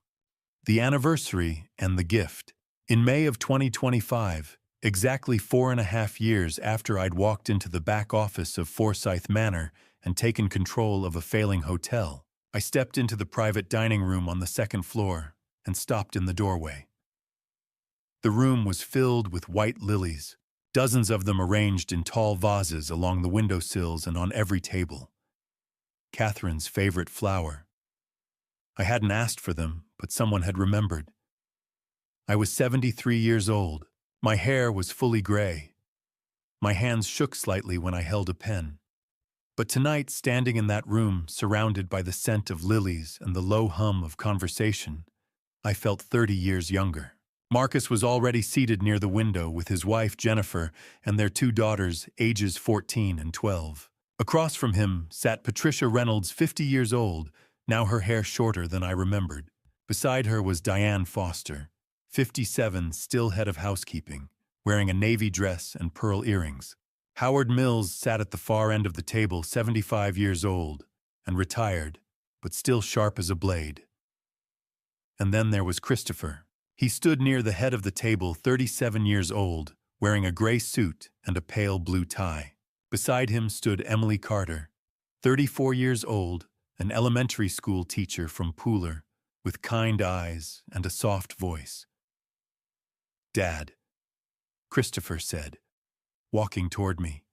The anniversary and the gift. In May of 2025, exactly 4.5 years after I'd walked into the back office of Forsyth Manor and taken control of a failing hotel, I stepped into the private dining room on the 2nd floor and stopped in the doorway. The room was filled with white lilies, dozens of them arranged in tall vases along the windowsills and on every table. Catherine's favorite flower. I hadn't asked for them, but someone had remembered. I was 73 years old. My hair was fully gray. My hands shook slightly when I held a pen. But tonight, standing in that room, surrounded by the scent of lilies and the low hum of conversation, I felt 30 years younger. Marcus was already seated near the window with his wife, Jennifer, and their 2 daughters, ages 14 and 12. Across from him sat Patricia Reynolds, 50 years old, now her hair shorter than I remembered. Beside her was Diane Foster, 57, still head of housekeeping, wearing a navy dress and pearl earrings. Howard Mills sat at the far end of the table, 75 years old, and retired, but still sharp as a blade. And then there was Christopher. He stood near the head of the table, 37 years old, wearing a gray suit and a pale blue tie. Beside him stood Emily Carter, 34 years old, an elementary school teacher from Pooler, with kind eyes and a soft voice. "Dad," Christopher said, walking toward me.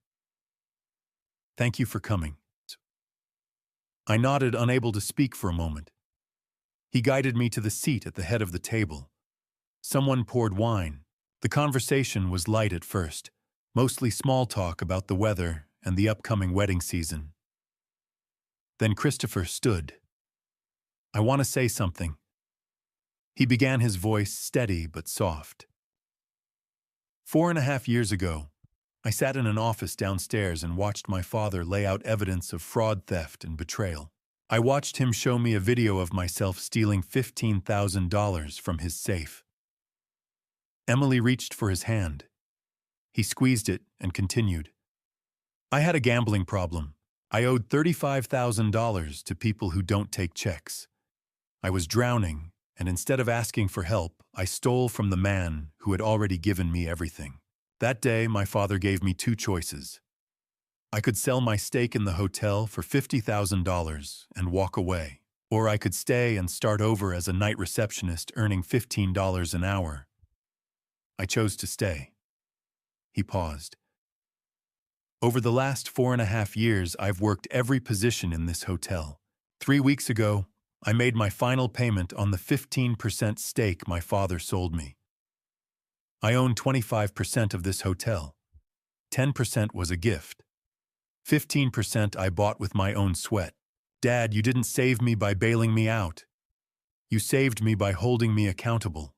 "Thank you for coming." I nodded, unable to speak for a moment. He guided me to the seat at the head of the table. Someone poured wine. The conversation was light at first, mostly small talk about the weather and the upcoming wedding season. Then Christopher stood. "I want to say something." He began, his voice steady but soft. 4.5 years ago, I sat in an office downstairs and watched my father lay out evidence of fraud, theft, and betrayal. I watched him show me a video of myself stealing $15,000 from his safe. Emily reached for his hand. He squeezed it and continued. "I had a gambling problem. I owed $35,000 to people who don't take checks. I was drowning, and instead of asking for help, I stole from the man who had already given me everything. That day, my father gave me two choices. I could sell my stake in the hotel for $50,000 and walk away, or I could stay and start over as a night receptionist earning $15 an hour. I chose to stay." He paused. "Over the last 4.5 years, I've worked every position in this hotel. 3 weeks ago, I made my final payment on the 15% stake my father sold me. I own 25% of this hotel. 10% was a gift. 15% I bought with my own sweat. Dad, you didn't save me by bailing me out. You saved me by holding me accountable."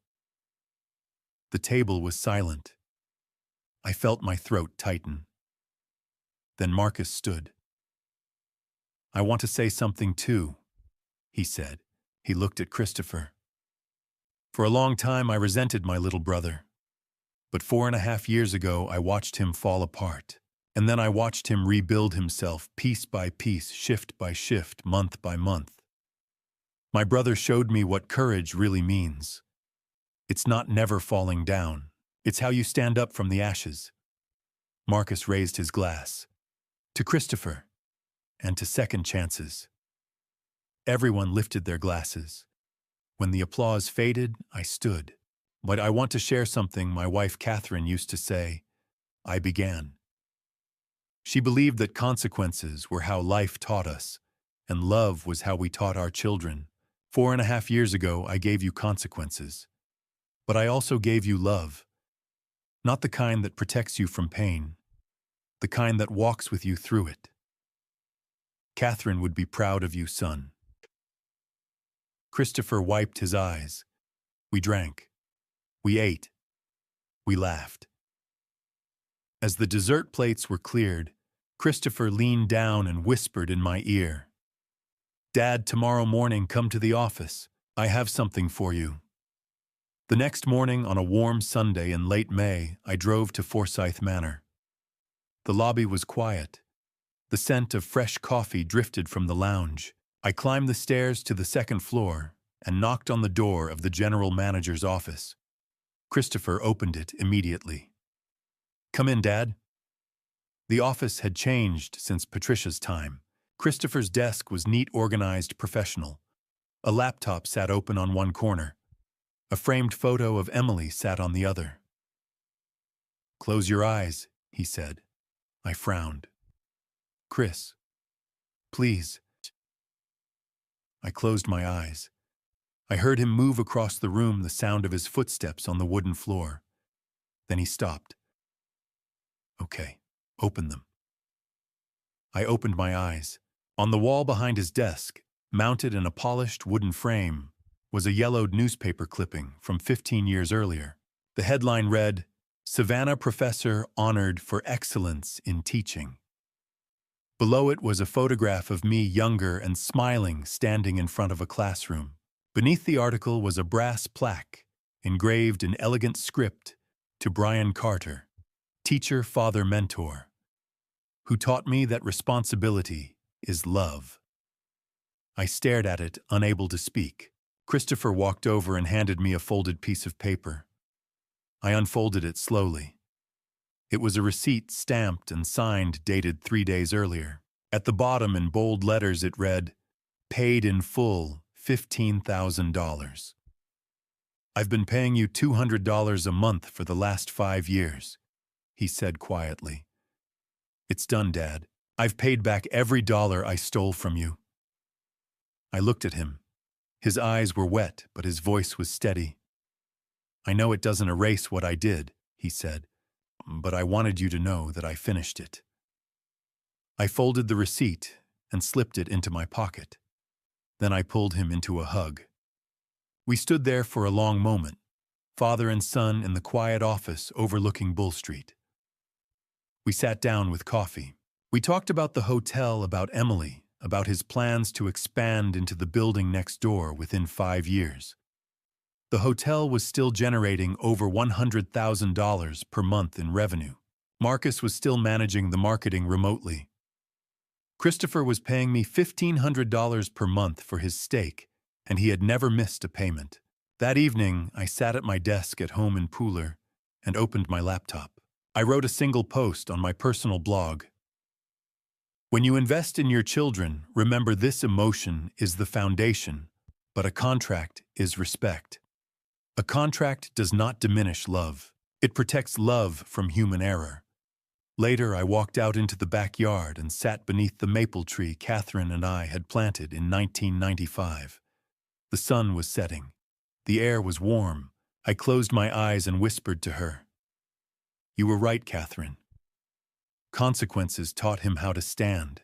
The table was silent. I felt my throat tighten. Then Marcus stood. "I want to say something too," he said. He looked at Christopher. "For a long time I resented my little brother. But 4.5 years ago I watched him fall apart. And then I watched him rebuild himself piece by piece, shift by shift, month by month. My brother showed me what courage really means. It's not never falling down. It's how you stand up from the ashes." Marcus raised his glass. "To Christopher, and to second chances." Everyone lifted their glasses. When the applause faded, I stood. "But I want to share something my wife Catherine used to say." I began. She believed that consequences were how life taught us, and love was how we taught our children. 4.5 years ago, I gave you consequences. But I also gave you love. Not the kind that protects you from pain, the kind that walks with you through it. Catherine would be proud of you, son." Christopher wiped his eyes. We drank. We ate. We laughed. As the dessert plates were cleared, Christopher leaned down and whispered in my ear, "Dad, tomorrow morning come to the office. I have something for you." The next morning, on a warm Sunday in late May, I drove to Forsyth Manor. The lobby was quiet. The scent of fresh coffee drifted from the lounge. I climbed the stairs to the second floor and knocked on the door of the general manager's office. Christopher opened it immediately. "Come in, Dad." The office had changed since Patricia's time. Christopher's desk was neat, organized, professional. A laptop sat open on one corner. A framed photo of Emily sat on the other. "Close your eyes," he said. I frowned. "Chris, please." I closed my eyes. I heard him move across the room, the sound of his footsteps on the wooden floor. Then he stopped. "Okay, open them." I opened my eyes. On the wall behind his desk, mounted in a polished wooden frame, was a yellowed newspaper clipping from 15 years earlier. The headline read, "Savannah Professor Honored for Excellence in Teaching." Below it was a photograph of me, younger and smiling, standing in front of a classroom. Beneath the article was a brass plaque, engraved in elegant script, "To Brian Carter, Teacher, Father, Mentor. who taught me that responsibility is love. I stared at it, unable to speak. Christopher walked over and handed me a folded piece of paper. I unfolded it slowly. It was a receipt stamped and signed dated 3 days earlier. At the bottom in bold letters it read, "Paid in full, $15,000. I've been paying you $200 a month for the last 5 years, he said quietly. It's done, Dad. I've paid back every dollar I stole from you. I looked at him. His eyes were wet, but his voice was steady. I know it doesn't erase what I did, he said, but I wanted you to know that I finished it. I folded the receipt and slipped it into my pocket. Then I pulled him into a hug. We stood there for a long moment, father and son in the quiet office overlooking Bull Street. We sat down with coffee. We talked about the hotel, about Emily, about his plans to expand into the building next door within 5 years. The hotel was still generating over $100,000 per month in revenue. Marcus was still managing the marketing remotely. Christopher was paying me $1,500 per month for his stake, and he had never missed a payment. That evening, I sat at my desk at home in Pooler and opened my laptop. I wrote a single post on my personal blog. When you invest in your children, remember this: emotion is the foundation, but a contract is respect. A contract does not diminish love. It protects love from human error. Later, I walked out into the backyard and sat beneath the maple tree Catherine and I had planted in 1995. The sun was setting. The air was warm. I closed my eyes and whispered to her, "You were right, Catherine. Consequences taught him how to stand,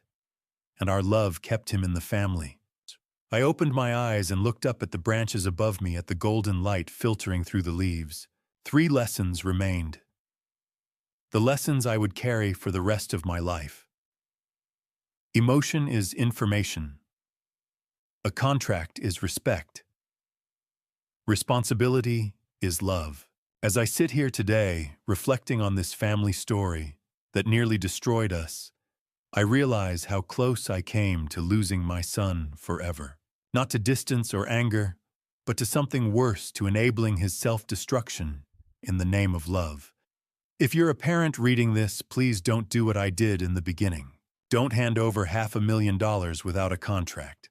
and our love kept him in the family." I opened my eyes and looked up at the branches above me at the golden light filtering through the leaves. 3 lessons remained. The lessons I would carry for the rest of my life. Emotion is information. A contract is respect. Responsibility is love. As I sit here today, reflecting on this family story that nearly destroyed us, I realize how close I came to losing my son forever. Not to distance or anger, but to something worse, to enabling his self-destruction in the name of love. If you're a parent reading this, please don't do what I did in the beginning. Don't hand over $500,000 without a contract.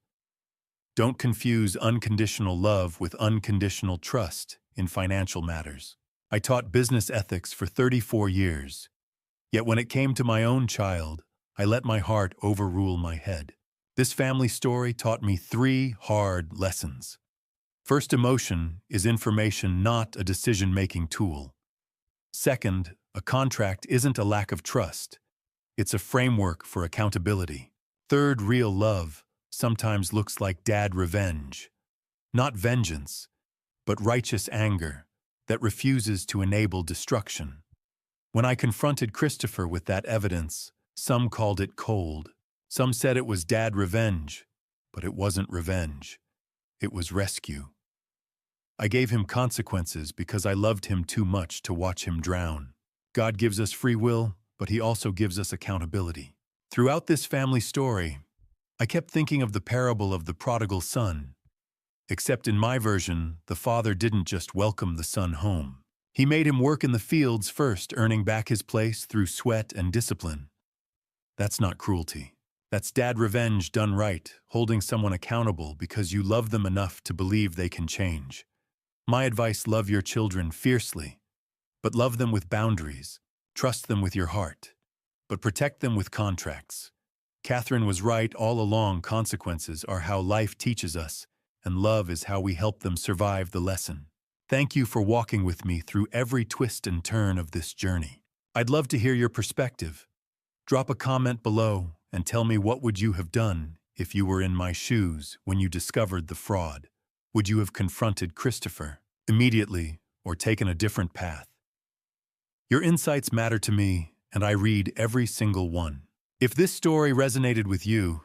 Don't confuse unconditional love with unconditional trust in financial matters. I taught business ethics for 34 years. Yet when it came to my own child, I let my heart overrule my head. This family story taught me 3 hard lessons. First, emotion is information, not a decision-making tool. Second, a contract isn't a lack of trust. It's a framework for accountability. Third, real love sometimes looks like dad revenge. Not vengeance, but righteous anger that refuses to enable destruction. When I confronted Christopher with that evidence, some called it cold. Some said it was dad revenge, but it wasn't revenge. It was rescue. I gave him consequences because I loved him too much to watch him drown. God gives us free will, but He also gives us accountability. Throughout this family story, I kept thinking of the parable of the prodigal son. Except in my version, the father didn't just welcome the son home. He made him work in the fields first, earning back his place through sweat and discipline. That's not cruelty. That's dad revenge done right, holding someone accountable because you love them enough to believe they can change. My advice: love your children fiercely, but love them with boundaries. Trust them with your heart, but protect them with contracts. Catherine was right all along. Consequences are how life teaches us, and love is how we help them survive the lesson. Thank you for walking with me through every twist and turn of this journey. I'd love to hear your perspective. Drop a comment below and tell me, what would you have done if you were in my shoes when you discovered the fraud? Would you have confronted Christopher immediately or taken a different path? Your insights matter to me, and I read every single one. If this story resonated with you,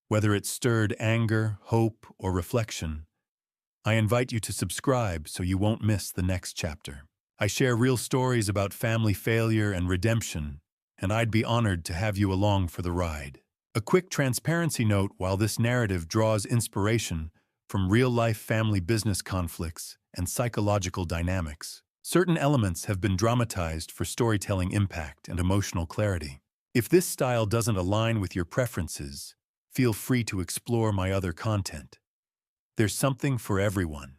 whether it stirred anger, hope, or reflection, I invite you to subscribe so you won't miss the next chapter. I share real stories about family failure and redemption, and I'd be honored to have you along for the ride. A quick transparency note: while this narrative draws inspiration from real-life family business conflicts and psychological dynamics, certain elements have been dramatized for storytelling impact and emotional clarity. If this style doesn't align with your preferences, feel free to explore my other content. There's something for everyone.